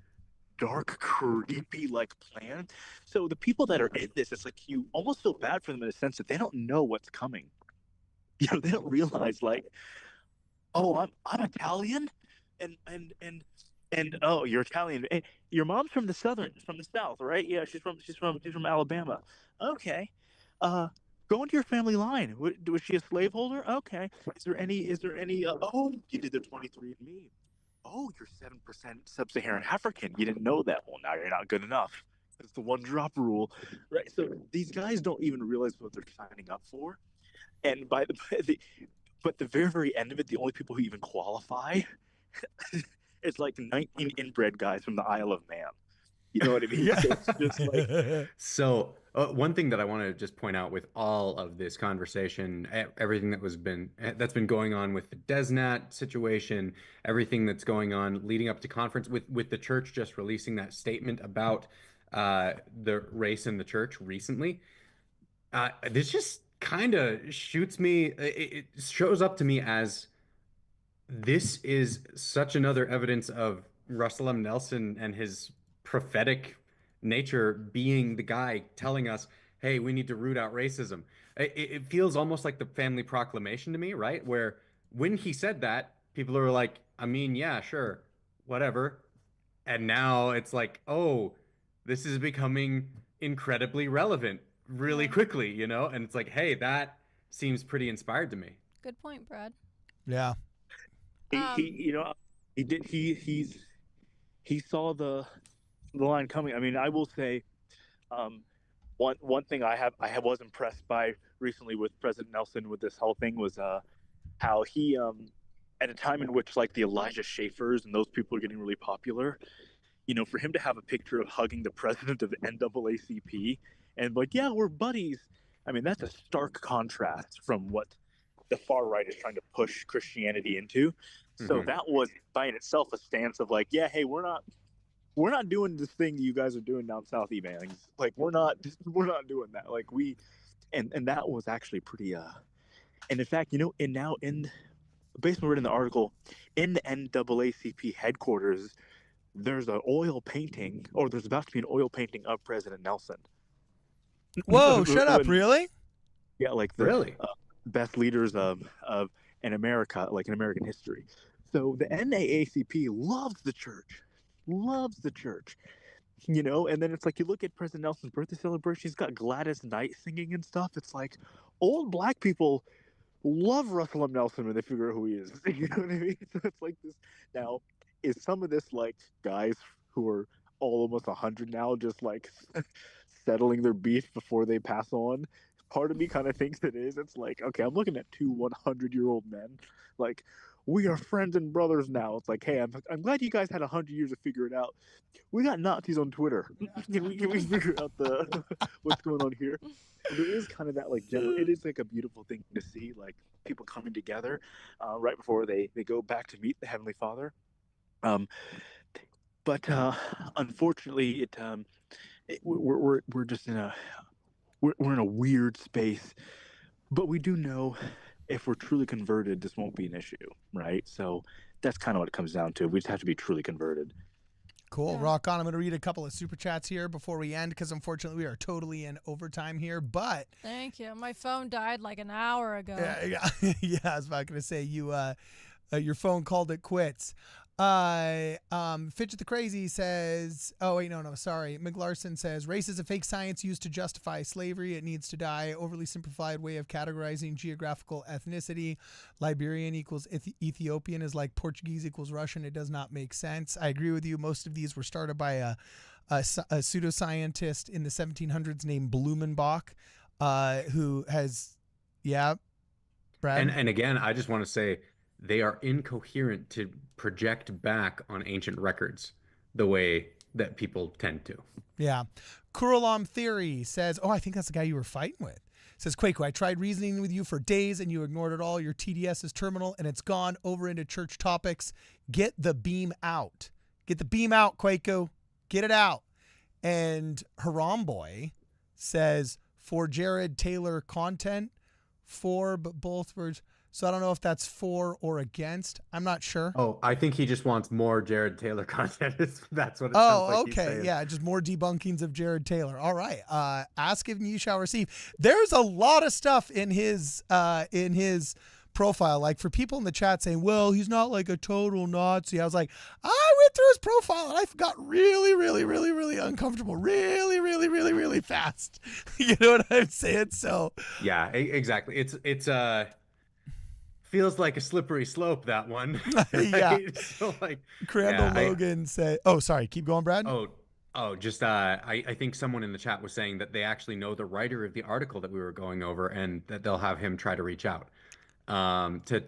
dark, creepy like plan. So the people that are in this, it's like you almost feel bad for them in a sense that they don't know what's coming. You know, they don't realize like, oh, I'm Italian, and oh, you're Italian. And your mom's from the South, right? Yeah, she's from Alabama. Okay. Go into your family line. Was she a slaveholder? Okay. Is there any? Oh, you did the 23andMe. Oh, you're 7% sub-Saharan African. You didn't know that. Well, now you're not good enough. It's the one drop rule, right? So these guys don't even realize what they're signing up for, and but the very, very end of it, the only people who even qualify. It's like 19 inbred guys from the Isle of Man. You know what I mean? Yeah. So it's just like... So one thing that I want to just point out with all of this conversation, everything that's been going on with the DezNat situation, everything that's going on leading up to conference with the church just releasing that statement about the race in the church recently. This just kind of shoots me. It shows up to me as this is such another evidence of Russell M. Nelson and his prophetic nature being the guy telling us, hey, we need to root out racism. It feels almost like the family proclamation to me, right? Where when he said that, people are like, I mean, yeah, sure, whatever. And now it's like, oh, this is becoming incredibly relevant really quickly, you know? And it's like, hey, that seems pretty inspired to me. Good point, Brad. Yeah. He saw the line coming. I mean, I will say, one thing I was impressed by recently with President Nelson with this whole thing was how he at a time in which like the Elijah Schaefers and those people are getting really popular, you know, for him to have a picture of hugging the president of the NAACP and like, yeah, we're buddies. I mean, that's a stark contrast from what the far right is trying to push Christianity into. So that was by in itself a stance of like, yeah, hey, we're not doing this thing that you guys are doing down south, evangs. Like we're not doing that. Like and that was actually pretty and in fact, you know, and now based on reading the article, in the NAACP headquarters, there's an oil painting, or there's about to be an oil painting of President Nelson. Whoa, shut up, really? Yeah, like the best leaders of in America, like in American history. So the NAACP loves the church, you know. And then it's like you look at President Nelson's birthday celebration, he's got Gladys Knight singing and stuff. It's like old black people love Russell M. Nelson when they figure out who he is. You know what I mean? So it's like this. Now, is some of this like guys who are all almost 100 now just like settling their beef before they pass on? Part of me kind of thinks it is. It's like, okay, I'm looking at two 100-year-old men. Like, we are friends and brothers now. It's like, hey, I'm glad you guys had 100 years to figure it out. We got Nazis on Twitter. Can we figure out what's going on here? There is kind of that like it is like a beautiful thing to see, like people coming together right before they go back to meet the Heavenly Father. But unfortunately, we're just in a we're in a weird space. But we do know if we're truly converted, this won't be an issue, right? So that's kind of what it comes down to. We just have to be truly converted. Cool. Yeah. Rock on. I'm going to read a couple of super chats here before we end because unfortunately we are totally in overtime here, but... Thank you. My phone died like an hour ago. Yeah, I was about going to say your phone called it quits. Fidget the Crazy says, oh wait, no, sorry. McLarson says, race is a fake science used to justify slavery. It needs to die. Overly simplified way of categorizing geographical ethnicity. Liberian equals Ethiopian is like Portuguese equals Russian. It does not make sense. I agree with you. Most of these were started by a pseudoscientist in the 1700s named Blumenbach, who has, Brad? And again, I just want to say, they are incoherent to project back on ancient records the way that people tend to. Yeah. Kuralam Theory says, I think that's the guy you were fighting with. Says, Kwaku, I tried reasoning with you for days and you ignored it all. Your TDS is terminal and it's gone over into church topics. Get the beam out. Get the beam out, Kwaku. Get it out. And Haram Boy says, for Jared Taylor content, for, but both words. So I don't know if that's for or against. I'm not sure. Oh, I think he just wants more Jared Taylor content. That's what it sounds Oh, like he's okay. saying. Yeah, just more debunkings of Jared Taylor. All right. Ask and you shall receive. There's a lot of stuff in his profile. Like for people in the chat saying, well, he's not like a total Nazi. I was like, I went through his profile and I got really, really, really, really uncomfortable. Really, really, really, really fast. You know what I'm saying? So Yeah, exactly. It's feels like a slippery slope, that one. Right? Yeah. So like Crandall Logan said, oh, sorry. Keep going, Brad. Just I think someone in the chat was saying that they actually know the writer of the article that we were going over, and that they'll have him try to reach out to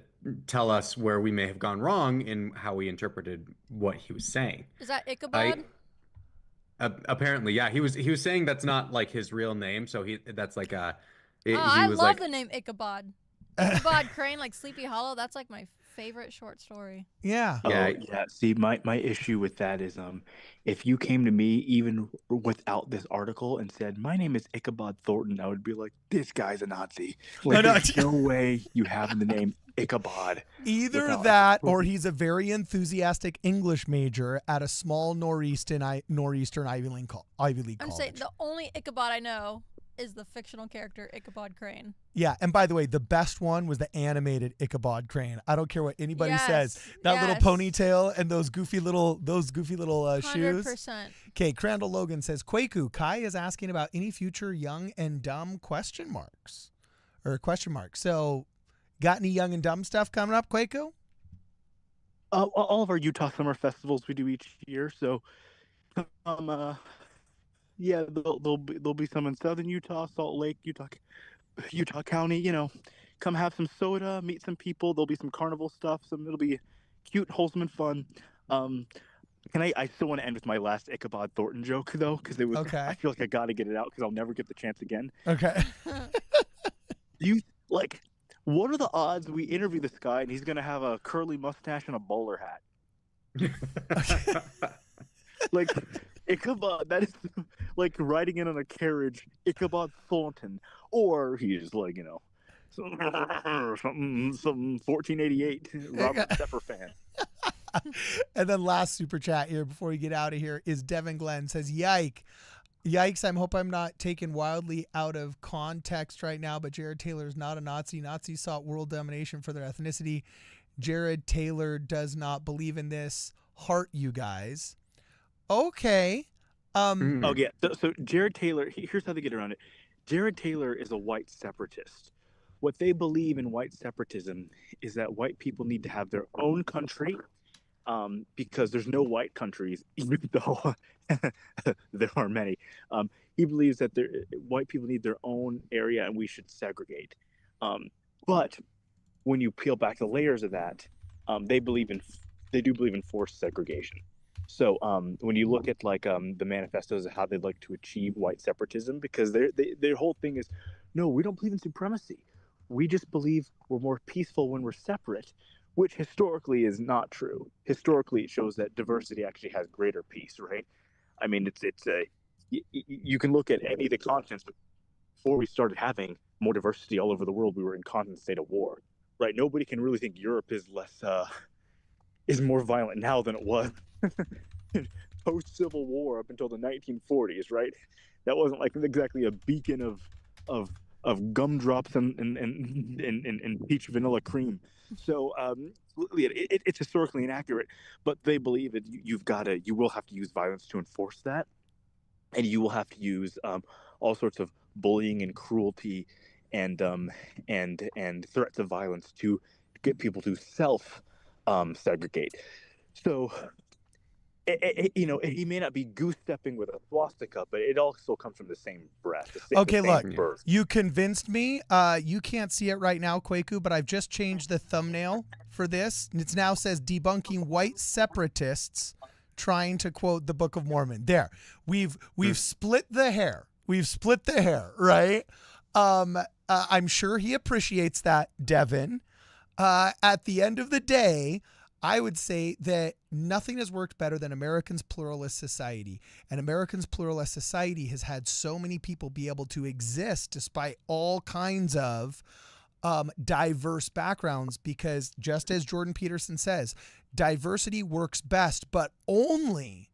tell us where we may have gone wrong in how we interpreted what he was saying. Is that Ichabod? Apparently, yeah. He was saying that's not like his real name, so that's like a. I love the name Ichabod. Ichabod Crane, like Sleepy Hollow. That's like my favorite short story. Yeah. Yeah. See, my issue with that is, if you came to me even without this article and said, my name is Ichabod Thornton, I would be like, this guy's a Nazi. Like, there's no way you have the name Ichabod. Either that or he's a very enthusiastic English major at a small Northeastern Ivy League college. I'm saying the only Ichabod I know is the fictional character Ichabod Crane. Yeah, and by the way, the best one was the animated Ichabod Crane. I don't care what anybody says. That little ponytail and those goofy little shoes. 100%. Okay, Crandall Logan says, Kwaku, Kai is asking about any future young and dumb question marks. So, got any young and dumb stuff coming up, Kwaku? All of our Utah summer festivals we do each year. So, yeah, there'll be some in Southern Utah, Salt Lake, Utah County. You know, come have some soda, meet some people. There'll be some carnival stuff. It'll be cute, wholesome, and fun. I still want to end with my last Ichabod Thornton joke though, because it was. Okay. I feel like I got to get it out because I'll never get the chance again. Okay. What are the odds we interview this guy and he's gonna have a curly mustache and a bowler hat? Like Ichabod, that is like riding in on a carriage, Ichabod Thornton, or he's like, you know, some 1488 Robert Stepper fan. And then last super chat here before we get out of here is Devin Glenn says, Yikes, I hope I'm not taken wildly out of context right now, but Jared Taylor is not a Nazi. Nazis sought world domination for their ethnicity. Jared Taylor does not believe in this. Heart, you guys. Okay. Oh, yeah. So Jared Taylor, here's how they get around it. Jared Taylor is a white separatist. What they believe in white separatism is that white people need to have their own country, because there's no white countries, even though there are many. He believes that white people need their own area and we should segregate. But when you peel back the layers of that, they do believe in forced segregation. So when you look at the manifestos of how they'd like to achieve white separatism, because their whole thing is, no, we don't believe in supremacy. We just believe we're more peaceful when we're separate, which historically is not true. Historically, it shows that diversity actually has greater peace, right? I mean, you can look at any of the continents, but before we started having more diversity all over the world, we were in constant state of war, right? Nobody can really think Europe is more violent now than it was post-Civil War up until the 1940s, right? That wasn't like exactly a beacon of gumdrops and peach vanilla cream. So it's historically inaccurate, but they believe that you will have to use violence to enforce that, and you will have to use all sorts of bullying and cruelty and threats of violence to get people to segregate. So he may not be goose-stepping with a swastika, but it also comes from the same breath. Okay, look, you convinced me. You can't see it right now, Kwaku, but I've just changed the thumbnail for this. It now says debunking white separatists trying to quote the Book of Mormon. There, we've split the hair. We've split the hair, right? I'm sure he appreciates that, Devin. At the end of the day, I would say that nothing has worked better than Americans' pluralist society. And Americans' pluralist society has had so many people be able to exist despite all kinds of diverse backgrounds, because just as Jordan Peterson says, diversity works best, but only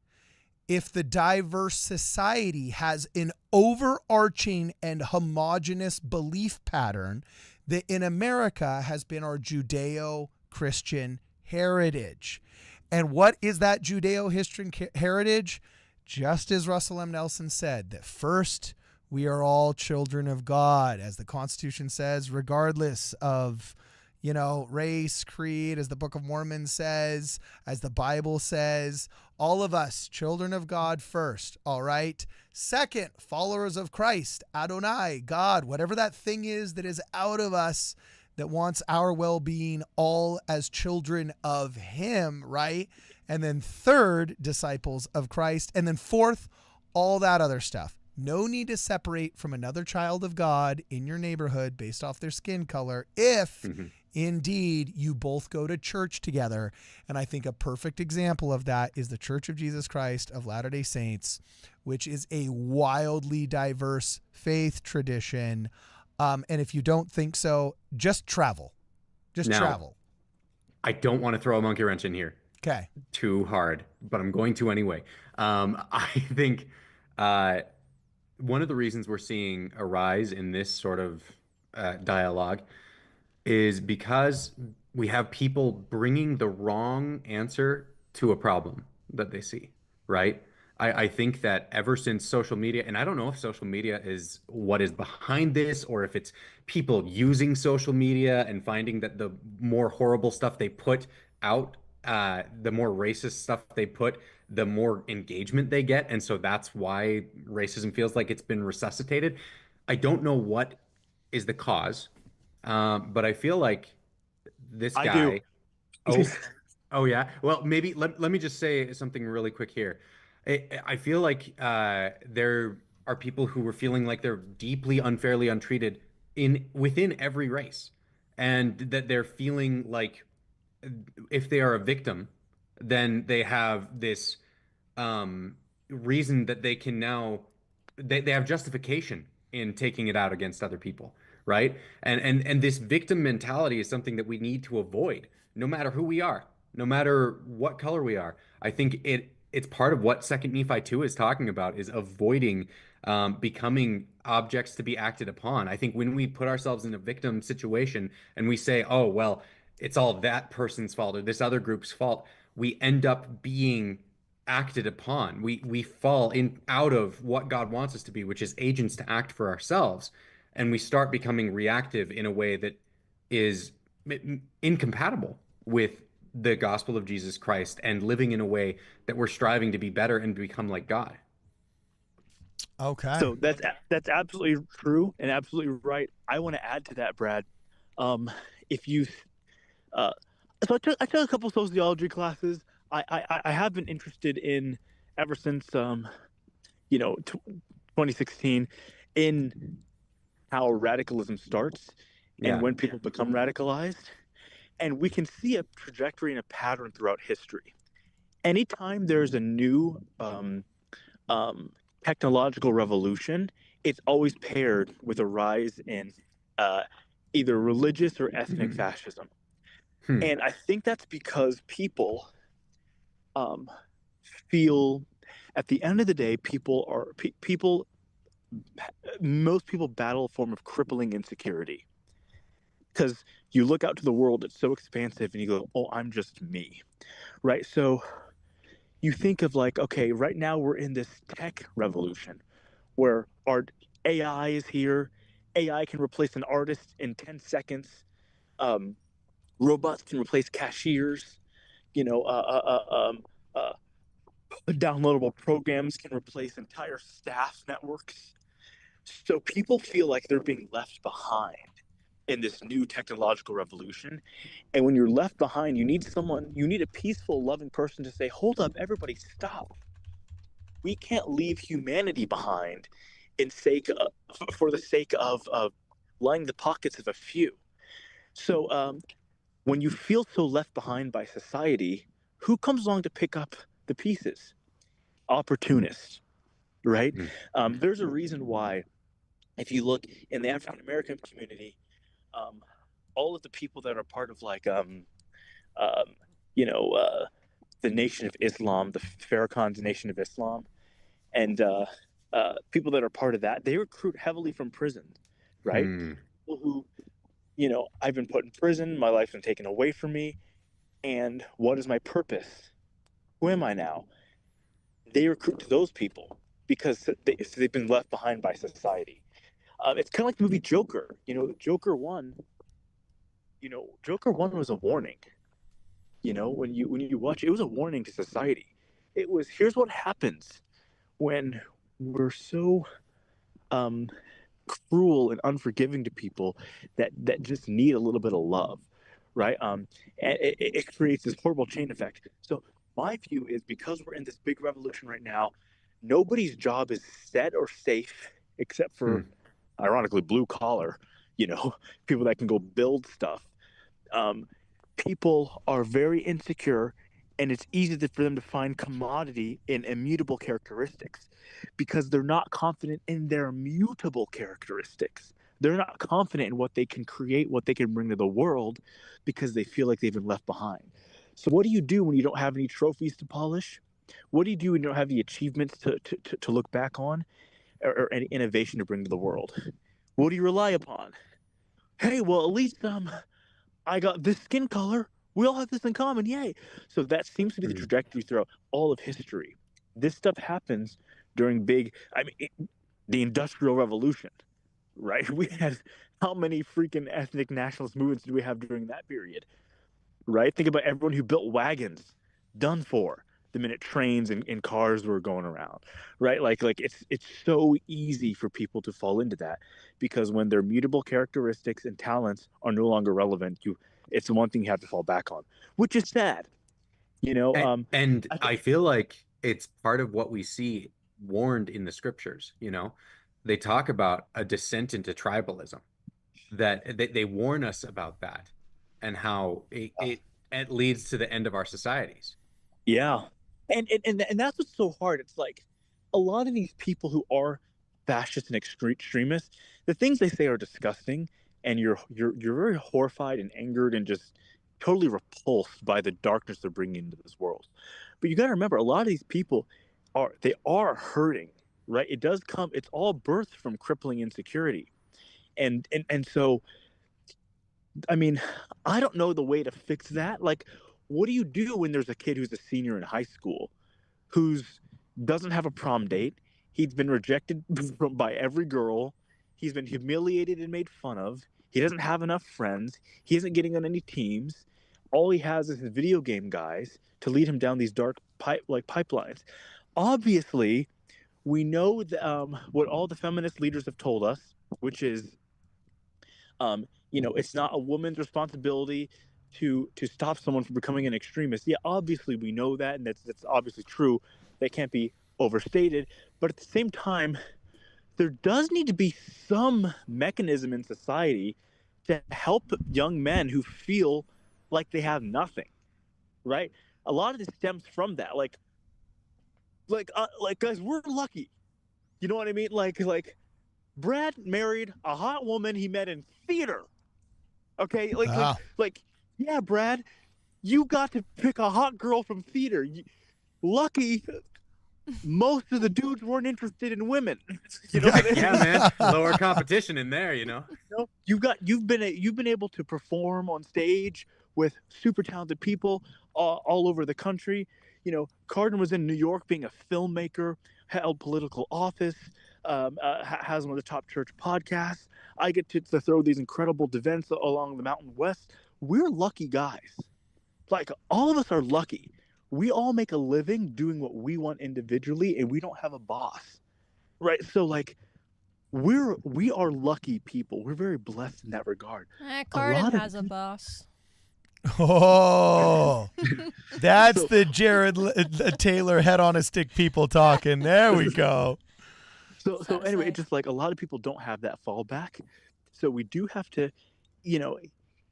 if the diverse society has an overarching and homogenous belief pattern that in America has been our Judeo-Christian heritage. And what is that Judeo-Christian heritage? Just as Russell M. Nelson said, that first we are all children of God, as the Constitution says, regardless of, race, creed, as the Book of Mormon says, as the Bible says, all of us children of God first. All right. Second, followers of Christ, Adonai, God, whatever that thing is that is out of us that wants our well-being, all as children of him, right? And then third, disciples of Christ. And then fourth, all that other stuff. No need to separate from another child of God in your neighborhood based off their skin color if indeed you both go to church together. And I think a perfect example of that is the Church of Jesus Christ of Latter-day Saints, which is a wildly diverse faith tradition. And if you don't think so, just travel. Travel. I don't want to throw a monkey wrench in here. Okay. Too hard, but I'm going to anyway. I think one of the reasons we're seeing a rise in this sort of dialogue is because we have people bringing the wrong answer to a problem that they see, right? I think that ever since social media, and I don't know if social media is what is behind this or if it's people using social media and finding that the more horrible stuff they put out, the more racist stuff they put, the more engagement they get. And so that's why racism feels like it's been resuscitated. I don't know what is the cause, but I feel like this guy. I do. Oh yeah. Well, maybe let me just say something really quick here. I feel like there are people who are feeling like they're deeply unfairly untreated within every race, and that they're feeling like if they are a victim, then they have this reason that they can now they have justification in taking it out against other people, right? And this victim mentality is something that we need to avoid, no matter who we are, no matter what color we are. I think it's part of what Second Nephi 2 is talking about, is avoiding becoming objects to be acted upon. I think when we put ourselves in a victim situation and we say, oh, well, it's all that person's fault or this other group's fault, we end up being acted upon. We fall out of what God wants us to be, which is agents to act for ourselves. And we start becoming reactive in a way that is incompatible with the gospel of Jesus Christ and living in a way that we're striving to be better and become like God. Okay. So that's absolutely true and absolutely right. I want to add to that, Brad. If you, so I took a couple sociology classes. I have been interested in ever since 2016 in how radicalism starts and when people become radicalized. And we can see a trajectory and a pattern throughout history. Anytime there's a new technological revolution, it's always paired with a rise in either religious or ethnic fascism. And I think that's because people feel, at the end of the day, most people battle a form of crippling insecurity. Because you look out to the world, it's so expansive, and you go, oh, I'm just me, right? So you think of like, okay, right now we're in this tech revolution where our AI is here. AI can replace an artist in 10 seconds. Robots can replace cashiers. Downloadable programs can replace entire staff networks. So people feel like they're being left behind in this new technological revolution. And when you're left behind, you need a peaceful, loving person to say, hold up, everybody stop. We can't leave humanity behind for the sake of lining the pockets of a few. So when you feel so left behind by society, who comes along to pick up the pieces? Opportunists, right? There's a reason why, if you look in the African American community, all of the people that are part of the Nation of Islam, the Farrakhan's Nation of Islam, and people that are part of that, they recruit heavily from prison, right? People who, I've been put in prison, my life's been taken away from me, and what is my purpose? Who am I now? They recruit to those people because they've been left behind by society. It's kind of like the movie Joker. Joker 1 was a warning. When you watch it was a warning to society. It was, here's what happens when we're so cruel and unforgiving to people that just need a little bit of love, right? And it creates this horrible chain effect. So my view is, because we're in this big revolution right now, nobody's job is set or safe except for, ironically, blue collar, people that can go build stuff. People are very insecure, and it's easy for them to find commodity in immutable characteristics because they're not confident in their mutable characteristics. They're not confident in what they can create, what they can bring to the world, because they feel like they've been left behind. So what do you do when you don't have any trophies to polish? What do you do when you don't have the achievements to look back on, or any innovation to bring to the world? What do you rely upon? Hey, well, at least I got this skin color. We all have this in common. Yay. So that seems to be the trajectory throughout all of history. This stuff happens during the Industrial Revolution, right? We had, how many freaking ethnic nationalist movements did we have during that period, right? Think about everyone who built wagons, done for the minute trains and cars were going around, right? Like it's so easy for people to fall into that, because when their mutable characteristics and talents are no longer relevant, it's the one thing you have to fall back on, which is sad, And I feel like it's part of what we see warned in the scriptures. They talk about a descent into tribalism, that they warn us about that, and how it leads to the end of our societies. Yeah. And that's what's so hard. It's like, a lot of these people who are fascists and extremists, the things they say are disgusting, and you're very horrified and angered and just totally repulsed by the darkness they're bringing into this world. But you got to remember, a lot of these people are hurting, right? It's all birthed from crippling insecurity, and so, I mean, I don't know the way to fix that. Like, what do you do when there's a kid who's a senior in high school who doesn't have a prom date? He's been rejected by every girl. He's been humiliated and made fun of. He doesn't have enough friends. He isn't getting on any teams. All he has is his video game guys to lead him down these dark pipelines. Obviously, we know what all the feminist leaders have told us, which is, it's not a woman's responsibility to stop someone from becoming an extremist. Yeah, obviously we know that, and that's obviously true. That can't be overstated. But at the same time, there does need to be some mechanism in society to help young men who feel like they have nothing, right? A lot of this stems from that. Like guys, we're lucky. You know what I mean? Like Brad married a hot woman he met in theater. Okay, like yeah, Brad, you got to pick a hot girl from theater. Lucky, most of the dudes weren't interested in women. You know what I mean? Yeah, man, lower competition in there. You've been able to perform on stage with super talented people all over the country. Carden was in New York being a filmmaker, held political office, has one of the top church podcasts. I get to throw these incredible events along the Mountain West. We're lucky guys. Like, all of us are lucky. We all make a living doing what we want individually, and we don't have a boss, right? So, like, we are lucky people. We're very blessed in that regard. Carden has a boss. Oh, that's the Jared Taylor head on a stick people talking. There we go. So anyway, it's just like a lot of people don't have that fallback. So we do have to, you know,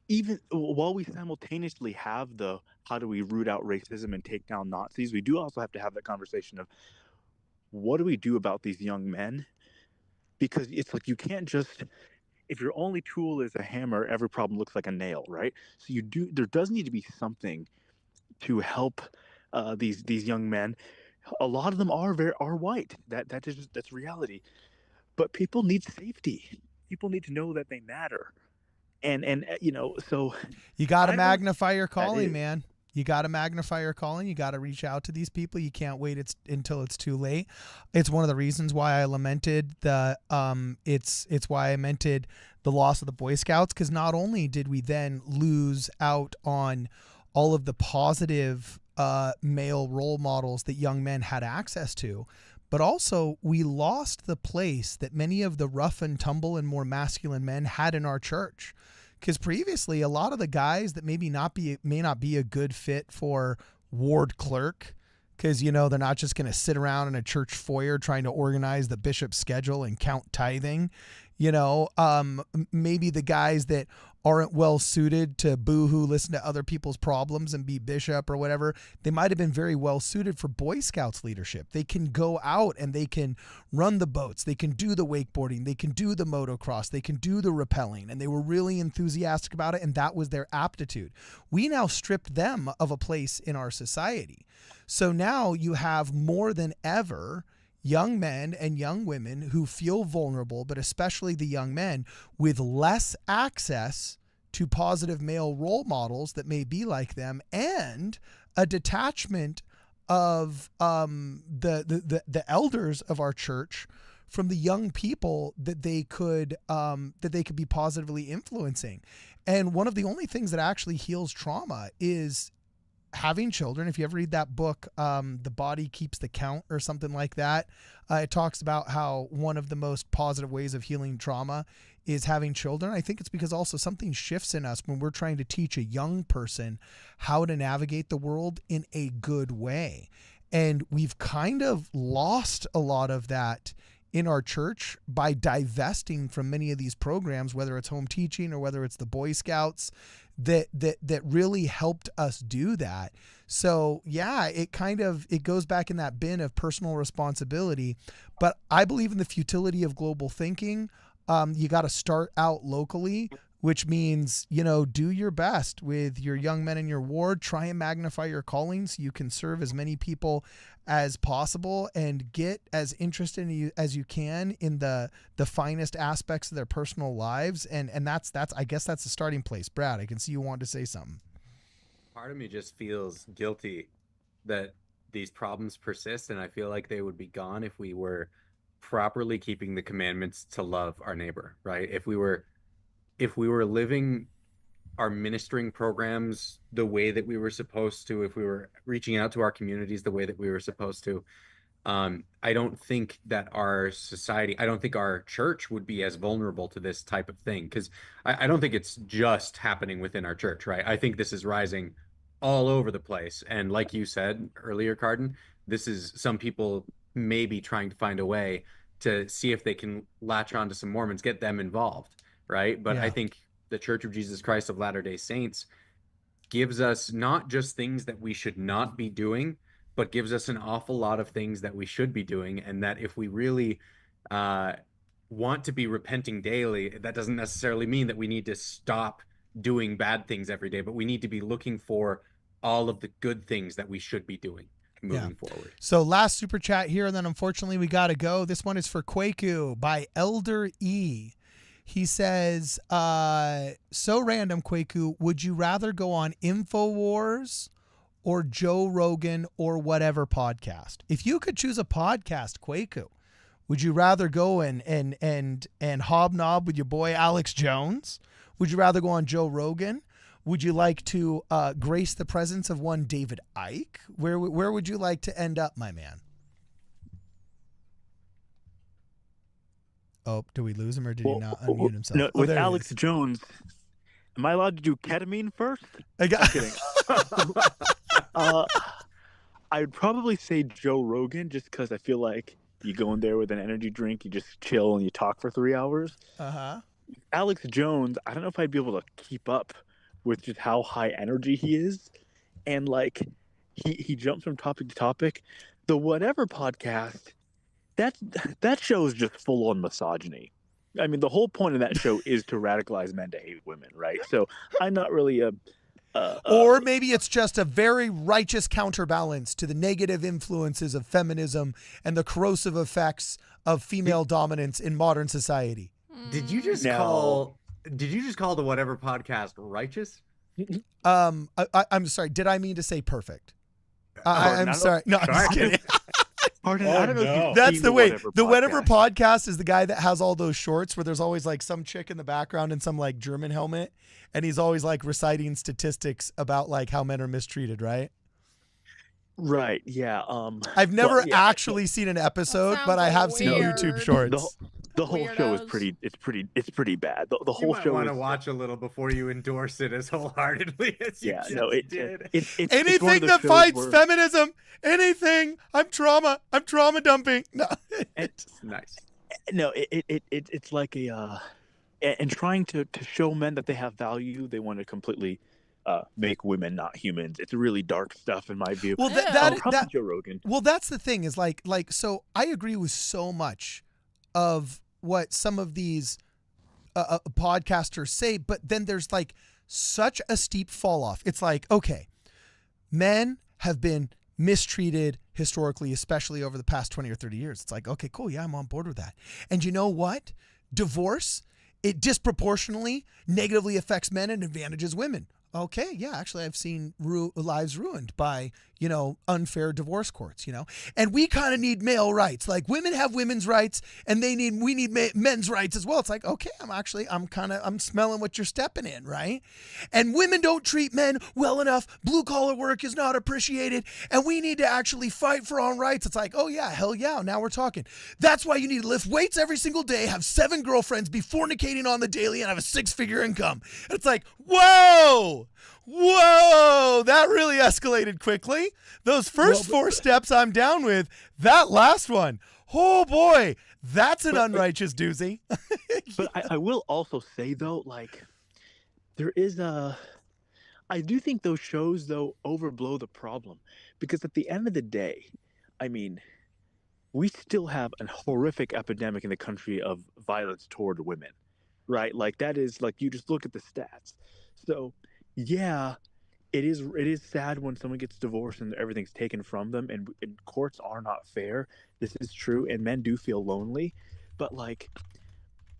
even while we simultaneously have the how do we root out racism and take down Nazis, we do also have to have that conversation of what do we do about these young men? Because it's like you can't just, if your only tool is a hammer, every problem looks like a nail, right? So there does need to be something to help these young men. A lot of them are white. That's reality. But people need safety. People need to know that they matter. And so you got to magnify your calling, man. You got to magnify your calling. You got to reach out to these people. You can't wait until it's too late. It's one of the reasons why I lamented it's why I lamented the loss of the Boy Scouts, because not only did we then lose out on all of the positive male role models that young men had access to, but also we lost the place that many of the rough and tumble and more masculine men had in our church. Because previously, a lot of the guys that may not be a good fit for ward clerk, because they're not just going to sit around in a church foyer trying to organize the bishop's schedule and count tithing. Maybe the guys that aren't well suited to boo-hoo, listen to other people's problems and be bishop or whatever, they might have been very well suited for Boy Scouts leadership. They can go out and they can run the boats, they can do the wakeboarding, they can do the motocross, they can do the rappelling, and they were really enthusiastic about it, and that was their aptitude. We now stripped them of a place in our society. So now you have more than ever young men and young women who feel vulnerable, but especially the young men with less access to positive male role models that may be like them, and a detachment of the elders of our church from the young people that they could be positively influencing. And one of the only things that actually heals trauma is having children. If you ever read that book, The Body Keeps the Count or something like that, it talks about how one of the most positive ways of healing trauma is having children. I think it's because also something shifts in us when we're trying to teach a young person how to navigate the world in a good way. And we've kind of lost a lot of that in our church by divesting from many of these programs, whether it's home teaching or whether it's the Boy Scouts, that really helped us do that. So yeah, it goes back in that bin of personal responsibility. But I believe in the futility of global thinking. You got to start out locally, which means, do your best with your young men in your ward. Try and magnify your calling so you can serve as many people as possible and get as interested as you can in the finest aspects of their personal lives. And that's I guess that's the starting place. Brad, I can see you want to say something. Part of me just feels guilty that these problems persist, and I feel like they would be gone if we were properly keeping the commandments to love our neighbor, right? If we were living our ministering programs the way that we were supposed to, if we were reaching out to our communities the way that we were supposed to, I don't think that our society, I don't think our church would be as vulnerable to this type of thing, because I don't think it's just happening within our church, right? I think this is rising all over the place. And like you said earlier, Cardin, this is some people maybe trying to find a way to see if they can latch on to some Mormons, get them involved, right? But I think the Church of Jesus Christ of Latter-day Saints gives us not just things that we should not be doing, but gives us an awful lot of things that we should be doing. And that if we really want to be repenting daily, that doesn't necessarily mean that we need to stop doing bad things every day, but we need to be looking for all of the good things that we should be doing moving forward. So last super chat here, and then unfortunately we got to go. This one is for Kwaku by Elder E. He says, so random, Kwaku, would you rather go on InfoWars or Joe Rogan or whatever podcast? If you could choose a podcast, Kwaku, would you rather go and hobnob with your boy Alex Jones? Would you rather go on Joe Rogan? Would you like to grace the presence of one David Icke? Where would you like to end up, my man? Oh, did we lose him or did he not unmute himself? No, with Alex Jones, am I allowed to do ketamine first? I'm kidding. I would probably say Joe Rogan just because I feel like You go in there with an energy drink, you just chill and you talk for 3 hours. Uh-huh. Alex Jones, I don't know if I'd be able to keep up with just how high energy he is. And like he jumps from topic to topic. The Whatever podcast, that show is just full on misogyny. I mean, the whole point of that show is to radicalize men to hate women, right? So I'm not really or maybe it's just a very righteous counterbalance to the negative influences of feminism and the corrosive effects of female dominance in modern society. Did you just call the Whatever podcast righteous? I'm sorry. Did I mean to say perfect? I'm sorry. No, I'm just kidding. Pardon, I don't know if you've That's seen the way. Whatever The Whatever podcast. podcast is the guy that has all those shorts where there's always like some chick in the background in some like German helmet, and he's always like reciting statistics about like how men are mistreated, right? Right. Yeah. I've never well, yeah, actually seen an episode, That but I have sounds seen weird. YouTube shorts. The whole show is Weirdos. it's pretty bad. The You whole might show want is to watch a little before you endorse it as wholeheartedly as you just did. It's one of Anything the that shows fights where- feminism, anything. I'm trauma dumping. No. It's nice. No, it's like and trying to show men that they have value, they want to completely make women not humans. It's really dark stuff in my view. Well, Ew. Probably Joe Rogan. Well, that's the thing is like so I agree with so much of what some of these podcasters say, but then there's like such a steep fall off. It's like, okay, men have been mistreated historically, especially over the past 20 or 30 years. It's like, okay, cool. Yeah, I'm on board with that. And you know what? Divorce, it disproportionately negatively affects men and advantages women. Okay, yeah, actually I've seen lives ruined by, unfair divorce courts, And we kind of need male rights. Like women have women's rights and we need men's rights as well. It's like, okay, I'm smelling what you're stepping in, right? And women don't treat men well enough. Blue collar work is not appreciated and we need to actually fight for our own rights. It's like, oh yeah, hell yeah, now we're talking. That's why you need to lift weights every single day, have 7 girlfriends, be fornicating on the daily and have a 6-figure income. And it's like, whoa, that really escalated quickly. Those first 4 steps I'm down with. That last one, oh boy, that's an unrighteous doozy. But I will also say though, like there is I do think those shows though overblow the problem, because at the end of the day, I mean, we still have a horrific epidemic in the country of violence toward women, right? Like that is like, you just look at the stats. So yeah, it is sad when someone gets divorced and everything's taken from them, and courts are not fair. This is true, and men do feel lonely. But like,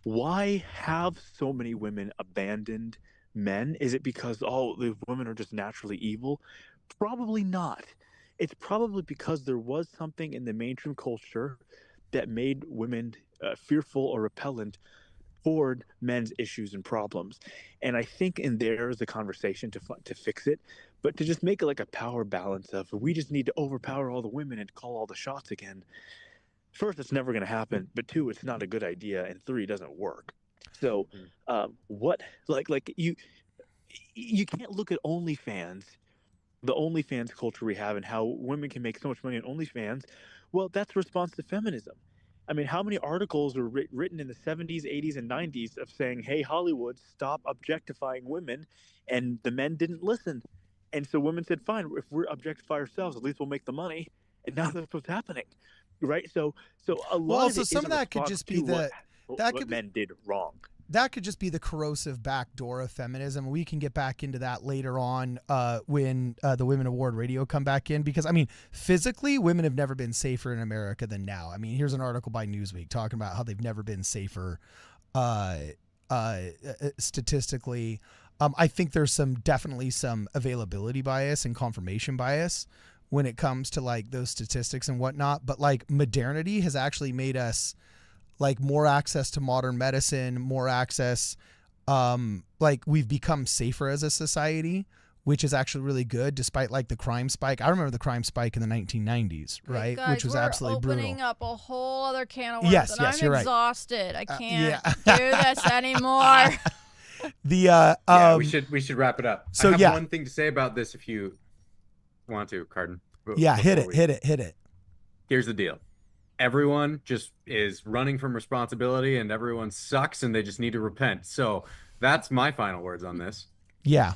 why have so many women abandoned men? Is it because the women are just naturally evil? Probably not. It's probably because there was something in the mainstream culture that made women fearful or repellent toward men's issues and problems. And I think in there is a conversation to fix it, but to just make it like a power balance of we just need to overpower all the women and call all the shots again. First, it's never going to happen, but 2, it's not a good idea, and 3, it doesn't work. So what like you can't look at OnlyFans, the OnlyFans culture we have and how women can make so much money on OnlyFans. Well, that's a response to feminism. I mean, how many articles were written in the 70s, 80s, and 90s of saying, hey, Hollywood, stop objectifying women, and the men didn't listen. And so women said, fine, if we're objectify ourselves, at least we'll make the money. And now that's what's happening, right? So a lot of it some is of a that could response just to be what men did wrong. That could just be the corrosive back door of feminism. We can get back into that later on when the Women Award Radio come back in, because I mean, physically, women have never been safer in America than now. I mean, here's an article by Newsweek talking about how they've never been safer statistically. I think there's definitely some availability bias and confirmation bias when it comes to like those statistics and whatnot. But like modernity has actually made us like more access to modern medicine, more access, like we've become safer as a society, which is actually really good despite like the crime spike. I remember the crime spike in the 1990s, right? Guys, which was we're absolutely brutal. opening up a whole other can of worms, Yes, and yes, I'm you're right. exhausted. I can't yeah. do this anymore. Yeah, we should wrap it up. So I have yeah. one thing to say about this if you want to, Cardin. Hit it. Here's the deal. everyone just is running from responsibility and everyone sucks and they just need to repent. So that's my final words on this. Yeah.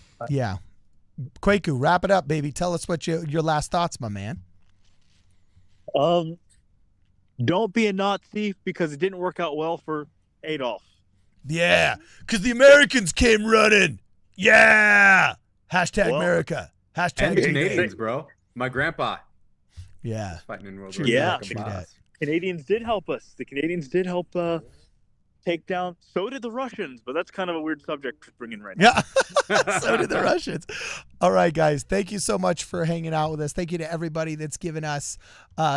Kwaku, wrap it up, baby. Tell us what your last thoughts, my man. Don't be a Nazi because it didn't work out well for Adolf. Yeah, because the Americans came running. Yeah. Hashtag America. Hashtag And Canadians, bro. My grandpa. Yeah. Fighting in World True War II. Yeah. like a boss. Canadians did help us. The Canadians did help take down. So did the Russians, but that's kind of a weird subject to bring in right now. Yeah. So did the Russians. All right, guys. Thank you so much for hanging out with us. Thank you to everybody that's given us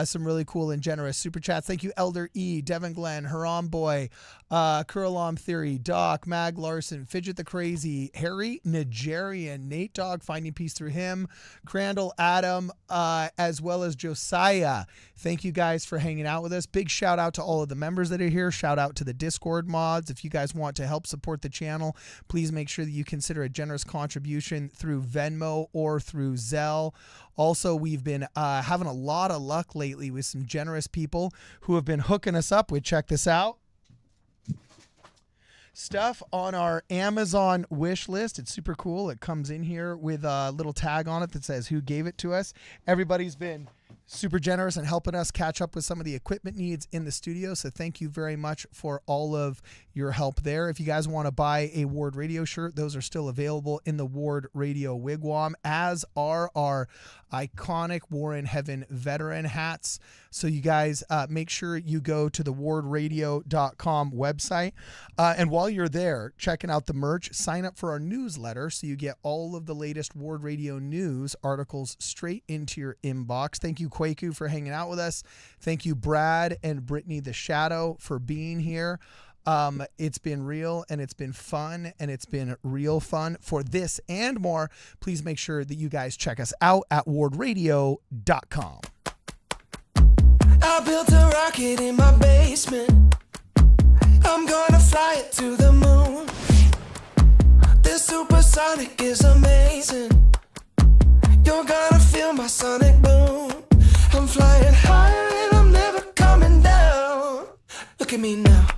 some really cool and generous super chats. Thank you, Elder E, Devin Glenn, Haram Boy, Kurlam Theory, Doc, Mag Larson, Fidget the Crazy, Harry Nigerian, Nate Dog, Finding Peace Through Him, Crandall Adam, as well as Josiah. Thank you guys for hanging out with us. Big shout out to all of the members that are here. Shout out to the Discord mods. If you guys want to help support the channel, please make sure that you consider a generous contribution through Venmo or through Zelle. Also, we've been having a lot of luck lately with some generous people who have been hooking us up with, check this out, stuff on our Amazon wish list. It's super cool. It comes in here with a little tag on it that says who gave it to us. Everybody's been super generous and helping us catch up with some of the equipment needs in the studio. So thank you very much for all of your help there. If you guys want to buy a Ward Radio shirt, those are still available in the Ward Radio Wigwam, as are our iconic War in Heaven veteran hats. So you guys make sure you go to the wardradio.com website. And while you're there checking out the merch, sign up for our newsletter so you get all of the latest Ward Radio news articles straight into your inbox. Thank you, Kwaku, for hanging out with us. Thank you, Brad and Brittany the Shadow, for being here. It's been real and it's been fun and it's been real fun. For this and more, please make sure that you guys check us out at wardradio.com. I built a rocket in my basement. I'm gonna fly it to the moon. This supersonic is amazing. You're gonna feel my sonic boom. I'm flying higher and I'm never coming down. Look at me now.